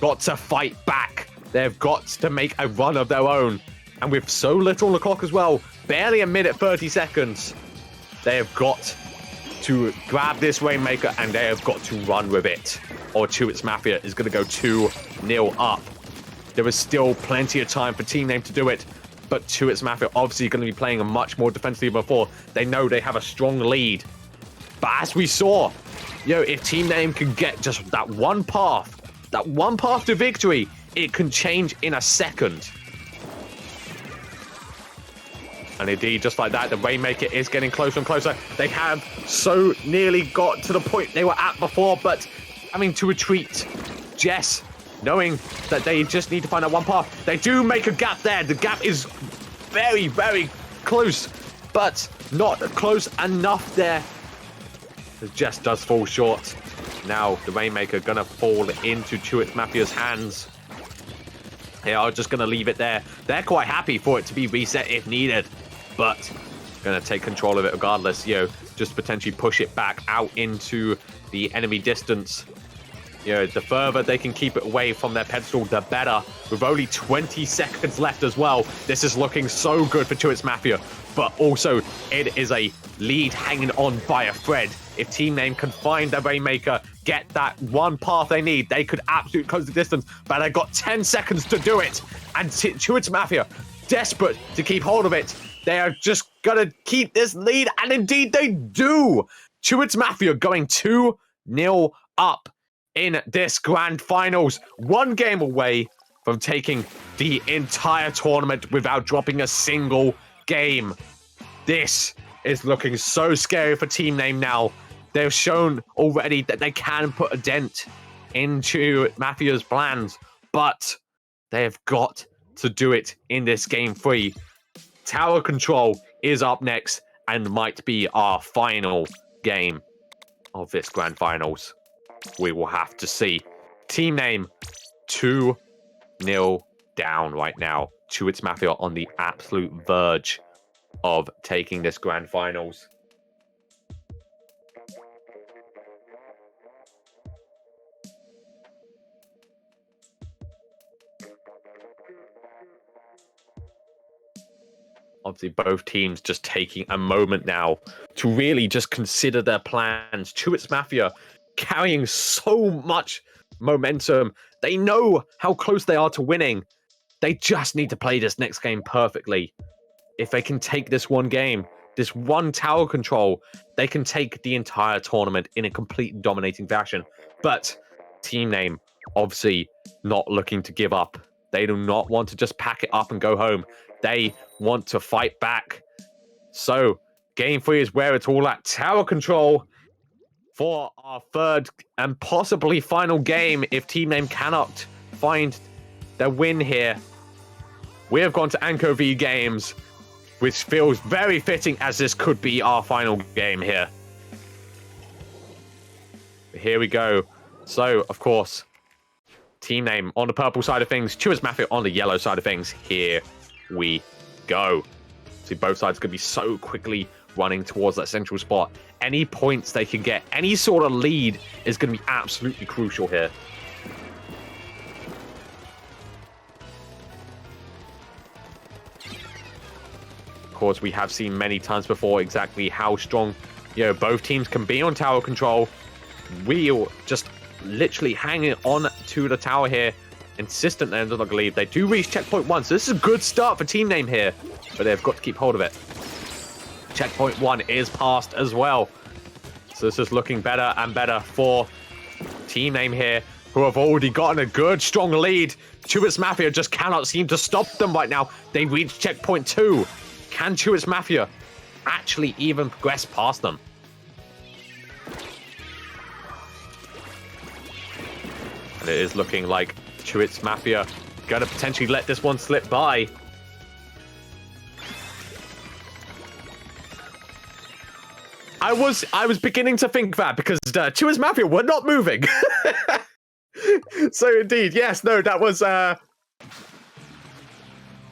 got to fight back. They've got to make a run of their own. And with so little on the clock as well, barely a minute 30 seconds, they have got to grab this Rainmaker and they have got to run with it. Or its Mafia is going to go 2-0 up. There is still plenty of time for Team Name to do it, but its Mafia obviously going to be playing a much more defensively before. They know they have a strong lead. But as we saw, if Team Name can get just that one path to victory, it can change in a second. And indeed, just like that, the Rainmaker is getting closer and closer. They have so nearly got to the point they were at before, but having to retreat. Jess, knowing that they just need to find that one path. They do make a gap there. The gap is very, very close, but not close enough there. As Jess does fall short. Now the Rainmaker gonna fall into its Mafia's hands. They are just gonna leave it there. They're quite happy for it to be reset if needed, but gonna take control of it regardless. Just potentially push it back out into the enemy distance. The further they can keep it away from their pedestal, the better. With only 20 seconds left as well, this is looking so good for its Mafia. But also, it is a lead hanging on by a thread. If Team Name can find the Rainmaker, get that one path they need, they could absolutely close the distance. But they've got 10 seconds to do it. And its Mafia, desperate to keep hold of it, they are just going to keep this lead. And indeed, they do. Its Mafia going 2-0 up in this grand finals. One game away from taking the entire tournament without dropping a single game. This is looking so scary for Team Name now. They've shown already that they can put a dent into Mafia's plans, but they have got to do it in this game 3. Tower Control is up next and might be our final game of this grand finals. We will have to see. Team Name 2-0 down right now. Its Mafia on the absolute verge of taking this grand finals. Obviously, both teams just taking a moment now to really just consider their plans. Its Mafia carrying so much momentum. They know how close they are to winning. They just need to play this next game perfectly. If they can take this one game, this one tower control, they can take the entire tournament in a complete dominating fashion. But team name, obviously not looking to give up. They do not want to just pack it up and go home. They want to fight back. So game 3 is where it's all at. Tower control for our third and possibly final game if team name cannot find their win here. We have gone to Anko V Games, which feels very fitting as this could be our final game here. Here we go. So, of course, team name on the purple side of things, Chewers Mafia on the yellow side of things. Here we go. See, both sides could be so quickly running towards that central spot. Any points they can get, any sort of lead is going to be absolutely crucial here. Of course, we have seen many times before exactly how strong, both teams can be on tower control. We'll just literally hanging on to the tower here, insistent they do not leave. They do reach checkpoint 1, so this is a good start for team name here, but they've got to keep hold of it. Checkpoint 1 is passed as well, so this is looking better and better for team name here, who have already gotten a good strong lead. Chewits Mafia just cannot seem to stop them right now. They reach checkpoint 2. Can Chewits Mafia actually even progress past them? And it is looking like Chewits Mafia gonna potentially let this one slip by. I was beginning to think that because Chewits Mafia were not moving. So indeed, yes, no, that was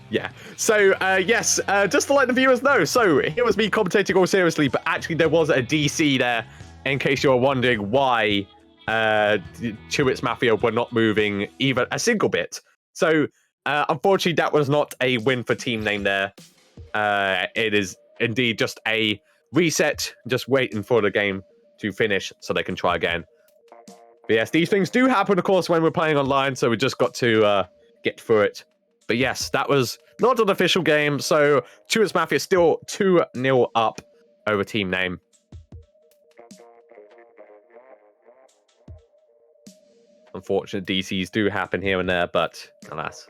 yeah. So yes, just to let the viewers know. So it was me commentating all seriously, but actually there was a DC there, in case you're wondering why Chewits Mafia were not moving even a single bit. So unfortunately, that was not a win for team name there. It is indeed just a reset, just waiting for the game to finish so they can try again. But yes, these things do happen, of course, when we're playing online, so we just got to get through it. But yes, that was not an official game, so Chewits Mafia still 2-0 up over team name. Unfortunate DCs do happen here and there, but alas.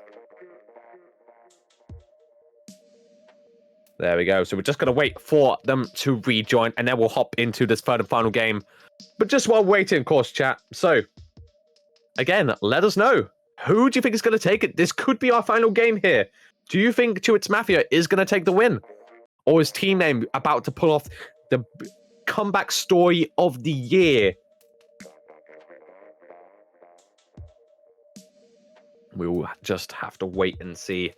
There we go. So we're just going to wait for them to rejoin, and then we'll hop into this third and final game. But just while waiting, of course, chat. So, again, let us know. Who do you think is going to take it? This could be our final game here. Do you think Chewits Mafia is going to take the win? Or is team name about to pull off the comeback story of the year? We will just have to wait and see.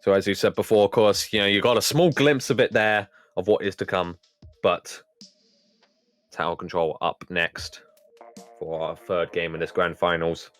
So as you said before, of course, you got a small glimpse of it there of what is to come. But tower control up next for our third game in this grand finals.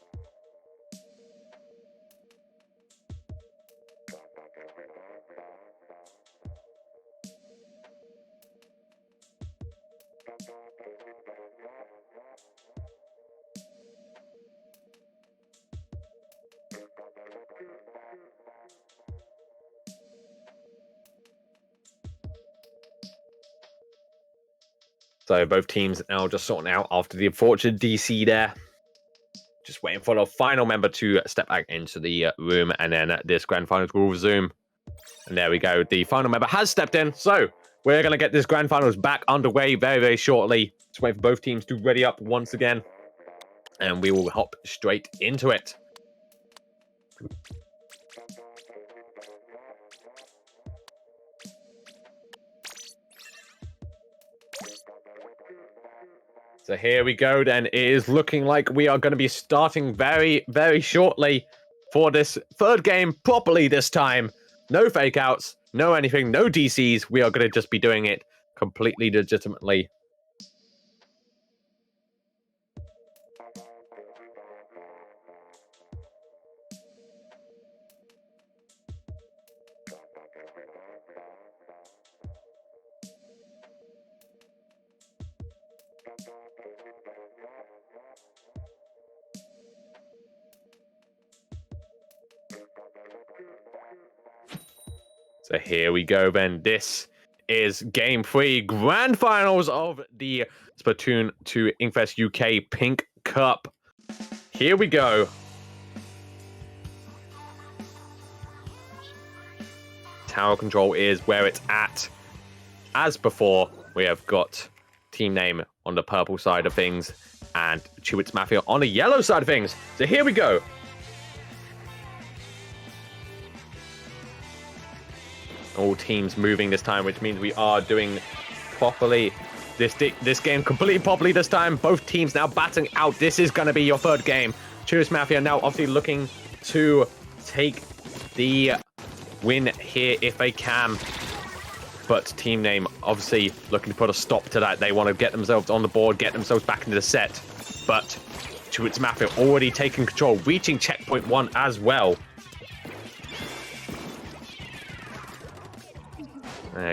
So both teams now just sorting out after the unfortunate DC there. Just waiting for the final member to step back into the room, and then this grand finals will resume. And there we go. The final member has stepped in. So we're going to get this grand finals back underway very, very shortly. Just wait for both teams to ready up once again. And we will hop straight into it. So here we go then. It is looking like we are going to be starting very, very shortly for this third game properly this time. No fake outs, no anything, no DCs. We are going to just be doing it completely legitimately. So here we go then. This is Game 3 Grand Finals of the Splatoon 2 Inkfest UK Pink Cup. Here we go. Tower control is where it's at. As before, we have got team name on the purple side of things and Squid Mafia on the yellow side of things. So here we go. All teams moving this time, which means we are doing properly this game completely properly this time. Both teams now batting out. This is going to be your third game. Squid Mafia now obviously looking to take the win here if they can. But team name obviously looking to put a stop to that. They want to get themselves on the board, get themselves back into the set. But Squid Mafia already taking control, reaching checkpoint 1 as well.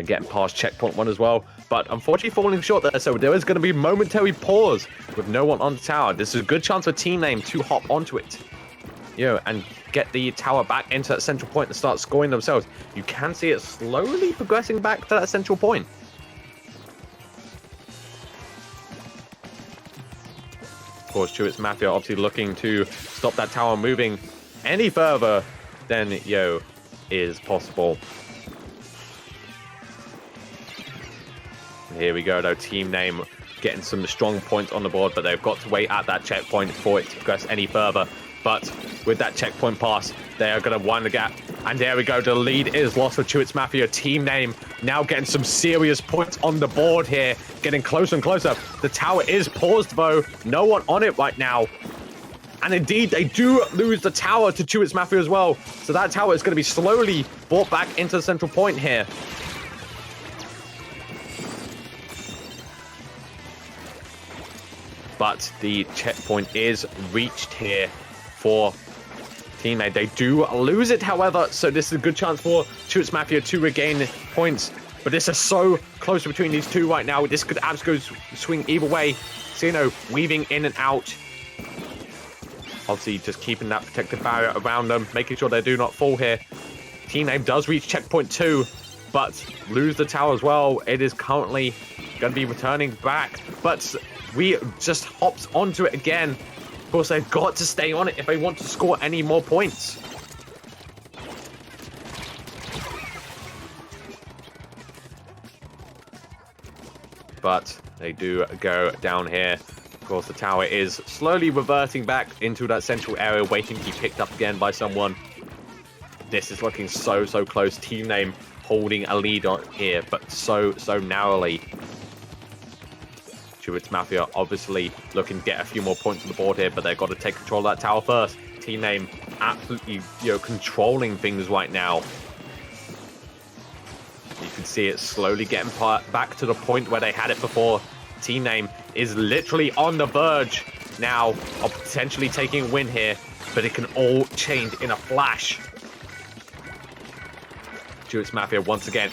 Getting past checkpoint 1 as well, but unfortunately falling short there, so there is going to be a momentary pause with no one on the tower. This is a good chance for team name to hop onto it, and get the tower back into that central point and start scoring themselves. You can see it slowly progressing back to that central point. Of course, Squid Mafia obviously looking to stop that tower moving any further than is possible. Here we go, though. Team name getting some strong points on the board, but they've got to wait at that checkpoint for it to progress any further. But with that checkpoint pass, they are going to wind the gap. And there we go. The lead is lost for Squid Mafia. Team name now getting some serious points on the board here. Getting closer and closer. The tower is paused, though. No one on it right now. And indeed, they do lose the tower to Squid Mafia as well. So that tower is going to be slowly brought back into the central point here. But the checkpoint is reached here for teammate. They do lose it, however, so this is a good chance for Squid Mafia to regain points. But this is so close between these two right now. This could absolutely swing either way. So, weaving in and out. Obviously, just keeping that protective barrier around them, making sure they do not fall here. Team name does reach checkpoint 2, but lose the tower as well. It is currently going to be returning back, but we just hops onto it again. Of course, they've got to stay on it if they want to score any more points. But they do go down here. Of course, the tower is slowly reverting back into that central area, waiting to be picked up again by someone. This is looking so close. Team name holding a lead on here, but so narrowly. Squid Mafia obviously looking to get a few more points on the board here, but they've got to take control of that tower first. Team name absolutely controlling things right now. You can see it slowly getting back to the point where they had it before. Team name is literally on the verge now of potentially taking a win here, but it can all change in a flash. Squid Mafia once again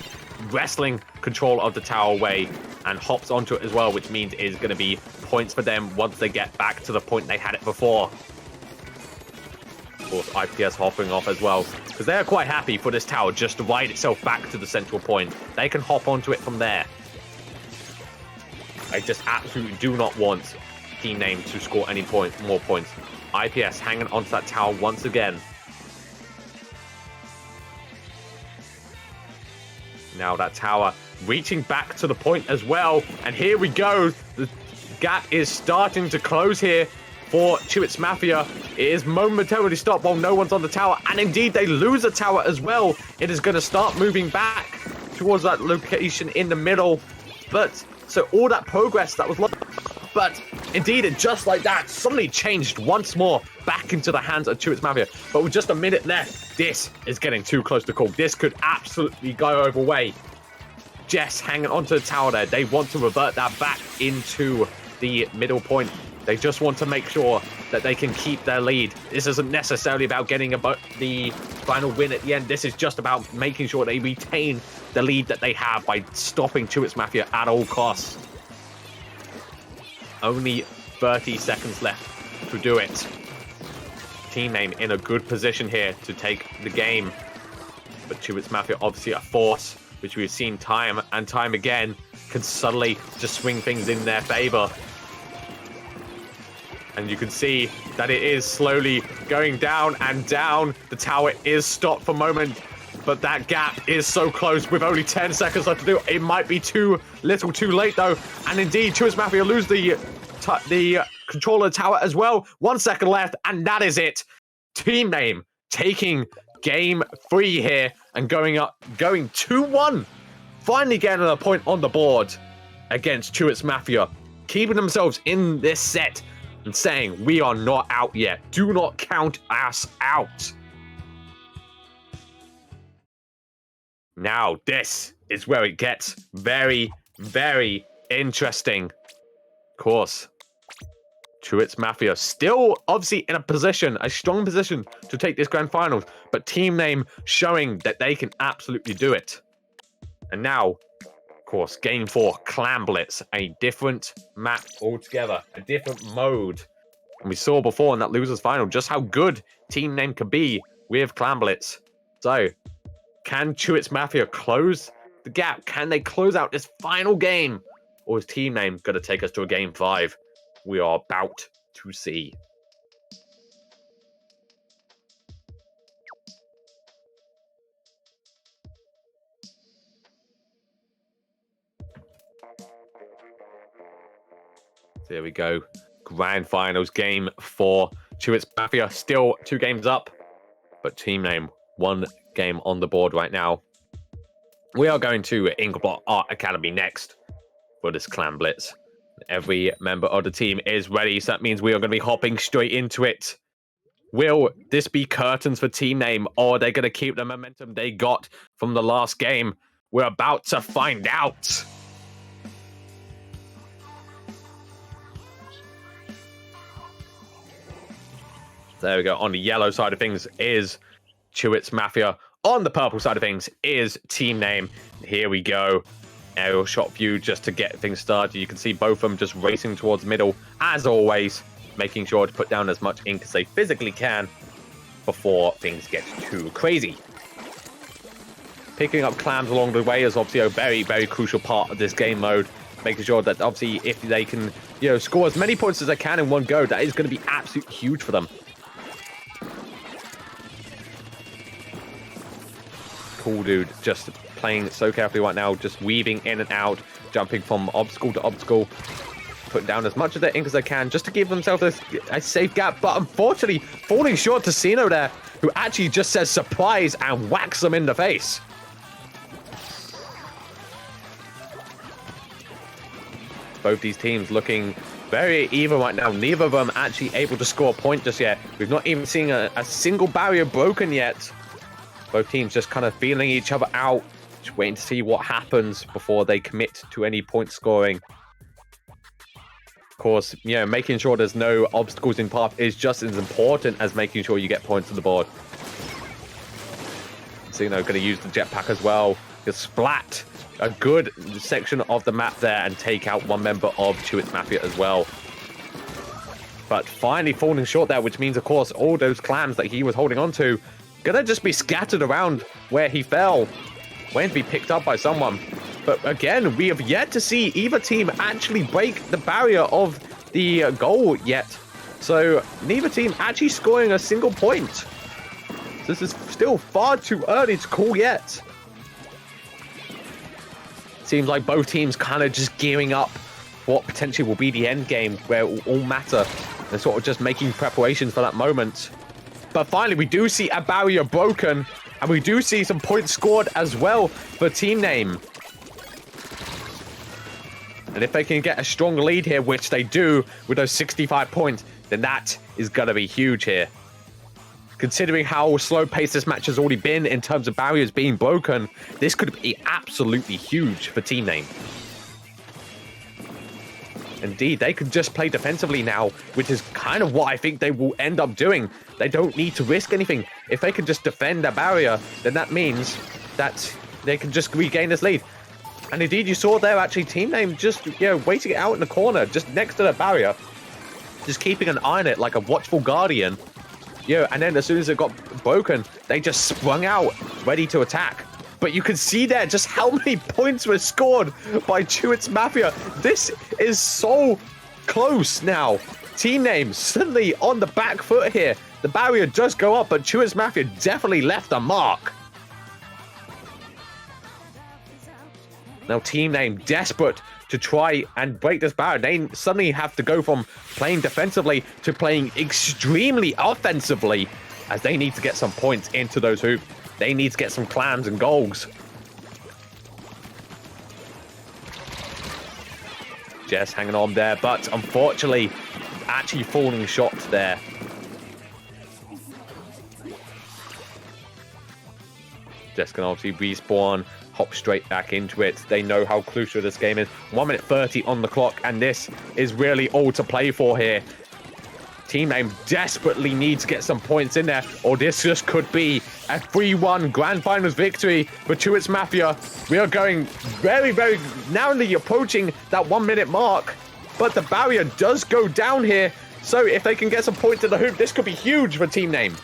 wrestling control of the tower away and hops onto it as well, which means it is going to be points for them once they get back to the point they had it before. Of course, IPS hopping off as well, because they are quite happy for this tower just to ride itself back to the central point. They can hop onto it from there. They just absolutely do not want team name to score any more points. IPS hanging onto that tower once again. Now that tower reaching back to the point as well. And here we go. The gap is starting to close here for Squid Mafia. It is momentarily stopped while no one's on the tower. And indeed, they lose the tower as well. It is going to start moving back towards that location in the middle. But so all that progress that was lost. But indeed, it just like that suddenly changed once more back into the hands of Squid Mafia. But with just a minute left, this is getting too close to call. This could absolutely go over way. Jess hanging onto the tower there. They want to revert that back into the middle point. They just want to make sure that they can keep their lead. This isn't necessarily about getting the final win at the end. This is just about making sure they retain the lead that they have by stopping Squid Mafia at all costs. Only 30 seconds left to do it. Team name in a good position here to take the game. But Chewits Mafia, obviously a force, which we've seen time and time again, can suddenly just swing things in their favor. And you can see that it is slowly going down and down. The tower is stopped for a moment, but that gap is so close with only 10 seconds left to do. It might be too little too late, though. And indeed, Chewits Mafia lose the control of the tower as well. 1 second left, and that is it. Team Name taking game 3 here and going 2-1. Finally getting a point on the board against Chewits Mafia, keeping themselves in this set and saying, we are not out yet. Do not count us out. Now, this is where it gets very, very interesting. Of course, Chewits Mafia still obviously in a strong position to take this grand finals, but Team Name showing that they can absolutely do it. And now, of course, Game 4, Clan Blitz, a different map altogether, a different mode. And we saw before in that losers final just how good Team Name can be with Clan Blitz. So, can Chewits Mafia close the gap? Can they close out this final game? Or is Team Name going to take us to a Game 5? We are about to see. There we go. Grand Finals Game 4. Chewits Mafia still 2 games up, but Team Name 1 game on the board right now. We are going to Inkfest Art Academy next for this Clan Blitz. Every member of the team is ready, so that means we are going to be hopping straight into it. Will this be curtains for Team Name, or are they going to keep the momentum they got from the last game? We're about to find out. There we go. On the yellow side of things is Chewits Mafia. On the purple side of things is Team Name. Here we go. Aerial shot view just to get things started. You can see both of them just racing towards the middle, as always, making sure to put down as much ink as they physically can before things get too crazy. Picking up clams along the way is obviously a very, very crucial part of this game mode. Making sure that obviously if they can, score as many points as they can in one go, that is going to be absolutely huge for them. Cool dude, just playing so carefully right now, just weaving in and out, jumping from obstacle to obstacle, putting down as much of their ink as they can just to give themselves a safe gap, but unfortunately falling short to Sino there, who actually just says surprise and whacks them in the face. Both these teams looking very even right now. Neither of them actually able to score a point just yet. We've not even seen a single barrier broken yet. Both teams just kind of feeling each other out, just waiting to see what happens before they commit to any point scoring. Of course, making sure there's no obstacles in path is just as important as making sure you get points on the board. So, going to use the jetpack as well. The Splat, a good section of the map there, and take out one member of Chewits Mafia as well. But finally falling short there, which means, of course, all those clams that he was holding on to gonna just be scattered around where he fell, waiting to be picked up by someone. But again, we have yet to see either team actually break the barrier of the goal yet. So neither team actually scoring a single point. So this is still far too early to call yet. Seems like both teams kind of just gearing up for what potentially will be the end game, where it will all matter, and sort of just making preparations for that moment. But finally, we do see a barrier broken, and we do see some points scored as well for Team Name. And if they can get a strong lead here, which they do with those 65 points, then that is going to be huge here. Considering how slow-paced this match has already been in terms of barriers being broken, this could be absolutely huge for Team Name. Indeed, they could just play defensively now, which is kind of what I think they will end up doing. They don't need to risk anything. If they can just defend a barrier, then that means that they can just regain this lead. And indeed, you saw there actually Team Name just, waiting it out in the corner, just next to the barrier, just keeping an eye on it like a watchful guardian, and then as soon as it got broken, they just sprung out, ready to attack. But you can see there just how many points were scored by Chewits Mafia. This is so close now. Team name suddenly on the back foot here. The barrier does go up, but Chewits Mafia definitely left a mark. Now team name desperate to try and break this barrier. They suddenly have to go from playing defensively to playing extremely offensively, as they need to get some points into those hoops. They need to get some clams and goals. Jess hanging on there, but unfortunately, actually falling short there. Jess can obviously respawn, hop straight back into it. They know how crucial this game is. 1 minute 30 on the clock, and this is really all to play for here. Team name desperately needs to get some points in there, or this just could be a 3-1 grand finals victory for Chewits Mafia. We are going very, very narrowly approaching that 1 minute mark, but the barrier does go down here. So if they can get some points in the hoop, this could be huge for team name.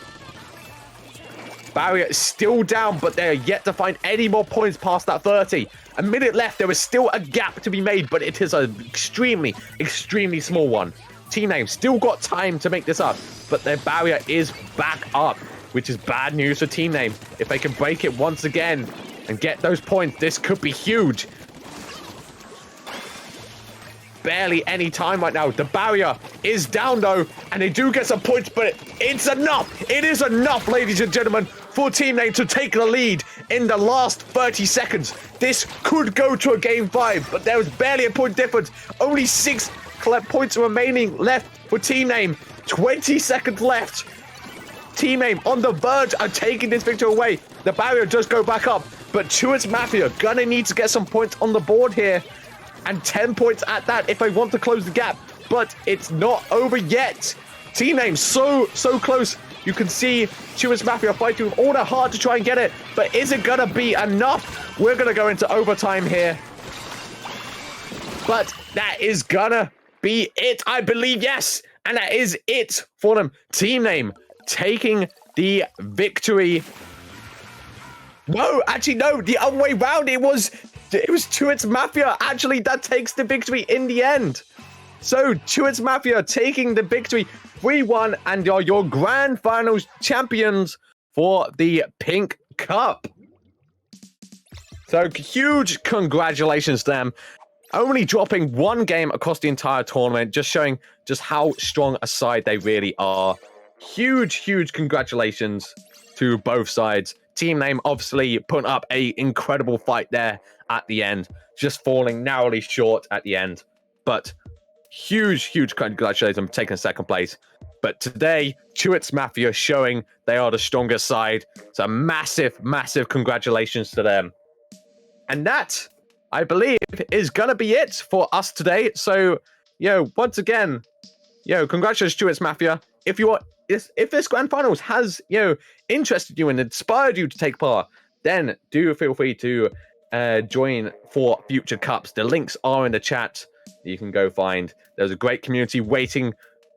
Barrier is still down, but they are yet to find any more points past that 30. A minute left. There is still a gap to be made, but it is an extremely, extremely small one. Team name still got time to make this up, but their barrier is back up, which is bad news for team name. If they can break it once again and get those points, this could be huge. Barely any time right now. The barrier is down though, and they do get some points, but it's enough. It is enough, ladies and gentlemen, for team name to take the lead in the last 30 seconds. This could go to a game 5, but there was barely a point difference. Only 6 points remaining left for team name. 20 seconds left. Team name on the verge of taking this victory away. The barrier does go back up, but Chewits Mafia gonna need to get some points on the board here, and 10 points at that if they want to close the gap. But it's not over yet. Team name so close. You can see Chewits Mafia fighting with all their heart to try and get it, but is it gonna be enough? We're gonna go into overtime here, but that is gonna be it, I believe. Yes, and that is it for them. Team name taking the victory. No, actually, no, the other way round. It was Chewits Mafia actually that takes the victory in the end. So Chewits Mafia taking the victory 3-1 and are your grand finals champions for the Pink Cup. So huge congratulations to them. Only dropping 1 game across the entire tournament, just showing just how strong a side they really are. Huge congratulations to both sides. Team name obviously putting up a incredible fight there at the end, just falling narrowly short at the end. But huge congratulations on taking 2nd place. But today, Chewits Mafia showing they are the strongest side. So massive congratulations to them. And that, I believe, is gonna be it for us today. So, once again, congratulations, Chewits Mafia. If this grand finals has, interested you and inspired you to take part, then do feel free to join for future cups. The links are in the chat. You can go find. There's a great community waiting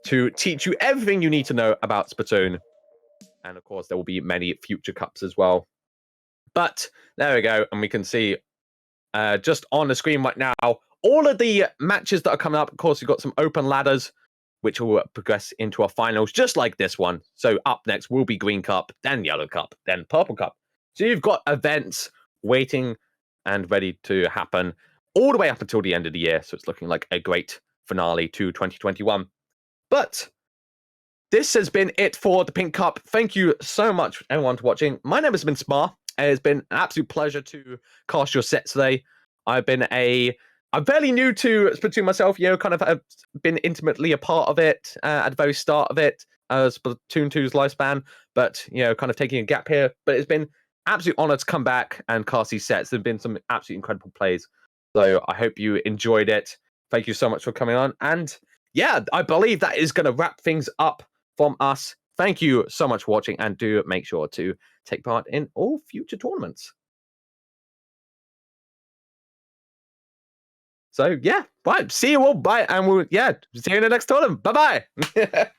to teach you everything you need to know about Splatoon. And of course, there will be many future cups as well. But there we go. And we can see just on the screen right now, all of the matches that are coming up. Of course, we've got some open ladders, which will progress into our finals, just like this one. So up next will be Green Cup, then Yellow Cup, then Purple Cup. So you've got events waiting and ready to happen all the way up until the end of the year. So it's looking like a great finale to 2021. But this has been it for the Pink Cup. Thank you so much, everyone, for watching. My name has been Smar. It's been an absolute pleasure to cast your set today. I'm fairly new to Splatoon myself, kind of have been intimately a part of it at the very start of it, Splatoon 2's lifespan, but, kind of taking a gap here. But it's been absolute honor to come back and cast these sets. There have been some absolutely incredible plays. So I hope you enjoyed it. Thank you so much for coming on. And yeah, I believe that is going to wrap things up from us. Thank you so much for watching, and do make sure to take part in all future tournaments. So yeah, right. See you all. Bye. And we'll see you in the next tournament. Bye-bye.